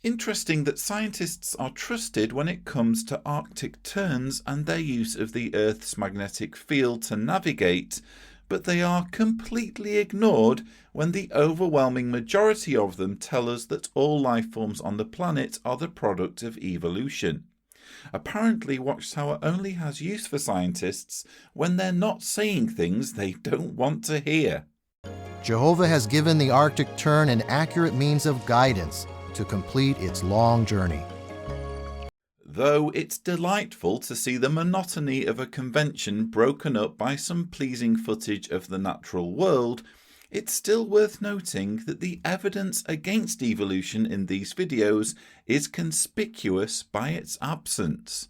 Interesting that scientists are trusted when it comes to Arctic terns and their use of the Earth's magnetic field to navigate, but they are completely ignored when the overwhelming majority of them tell us that all life forms on the planet are the product of evolution. Apparently, Watchtower only has use for scientists when they're not saying things they don't want to hear. Jehovah has given the Arctic tern an accurate means of guidance to complete its long journey. Though it's delightful to see the monotony of a convention broken up by some pleasing footage of the natural world, it's still worth noting that the evidence against evolution in these videos is conspicuous by its absence.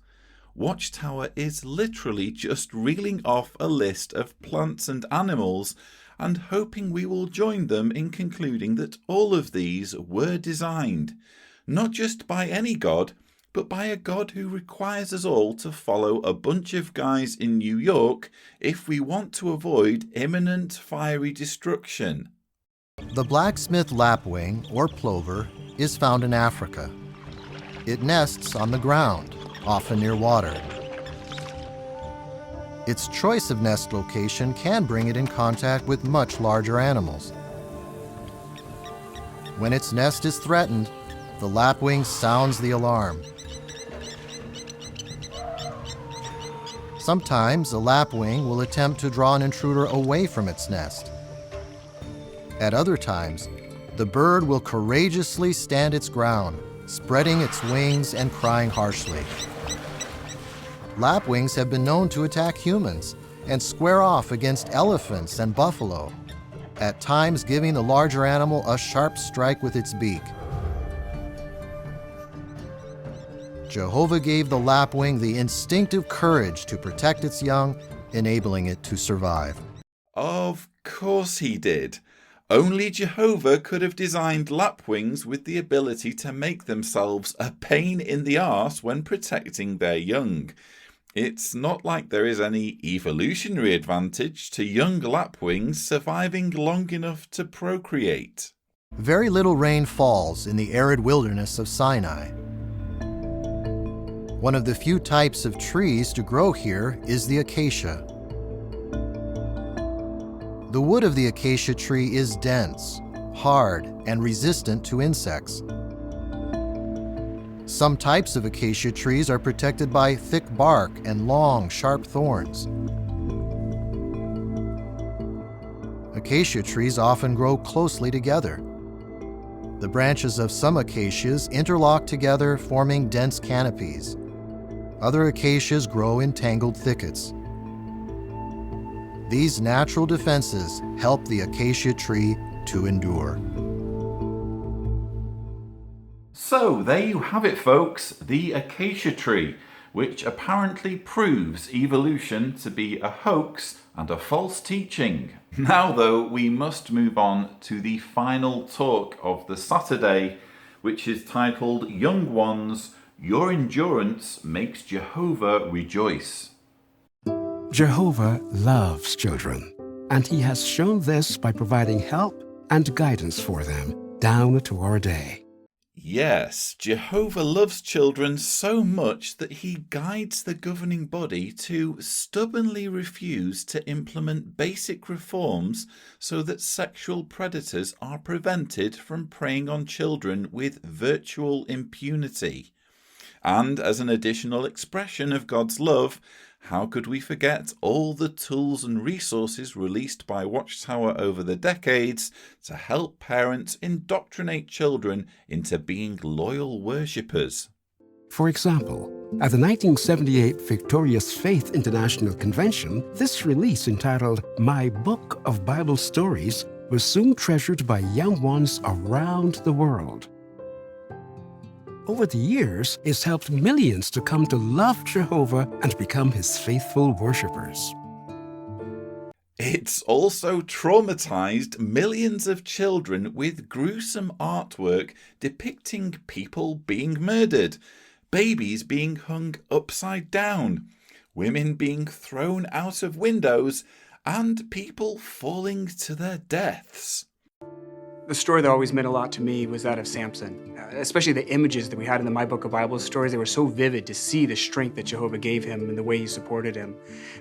Watchtower is literally just reeling off a list of plants and animals and hoping we will join them in concluding that all of these were designed, not just by any god, but by a God who requires us all to follow a bunch of guys in New York if we want to avoid imminent fiery destruction. The blacksmith lapwing, or plover, is found in Africa. It nests on the ground, often near water. Its choice of nest location can bring it in contact with much larger animals. When its nest is threatened, the lapwing sounds the alarm. Sometimes a lapwing will attempt to draw an intruder away from its nest. At other times, the bird will courageously stand its ground, spreading its wings and crying harshly. Lapwings have been known to attack humans and square off against elephants and buffalo, at times giving the larger animal a sharp strike with its beak. Jehovah gave the lapwing the instinctive courage to protect its young, enabling it to survive. Of course he did. Only Jehovah could have designed lapwings with the ability to make themselves a pain in the arse when protecting their young. It's not like there is any evolutionary advantage to young lapwings surviving long enough to procreate. Very little rain falls in the arid wilderness of Sinai. One of the few types of trees to grow here is the acacia. The wood of the acacia tree is dense, hard, and resistant to insects. Some types of acacia trees are protected by thick bark and long, sharp thorns. Acacia trees often grow closely together. The branches of some acacias interlock together, forming dense canopies. Other acacias grow in tangled thickets. These natural defenses help the acacia tree to endure. So there you have it, folks, the acacia tree, which apparently proves evolution to be a hoax and a false teaching. Now though, we must move on to the final talk of the Saturday, which is titled Young Ones, Your Endurance Makes Jehovah Rejoice. Jehovah loves children, and he has shown this by providing help and guidance for them down to our day. Yes, Jehovah loves children so much that he guides the governing body to stubbornly refuse to implement basic reforms so that sexual predators are prevented from preying on children with virtual impunity. And as an additional expression of God's love, how could we forget all the tools and resources released by Watchtower over the decades to help parents indoctrinate children into being loyal worshippers? For example, At the 1978 Victorious Faith International Convention, this release entitled My Book of Bible Stories was soon treasured by young ones around the world. Over the years, it's helped millions to come to love Jehovah and become his faithful worshipers. It's also traumatized millions of children with gruesome artwork depicting people being murdered, babies being hung upside down, women being thrown out of windows, and people falling to their deaths. The story that always meant a lot to me was that of Samson, especially the images that we had in the My Book of Bible Stories. They were so vivid to see the strength that Jehovah gave him and the way he supported him.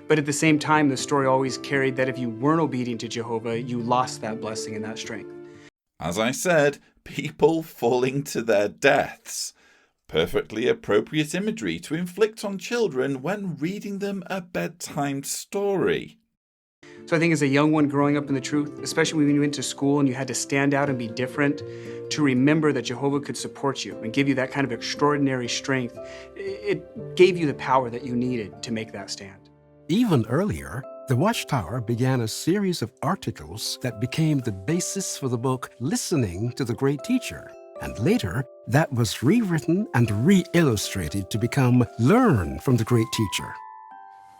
But at the same time, the story always carried that if you weren't obedient to Jehovah, you lost that blessing and that strength. As I said, people falling to their deaths. Perfectly appropriate imagery to inflict on children when reading them a bedtime story. So I think as a young one growing up in the truth, especially when you went to school and you had to stand out and be different, to remember that Jehovah could support you and give you that kind of extraordinary strength, it gave you the power that you needed to make that stand. Even earlier, the Watchtower began a series of articles that became the basis for the book Listening to the Great Teacher. And later, that was rewritten and re-illustrated to become Learn from the Great Teacher.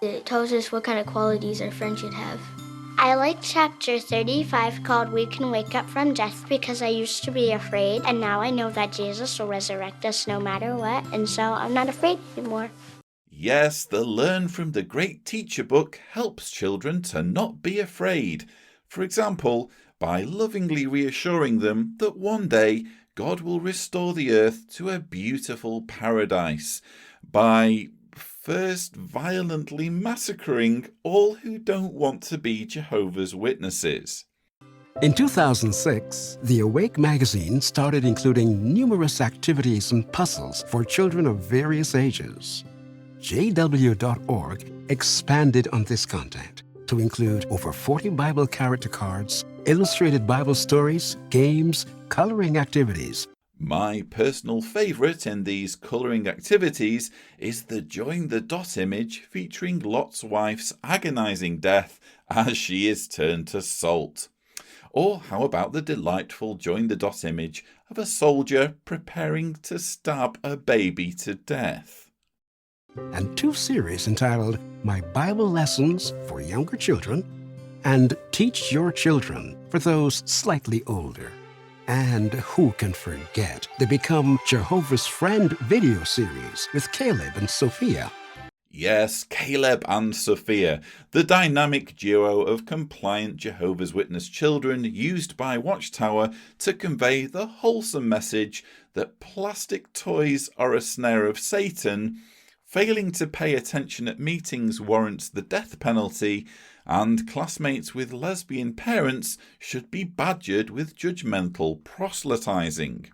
It tells us what kind of qualities our friend should have. I like chapter 35 called We Can Wake Up from Death because I used to be afraid, and now I know that Jesus will resurrect us no matter what, and so I'm not afraid anymore. Yes, the Learn from the Great Teacher book helps children to not be afraid. For example, by lovingly reassuring them that one day God will restore the earth to a beautiful paradise. By first violently massacring all who don't want to be Jehovah's Witnesses. In 2006, the Awake magazine started including numerous activities and puzzles for children of various ages. JW.org expanded on this content to include over 40 Bible character cards, illustrated Bible stories, games, coloring activities. My personal favourite in these colouring activities is the Join the Dot image featuring Lot's wife's agonising death as she is turned to salt. Or how about the delightful Join the Dot image of a soldier preparing to stab a baby to death? And 2 series entitled My Bible Lessons for Younger Children and Teach Your Children for those slightly older. And who can forget the Become Jehovah's Friend video series with Caleb and Sophia? Yes, Caleb and Sophia, the dynamic duo of compliant Jehovah's Witness children used by Watchtower to convey the wholesome message that plastic toys are a snare of Satan, failing to pay attention at meetings warrants the death penalty, and classmates with lesbian parents should be badgered with judgmental proselytizing.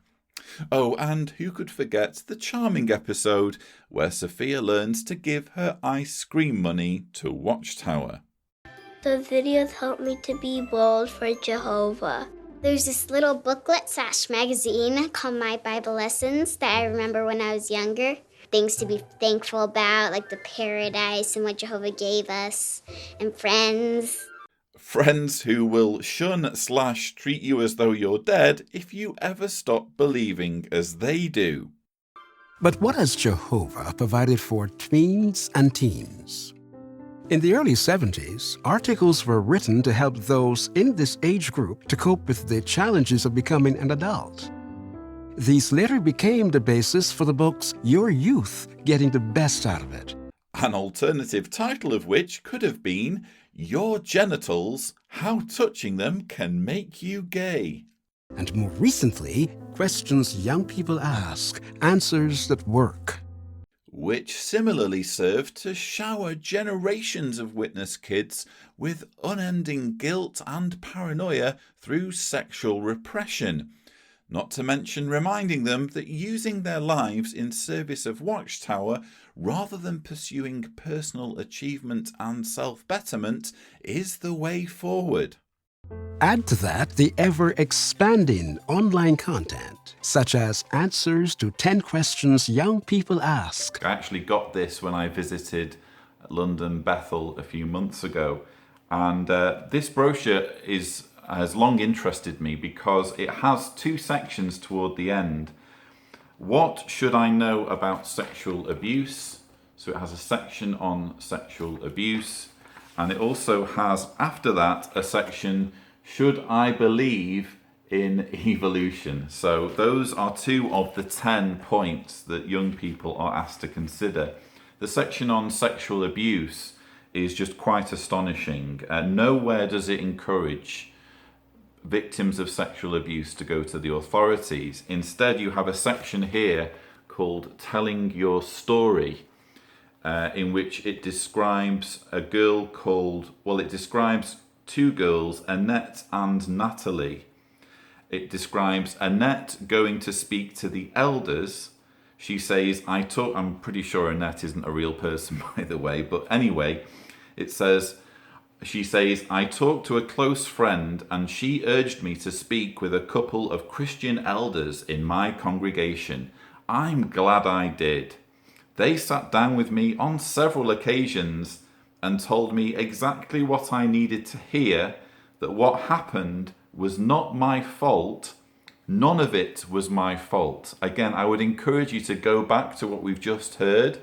Oh, and who could forget the charming episode where Sophia learns to give her ice cream money to Watchtower. The videos help me to be bold for Jehovah. There's this little booklet/magazine called My Bible Lessons that I remember when I was younger. Things to be thankful about, like the paradise and what Jehovah gave us, and friends. Friends who will shun/treat you as though you're dead if you ever stop believing as they do. But what has Jehovah provided for tweens and teens? In the early 70s, articles were written to help those in this age group to cope with the challenges of becoming an adult. These later became the basis for the books Your Youth Getting the Best Out of It. An alternative title of which could have been Your Genitals, How Touching Them Can Make You Gay. And more recently, Questions Young People Ask, Answers That Work, which similarly served to shower generations of witness kids with unending guilt and paranoia through sexual repression. Not to mention reminding them that using their lives in service of Watchtower rather than pursuing personal achievement and self-betterment is the way forward. Add to that the ever-expanding online content, such as answers to 10 questions young people ask. I actually got this when I visited London Bethel a few months ago, and this brochure has long interested me because it has two sections toward the end. What should I know about sexual abuse? So it has a section on sexual abuse, and it also has, after that, a section, should I believe in evolution? So those are two of the 10 points that young people are asked to consider. The section on sexual abuse is just quite astonishing. Nowhere does it encourage victims of sexual abuse to go to the authorities. Instead, you have a section here called Telling Your Story, in which it describes it describes two girls, Annette and Natalie. It describes Annette going to speak to the elders. She says, I'm pretty sure Annette isn't a real person, by the way, but anyway, she says, I talked to a close friend and she urged me to speak with a couple of Christian elders in my congregation. I'm glad I did. They sat down with me on several occasions and told me exactly what I needed to hear, that what happened was not my fault. None of it was my fault. Again, I would encourage you to go back to what we've just heard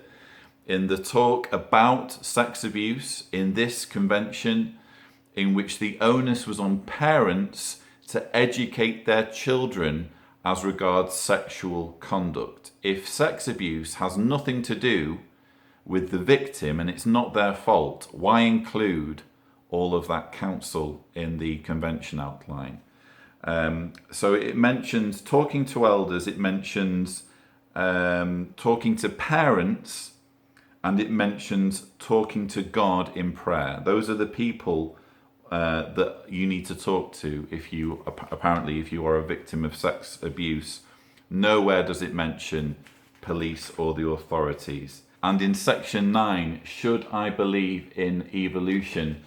in the talk about sex abuse in this convention, in which the onus was on parents to educate their children as regards sexual conduct. If sex abuse has nothing to do with the victim and it's not their fault, why include all of that counsel in the convention outline? So it mentions talking to elders, it mentions talking to parents, and it mentions talking to God in prayer. Those are the people that you need to talk to if you are a victim of sex abuse. Nowhere does it mention police or the authorities. And in section 9, should I believe in evolution?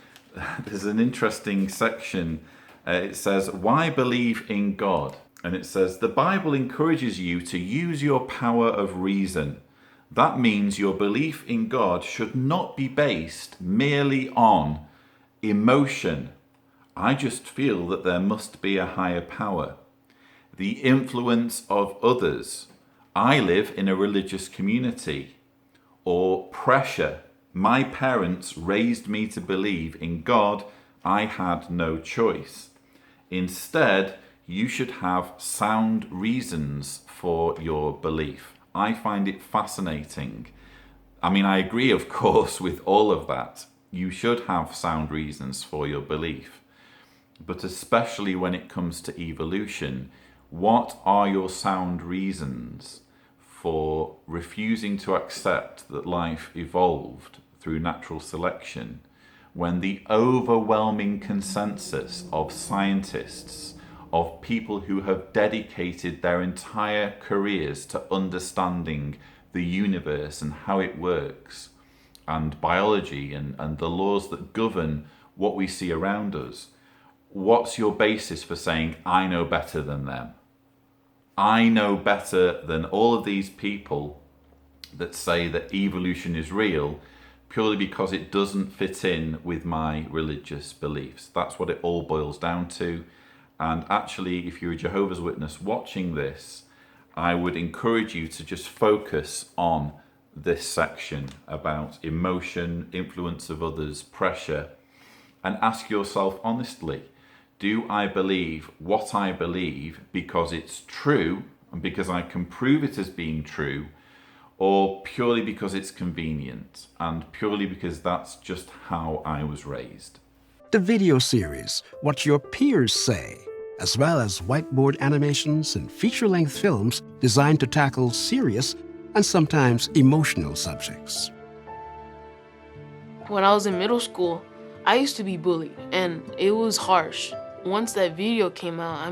There's an interesting section. It says, why believe in God? And it says, the Bible encourages you to use your power of reason. That means your belief in God should not be based merely on emotion. I just feel that there must be a higher power. The influence of others. I live in a religious community. Or pressure. My parents raised me to believe in God. I had no choice. Instead, you should have sound reasons for your belief. I find it fascinating. I mean, I agree, of course, with all of that. You should have sound reasons for your belief. But especially when it comes to evolution, what are your sound reasons for refusing to accept that life evolved through natural selection, when the overwhelming consensus of scientists, of people who have dedicated their entire careers to understanding the universe and how it works, and biology and the laws that govern what we see around us, what's your basis for saying, I know better than them? I know better than all of these people that say that evolution is real purely because it doesn't fit in with my religious beliefs. That's what it all boils down to. And actually, if you're a Jehovah's Witness watching this, I would encourage you to just focus on this section about emotion, influence of others, pressure, and ask yourself honestly, do I believe what I believe because it's true and because I can prove it as being true, or purely because it's convenient and purely because that's just how I was raised? The video series, What Your Peers Say, as well as whiteboard animations and feature-length films designed to tackle serious and sometimes emotional subjects. When I was in middle school, I used to be bullied, and it was harsh. Once that video came out,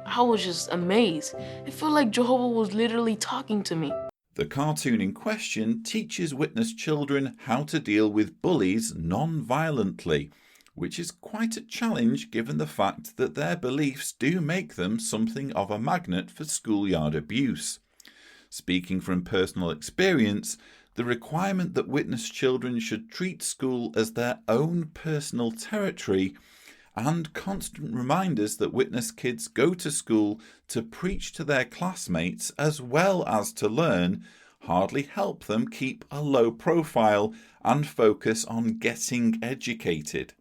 I was just amazed. It felt like Jehovah was literally talking to me. The cartoon in question teaches witness children how to deal with bullies non-violently, which is quite a challenge given the fact that their beliefs do make them something of a magnet for schoolyard abuse. Speaking from personal experience, the requirement that witness children should treat school as their own personal territory and constant reminders that witness kids go to school to preach to their classmates as well as to learn hardly help them keep a low profile and focus on getting educated.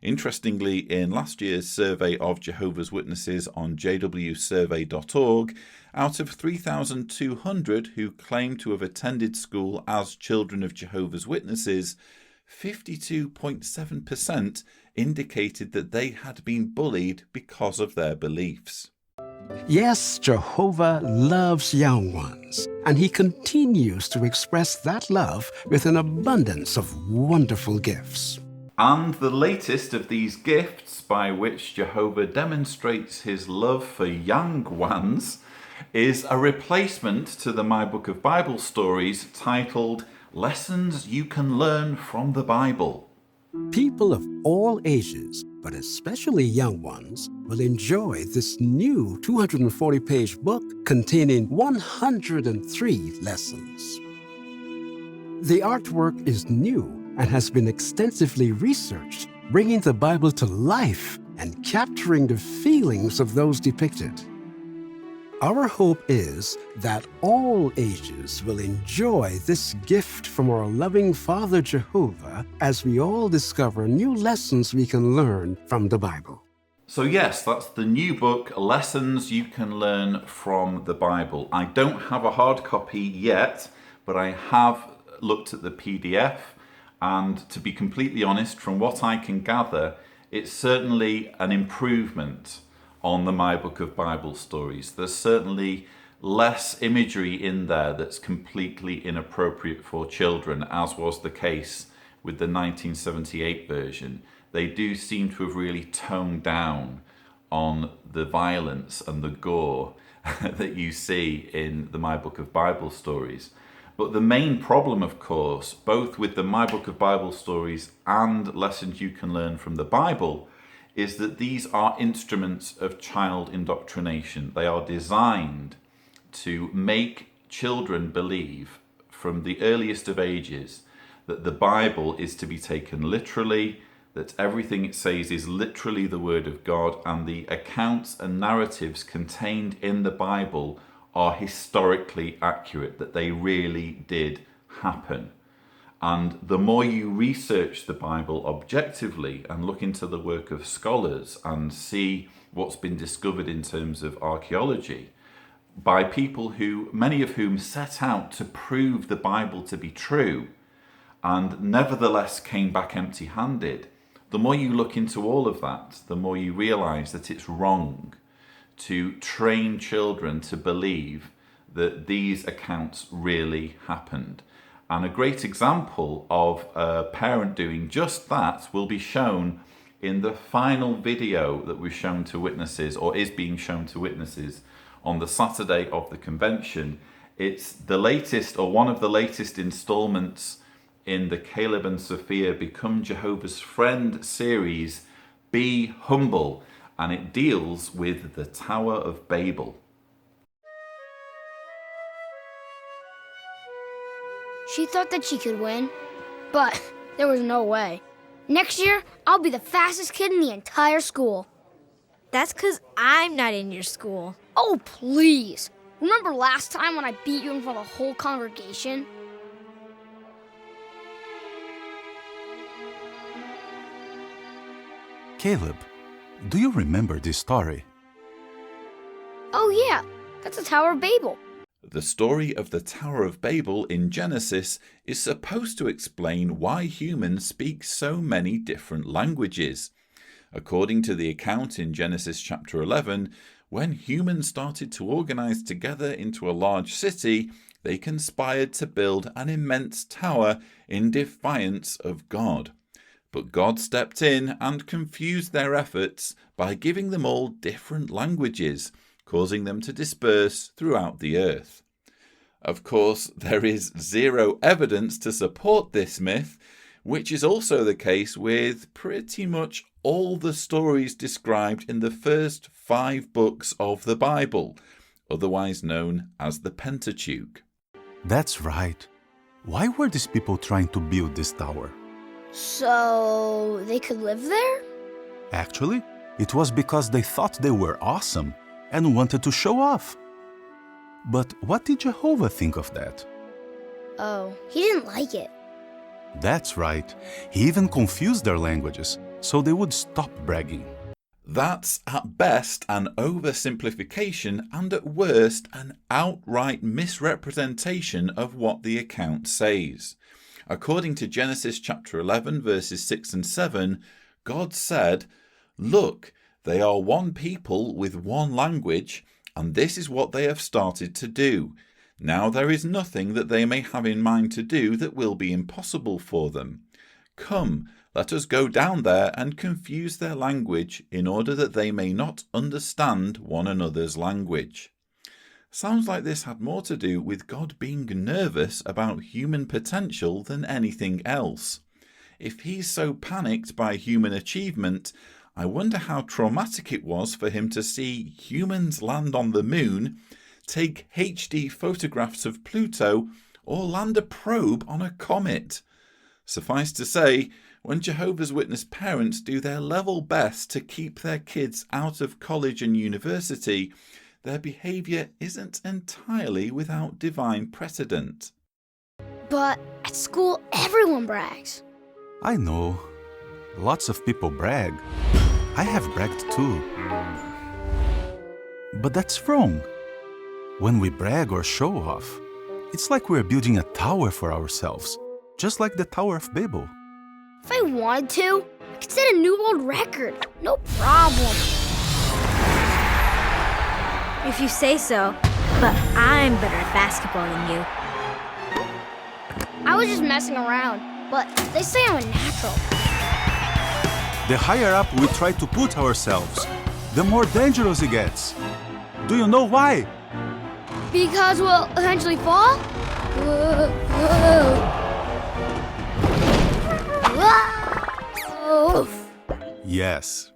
Interestingly, in last year's survey of Jehovah's Witnesses on jwsurvey.org, out of 3,200 who claim to have attended school as children of Jehovah's Witnesses, 52.7% indicated that they had been bullied because of their beliefs. Yes, Jehovah loves young ones, and he continues to express that love with an abundance of wonderful gifts. And the latest of these gifts by which Jehovah demonstrates his love for young ones is a replacement to the My Book of Bible Stories titled Lessons You Can Learn from the Bible. People of all ages, but especially young ones, will enjoy this new 240-page book containing 103 lessons. The artwork is new and has been extensively researched, bringing the Bible to life and capturing the feelings of those depicted. Our hope is that all ages will enjoy this gift from our loving Father Jehovah as we all discover new lessons we can learn from the Bible. So yes, that's the new book, Lessons You Can Learn from the Bible. I don't have a hard copy yet, but I have looked at the PDF, and to be completely honest, from what I can gather, it's certainly an improvement on the My Book of Bible Stories. There's certainly less imagery in there that's completely inappropriate for children, as was the case with the 1978 version. They do seem to have really toned down on the violence and the gore that you see in the My Book of Bible Stories. But the main problem, of course, both with the My Book of Bible Stories and Lessons You Can Learn from the Bible, is that these are instruments of child indoctrination. They are designed to make children believe from the earliest of ages that the Bible is to be taken literally, that everything it says is literally the Word of God, and the accounts and narratives contained in the Bible are historically accurate, that they really did happen. And the more you research the Bible objectively and look into the work of scholars and see what's been discovered in terms of archaeology by people who, many of whom set out to prove the Bible to be true and nevertheless came back empty-handed, the more you look into all of that, the more you realize that it's wrong to train children to believe that these accounts really happened. And a great example of a parent doing just that will be shown in the final video that was shown to witnesses, or is being shown to witnesses, on the Saturday of the convention. It's the latest, or one of the latest installments in the Caleb and Sophia Become Jehovah's Friend series, Be Humble, and it deals with the Tower of Babel. She thought that she could win, but there was no way. Next year, I'll be the fastest kid in the entire school. That's 'cause I'm not in your school. Oh, please. Remember last time when I beat you in front of the whole congregation? Caleb, do you remember this story? Oh yeah, that's the Tower of Babel. The story of the Tower of Babel in Genesis is supposed to explain why humans speak so many different languages. According to the account in Genesis chapter 11, when humans started to organize together into a large city, they conspired to build an immense tower in defiance of God. But God stepped in and confused their efforts by giving them all different languages, causing them to disperse throughout the earth. Of course, there is zero evidence to support this myth, which is also the case with pretty much all the stories described in the first 5 books of the Bible, otherwise known as the Pentateuch. That's right. Why were these people trying to build this tower? So they could live there? Actually, it was because they thought they were awesome and wanted to show off. But what did Jehovah think of that? Oh, he didn't like it. That's right. He even confused their languages so they would stop bragging. That's at best an oversimplification and at worst an outright misrepresentation of what the account says. According to Genesis chapter 11 verses 6 and 7, God said, "Look, they are one people with one language, and this is what they have started to do. Now there is nothing that they may have in mind to do that will be impossible for them. Come, let us go down there and confuse their language in order that they may not understand one another's language." Sounds like this had more to do with God being nervous about human potential than anything else. If he's so panicked by human achievement, I wonder how traumatic it was for him to see humans land on the moon, take HD photographs of Pluto, or land a probe on a comet. Suffice to say, when Jehovah's Witness parents do their level best to keep their kids out of college and university, their behaviour isn't entirely without divine precedent. But at school, everyone brags. I know. Lots of people brag. I have bragged too. But that's wrong. When we brag or show off, it's like we're building a tower for ourselves, just like the Tower of Babel. If I wanted to, I could set a new world record. No problem. If you say so, but I'm better at basketball than you. I was just messing around, but they say I'm a natural. The higher up we try to put ourselves, the more dangerous it gets. Do you know why? Because we'll eventually fall? Yes.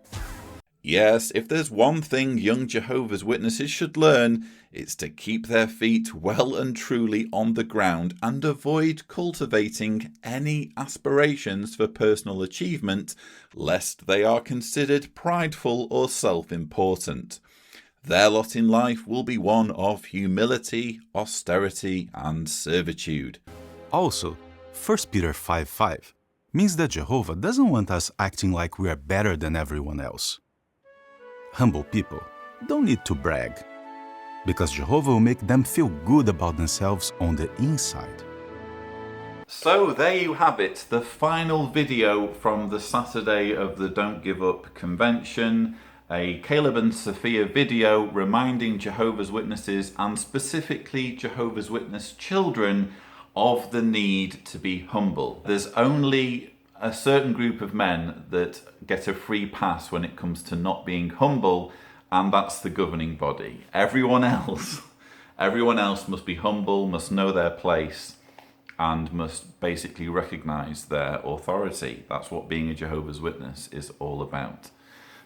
Yes, if there's one thing young Jehovah's Witnesses should learn, it's to keep their feet well and truly on the ground and avoid cultivating any aspirations for personal achievement, lest they are considered prideful or self-important. Their lot in life will be one of humility, austerity, and servitude. Also, 1 Peter 5:5 means that Jehovah doesn't want us acting like we are better than everyone else. Humble people don't need to brag, because Jehovah will make them feel good about themselves on the inside. So there you have it, the final video from the Saturday of the Don't Give Up convention. A Caleb and Sophia video reminding Jehovah's Witnesses, and specifically Jehovah's Witness children, of the need to be humble. There's only a certain group of men that get a free pass when it comes to not being humble, and that's the governing body. Everyone else must be humble, must know their place, and must basically recognize their authority. That's what being a Jehovah's Witness is all about.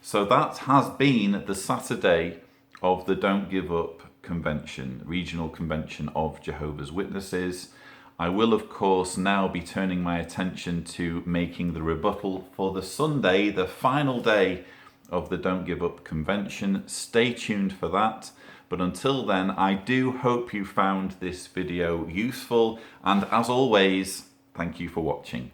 So that has been the Saturday of the Don't Give Up convention, regional convention of Jehovah's Witnesses. I will, of course, now be turning my attention to making the rebuttal for the Sunday, the final day of the Don't Give Up convention. Stay tuned for that. But until then, I do hope you found this video useful. And as always, thank you for watching.